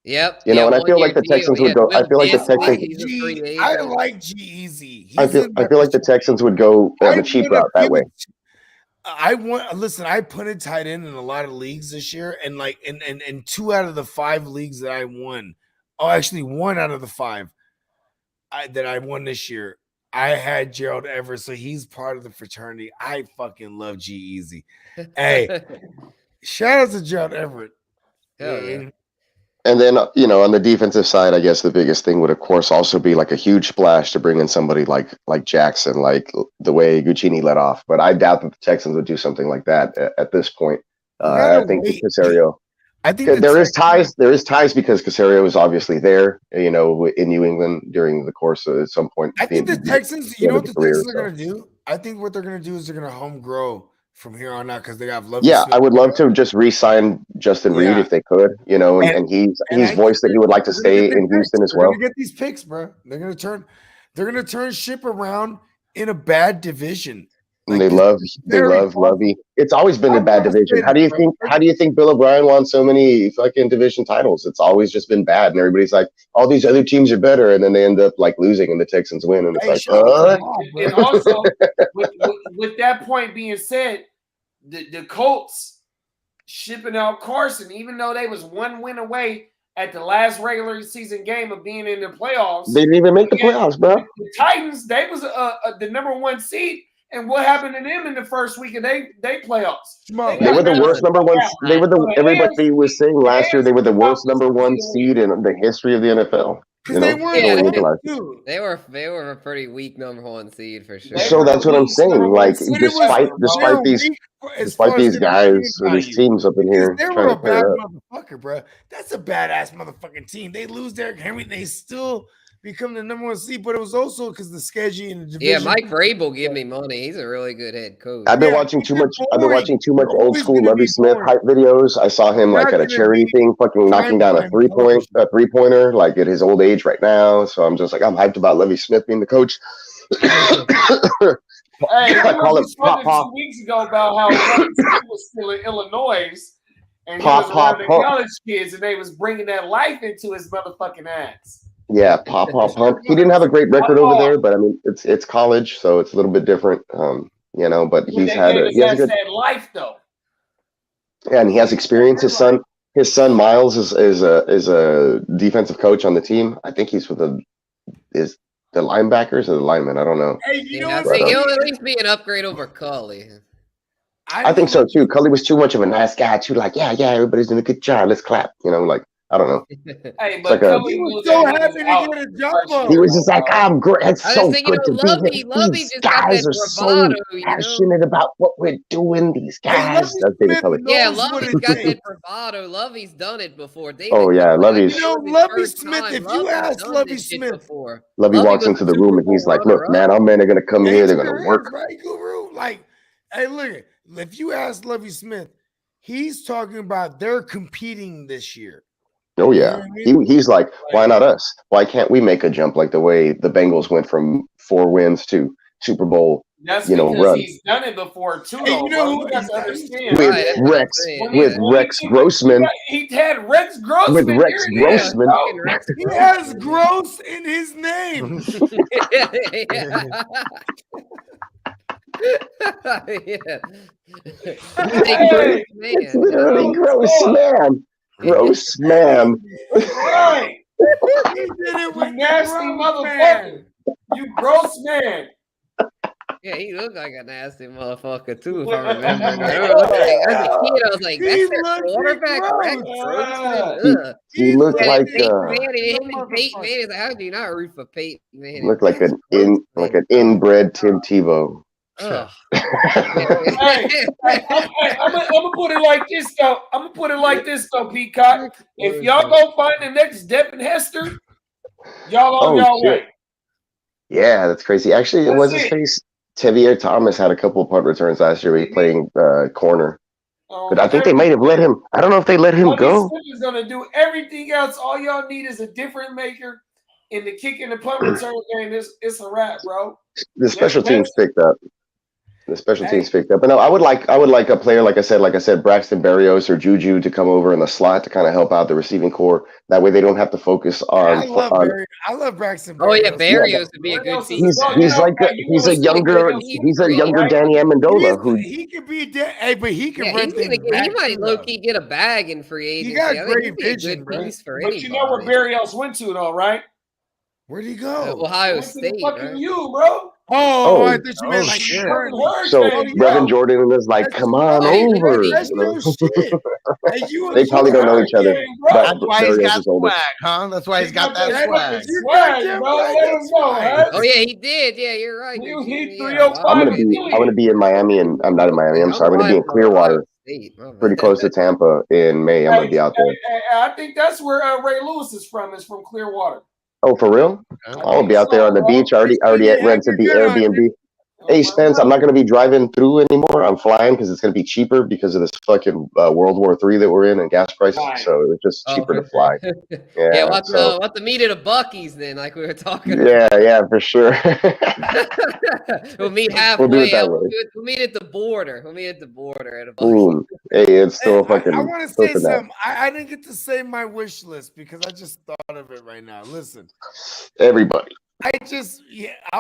Yep. You know, and I feel 1 like the year Texans deal. would go. Will I feel like the Disley, Texans. he's a free I agent. like G-Eazy. I feel like the Texans would go the cheap route that way. Listen, I punted tight end in a lot of leagues this year, and like in 2 out of the 5 leagues that I won. Oh, actually 1 out of the 5 that I won this year. I had Gerald Everett, so he's part of the fraternity. I fucking love G-Eazy. Hey, shout out to Gerald Everett. Hell yeah. And then, on the defensive side, I guess the biggest thing would, of course, also be like a huge splash to bring in somebody like Jackson, like the way Guccini let off. But I doubt that the Texans would do something like that at this point. I think Caserio. I think there is ties. There is ties because Caserio is obviously there, in New England during the course of at some point. I think the Texans. You know what the career, Texans are going to do? I think what they're going to do is they're going to home grow from here on out because they got Lovie Yeah, Smith. I would love to just re-sign Justin Reed if they could, and he's voiced that he would like to stay in Houston as well. They're gonna get these picks, bro. They're gonna turn ship around in a bad division. And they love Lovey. It's always been a bad division. How do you think Bill O'Brien won so many fucking division titles? It's always just been bad, and everybody's like, all these other teams are better, and then they end up like losing, and the Texans win, and it's And also, with that point being said, the Colts shipping out Carson, even though they was 1 win away at the last regular season game of being in the playoffs, they didn't even make the playoffs, bro. The Titans, they was the number 1 seed. And what happened to them in the first week of they playoffs? They were the worst number 1. They were everybody was saying last year they were the worst number 1 seed in the history of the NFL. They were a pretty weak number 1 seed for sure. So that's what I'm saying. Like, despite these guys or these teams up in here, they were a bad motherfucker, bro. That's a badass motherfucking team. They lose Derrick Henry, they still become the number 1 seed, but it was also because the schedule and the division. Yeah, Mike Vrabel give me money. He's a really good head coach. I've been watching too much. I've been watching too much old school Lovie Smith hype videos. I saw him like at a charity thing, fucking knocking down a 3-pointer, like at his old age right now. So I'm just like, I'm hyped about Lovie Smith being the coach. Hey, I call it Pop Pop. 2 weeks ago about how Lovie Smith was still in Illinois, and he was around the college kids, and they was bringing that life into his motherfucking ass. Yeah, Pop Pump. He didn't have a great record over there, but I mean, it's college, so it's a little bit different, But he's had a good life though. Yeah, and he has experience. His son Miles is a defensive coach on the team. I think he's with the linebackers or the linemen. I don't know. Hey, he'll at least be an upgrade over Cully. I think so too. Cully was too much of a nice guy too. Like, yeah, everybody's doing a good job. Let's clap. I don't know. Hey, but he was so happy to get a job. He was just like, I'm great. It's so good to be here. Lovey These guys are so passionate about what we're doing. These guys. Yeah, Lovey's got that bravado. Lovey's done it before. Lovey's. Lovey Smith, if you ask Lovey Smith. Lovey walks into the room and he's like, look, man, our men are going to come here. They're going to work. Right, Guru? Like, hey, look, if you ask Lovey Smith, he's talking about they're competing this year. Oh yeah, he's like, why not us? Why can't we make a jump like the way the Bengals went from 4 wins to Super Bowl? That's because he's done it before too. Hey, you have to understand. With Rex Grossman. He had Rex Grossman. With Rex Grossman, he has Gross in his name. It's literally Grossman. Gross man. Right. He did it with nasty motherfucker. You gross man. Yeah, he looked like a nasty motherfucker too, if I remember. As a kid, I was like, that's their quarterback. He looked like Peyton Manning. How do you not root for Peyton Manning? Looked like an inbred Tim Tebow. Hey, I'm gonna put it like this though. Peacock. If y'all go find the next Devin Hester, y'all on y'all way. Yeah, that's crazy. Actually, it was his face. Tevier Thomas had a couple of punt returns last year. He playing corner. But I think they Every- might have let him. I don't know if they let him Bobby go. Smith is gonna do everything else. All y'all need is a different maker in the kick and the punt return game. It's a wrap, bro. The special teams picked up. The special teams picked up. But no, I would like a player, like I said, Braxton Berrios or Juju to come over in the slot to kind of help out the receiving core. That way they don't have to focus on. I love Braxton. Oh yeah, Berrios would be a good piece. He's a younger Danny Amendola who he could be but he could run he might low key get a bag in free agency. He got great vision, bro. But you know where Berrios went to, though, right? Where'd he go? Ohio State. Fucking you, bro. I thought you meant like shit. So Brevin Jordan is like, come on over. That's no shit. They probably don't know each other. But That's why he's got swag, huh? That's why he's got that swag. Swag, bro. Let him go, huh? Oh yeah, he did. Yeah, you're right. I'm gonna be in Miami, and I'm not in Miami. I'm sorry. I'm gonna be in Clearwater, pretty close to Tampa in May. I'm gonna be out there. I think that's where Ray Lewis is from. Is from Clearwater. Oh, for real? I'll be out there on the beach. I already rented the Airbnb. Hey, Spence, I'm not going to be driving through anymore. I'm flying because it's going to be cheaper because of this fucking World War III that we're in and gas prices. So it's just cheaper to fly. Yeah, we'll have to meet at a Buc-ee's then, like we were talking about. Yeah, for sure. We'll meet halfway. We'll do it that way. We'll meet at the border. We'll meet at the border at a Buc-ee's. Hey, it's still fucking. I want to say something. I didn't get to say my wish list because I just thought of it right now. Listen. Everybody. I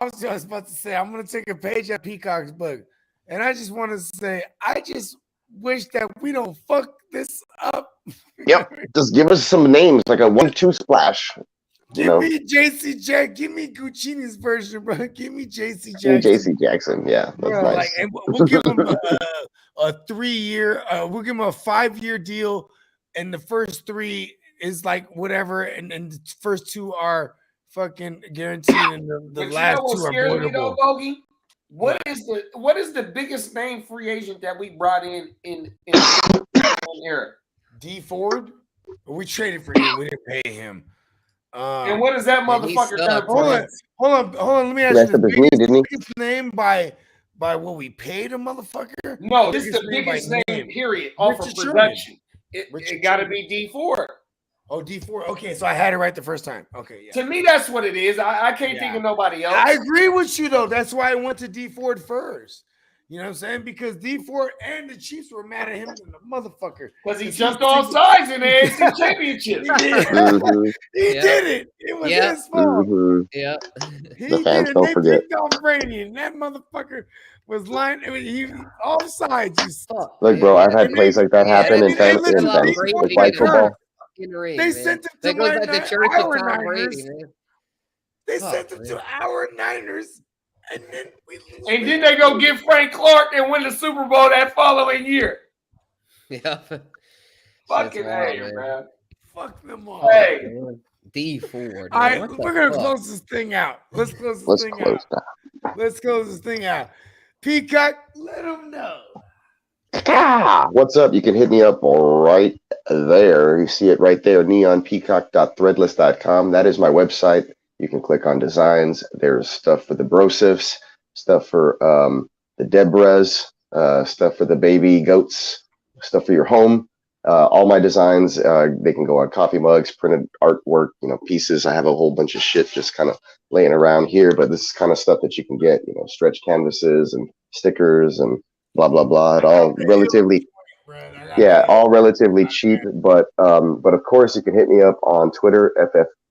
was just about to say I'm gonna take a page out of Peacock's book, and I just want to say I just wish that we don't fuck this up. Yep, just give us some names like a 1-2 splash. Give me JC Jack. Give me Guccini's version, bro. Give me JC Jackson. JC Jackson, yeah, that's nice. Like, and we'll give him a 3-year. We'll give him a 5-year deal, and the first 3 is like whatever, and the first 2 are fucking guaranteed, and the last 2 are voidable. Bogey? What is the biggest name free agent that we brought in era? D Ford? We traded for him. We didn't pay him. And what is that motherfucker done for? Hold on. Let me ask you. The biggest name by what we paid a motherfucker? No, this is the biggest name. Period. Off of production. It got to be D Ford. Oh, D4. Okay, so I had it right the first time. Okay, yeah. To me, that's what it is. I can't think of nobody else. I agree with you, though. That's why I went to D Ford first. You know what I'm saying? Because D Ford and the Chiefs were mad at him and the motherfucker. Because he jumped off sides in the AFC Championship. He did it. It was his fault. Yeah. He did it. They picked off Brady, and that motherfucker was lying. I mean, he off sides. You suck. Look, bro, I've had plays like that happen in football. They sent it to our Niners. They sent it to our Niners, and then then they go get Frank Clark and win the Super Bowl that following year. Yeah, fucking hey, man. Fuck them all. Hey, D Ford. All right, we're gonna close this thing out. Let's close this thing out. Let's close this thing out. Peacock, let them know. What's up? You can hit me up right there. You see it right there, neonpeacock.threadless.com. That is my website. You can click on designs. There's stuff for the Brosifs, stuff for the Debras, stuff for the baby goats, stuff for your home. All my designs, they can go on coffee mugs, printed artwork, pieces. I have a whole bunch of shit just kind of laying around here, but this is kind of stuff that you can get, stretch canvases and stickers and blah blah blah. All relatively cheap, but of course you can hit me up on Twitter,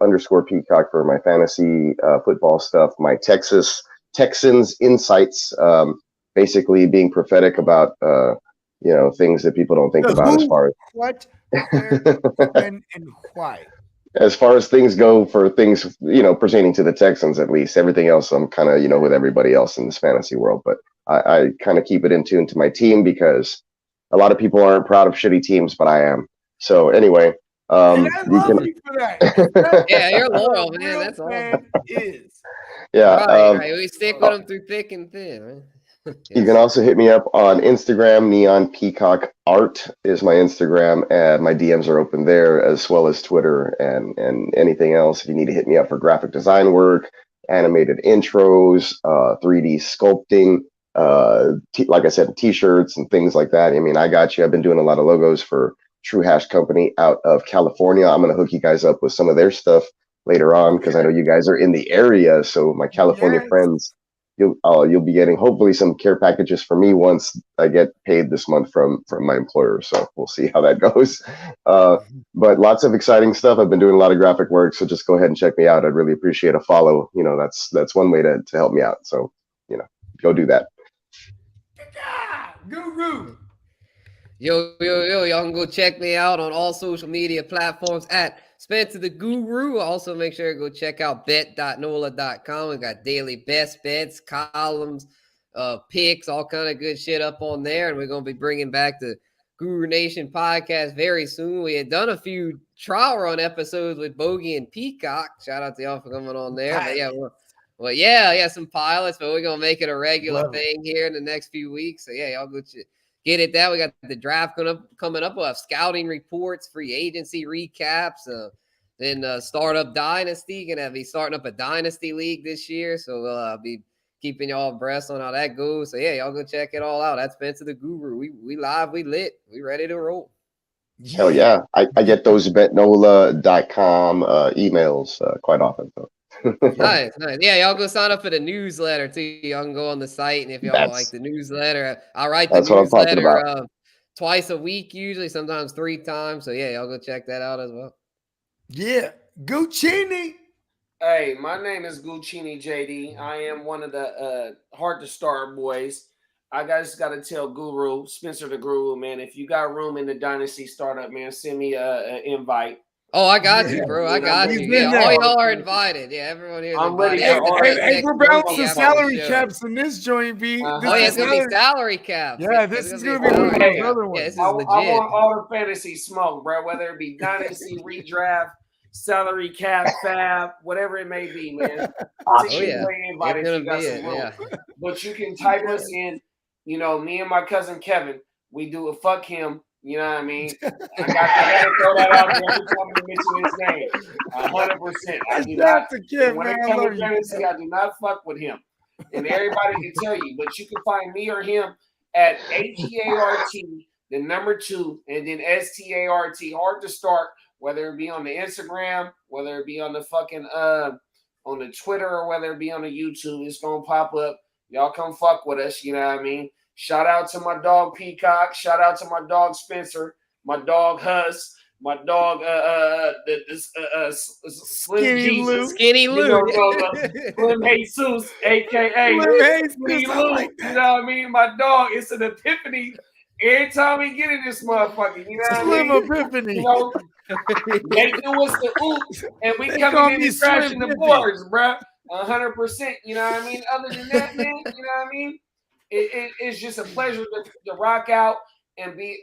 ff_Peacock, for my fantasy football stuff, my Texans insights, basically being prophetic about things that people don't think about as far as what and why. As far as things go, for things pertaining to the Texans, at least. Everything else I'm kind of with everybody else in this fantasy world, but I kind of keep it in tune to my team because a lot of people aren't proud of shitty teams, but I am. So anyway, you can. Yeah, you're loyal, man. That's all. Yeah, right. We stick with them through thick and thin. Right? You can also hit me up on Instagram. Neon Peacock Art is my Instagram, and my DMs are open there, as well as Twitter and anything else. If you need to hit me up for graphic design work, animated intros, 3D sculpting, like I said, t-shirts and things like that. I mean, I got you. I've been doing a lot of logos for True Hash Company out of California. I'm going to hook you guys up with some of their stuff later on because I know you guys are in the area. So my California friends, you'll be getting hopefully some care packages for me once I get paid this month from my employer. So we'll see how that goes. But lots of exciting stuff. I've been doing a lot of graphic work, so just go ahead and check me out. I'd really appreciate a follow. You know, that's one way to help me out. So, you know, go do that. Guru. Yo, y'all can go check me out on all social media platforms at Spencer the Guru. Also, make sure to go check out bet.nola.com. We got daily best bets, columns, picks, all kind of good shit up on there. And we're going to be bringing back the Guru Nation podcast very soon. We had done a few trial run episodes with Bogey and Peacock. Shout out to y'all for coming on there. But yeah, some pilots, but we're going to make it a regular thing here in the next few weeks. So yeah, y'all go get it down. We got the draft coming up. We'll have scouting reports, free agency recaps, then Startup Dynasty. Gonna be starting up a Dynasty League this year. So we'll be keeping y'all abreast on how that goes. So yeah, y'all go check it all out. That's Spencer the Guru. We live, we lit, we ready to roll. Hell yeah. I get those betnola.com emails quite often. So. Nice. Yeah, y'all go sign up for the newsletter too. Y'all can go on the site, and if y'all like the newsletter, I write the newsletter twice a week, usually, sometimes 3 times. So yeah, y'all go check that out as well. Yeah, Guccini. Hey, my name is Guccini JD. I am one of the Hard to Start boys. I just got to tell Guru, Spencer the Guru, man, if you got room in the Dynasty Startup, man, send me an invite. Oh, I got you, bro. I got you. Yeah, all y'all are invited. Yeah, everyone here is invited. Hey, we're balancing salary caps in this joint, B. It's going to be salary caps. Yeah, this is going to be one of those other ones. Yeah, this is legit. I want all the fantasy smoke, bro, whether it be Dynasty, redraft, salary cap, fab, whatever it may be, man. Oh, yeah. But you can type us in, you know, me and my cousin Kevin, we do a fuck him. You know what I mean? I got to throw that out there every time I mention his name. 100%. I do not. When it comes to fantasy, I do not fuck with him. And everybody can tell you, but you can find me or him at HEART, the number 2, and then START, Hard to Start, whether it be on the Instagram, whether it be on the fucking on the Twitter, or whether it be on the YouTube, it's gonna pop up. Y'all come fuck with us, you know what I mean? Shout out to my dog Peacock. Shout out to my dog Spencer, my dog Huss, my dog Slim Jesus, Skinny Lou, Slim Jesus, aka Skinny Lou. Like, you know what I mean? My dog, it's an epiphany every time we get in this motherfucker. You know what Slim I mean? Epiphany. You know, they do us the oops, and we coming in and crashing the boards, bro. 100%. You know what I mean? Other than that, man, you know what I mean? It's just a pleasure to rock out and be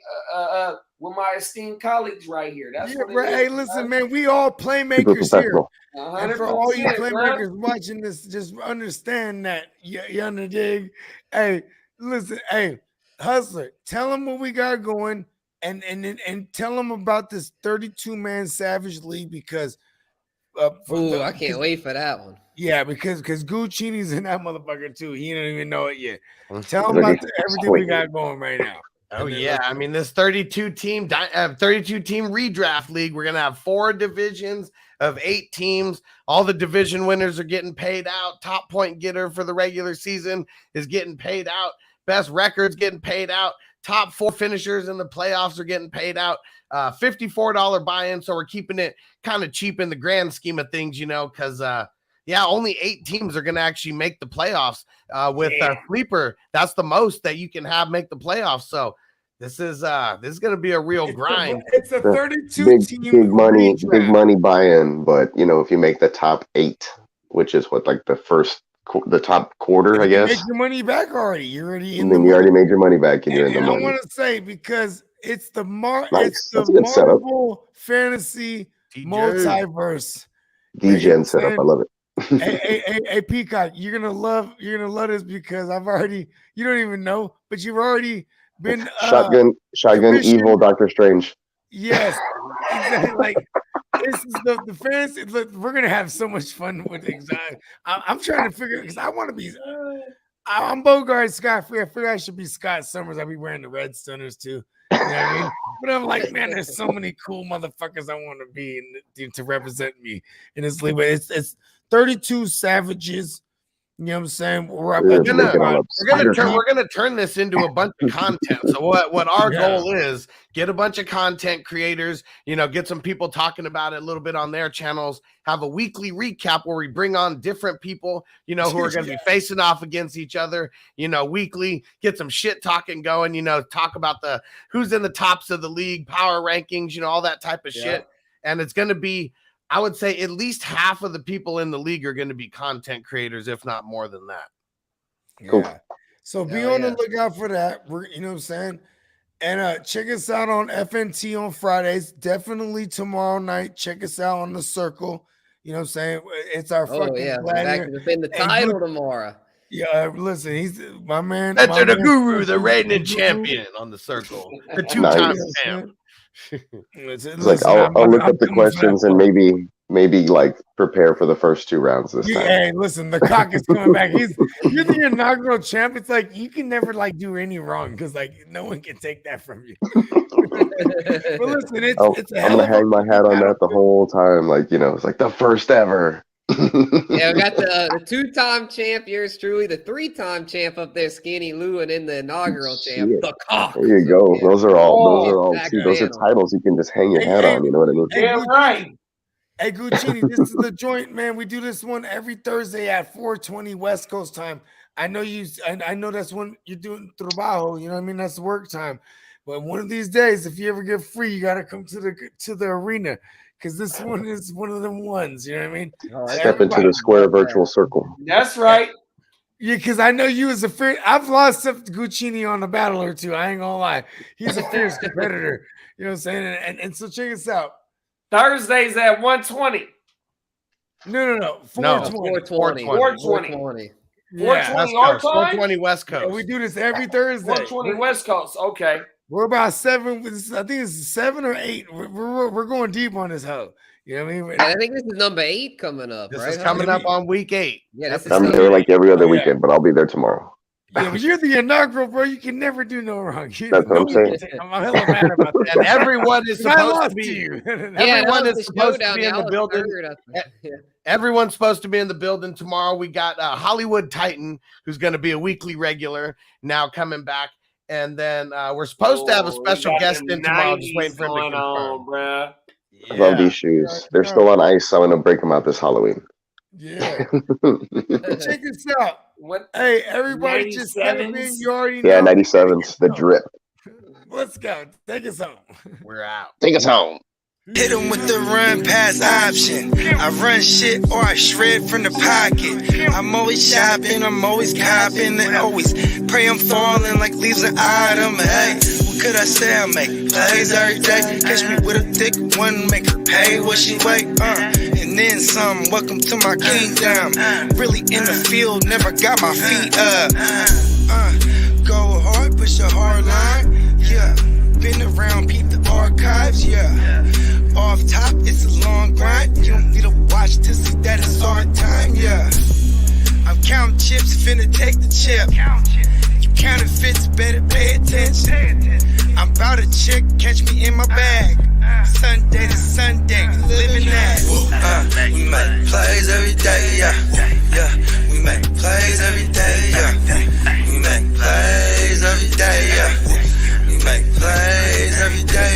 with my esteemed colleagues right here. That's what it is. Hey, listen, man, we all playmakers here. And for all you playmakers watching this, just understand that. You underdig? Hey, listen, hey, Hustler, tell them what we got going, and tell them about this 32-man Savage League because. I can't wait for that one. Yeah, because Guccini's in that motherfucker too. He don't even know it yet. Tell him about everything we got going right now. Oh yeah, I mean this 32 team redraft league. We're gonna have 4 divisions of 8 teams. All the division winners are getting paid out. Top point getter for the regular season is getting paid out. Best records getting paid out. Top 4 finishers in the playoffs are getting paid out. $54 buy-in, so we're keeping it kind of cheap in the grand scheme of things, you know, because only 8 teams are going to actually make the playoffs with Sleeper. That's the most that you can have make the playoffs. So this is going to be a real grind. It's a 32 team big money buy-in, but you know, if you make the top 8, which is what, like the top quarter, I guess. You make your money back already. You're already in. And then you already made your money back, and you're in the money. I want to say because it's the Marvel Fantasy Multiverse. DGen setup. I love it. hey, Peacock, you're gonna love this because you don't even know, but you've already been shotgun evil Doctor Strange. Yes, exactly. Like This is the fantasy. Look, we're gonna have so much fun with anxiety. I'm trying to figure because I want to be. I'm Bogard Scott Free. I figure I should be Scott Summers. I'll be wearing the Red Stunners too. You know what I mean? But I'm like, man, there's so many cool motherfuckers I want to be to represent me in this league. But it's 32 savages. You know what I'm saying? We're gonna turn this into a bunch of content. So what our goal is, get a bunch of content creators, get some people talking about it a little bit on their channels, have a weekly recap where we bring on different people, who are going to be facing off against each other, weekly, get some shit talking going, talk about who's in the tops of the league, power rankings, all that type of shit. And it's going to be, I would say at least half of the people in the league are going to be content creators, if not more than that. Cool. Yeah. So be on the lookout for that. You know what I'm saying? And check us out on FNT on Fridays. Definitely tomorrow night. Check us out on the Circle. You know what I'm saying? It's our fucking back to defend the title tomorrow. Yeah, listen, he's my man. Enter the guru, the reigning champion on the Circle. The two-time champ. It's like I'll look up the questions and maybe like prepare for the first 2 rounds this time. Hey, listen, the cock is coming back. You're the inaugural champ. It's like you can never like do any wrong because like no one can take that from you. But listen, it's I'm gonna hang my hat on that the whole time. Like it's like the first ever. Yeah, we got the 2-time champ, yours truly, the 3-time champ up there, Skinny Lou, and then the inaugural champ, the cock. There you go. So, those are all titles you can just hang your hat on. You know what I mean? Damn right. Hey, Guccini, this is the joint, man. We do this one every Thursday at 4:20 West Coast time. I know I know that's when you're doing trabajo. You know what I mean? That's work time. But one of these days, if you ever get free, you gotta come to the arena. Because this one is one of them ones, you know what I mean? Step into the square virtual circle. That's right. Yeah, because I know you as a fierce. I've lost to Guccini on a battle or two. I ain't gonna lie. He's a fierce competitor. You know what I'm saying? And so check us out. Thursdays at 1:20. No. 4:20. 4:20. Yeah, 4:20 our time? 420 West Coast. Yeah, we do this every Thursday. 4:20 West Coast. Okay. We're about 7. I think it's 7 or 8. We're going deep on this hoe. You know what I mean? I think this is number 8 coming up. This is coming up on week 8. Yeah, I'm there like every other weekend, but I'll be there tomorrow. Yeah, but you're the inaugural, bro. You can never do no wrong. That's what I'm saying. I'm hella mad about that. And everyone is supposed to be. Everyone is supposed to be in the building. Everyone's supposed to be in the building tomorrow. We got Hollywood Titan, who's going to be a weekly regular, now coming back. And then we're supposed to have a special guest in tomorrow. Just waiting for him to confirm. Bruh. I love these shoes. They're still on ice. I'm going to break them out this Halloween. Yeah. Check this out. Hey, everybody just step in. You already know. Yeah, 97s, the drip. Let's go. Take us home. We're out. Take us home. Hit him with the run pass option. I run shit or I shred from the pocket. I'm always shopping, I'm always copping, and always pray I'm falling like leaves an item. Hey, what could I say? I make plays every day. Catch me with a thick one, make her pay what she weigh. And then some. Welcome to my kingdom. Really in the field, never got my feet up. Go hard, push a hard line. Yeah, been around, peep the archives. Yeah. Off top, it's a long grind. You don't need to watch to see that it's our time, yeah. I'm counting chips, finna take the chip. You counterfeits, better pay attention. I'm about to check, catch me in my bag. Sunday to Sunday, we living that. We make plays every day, yeah.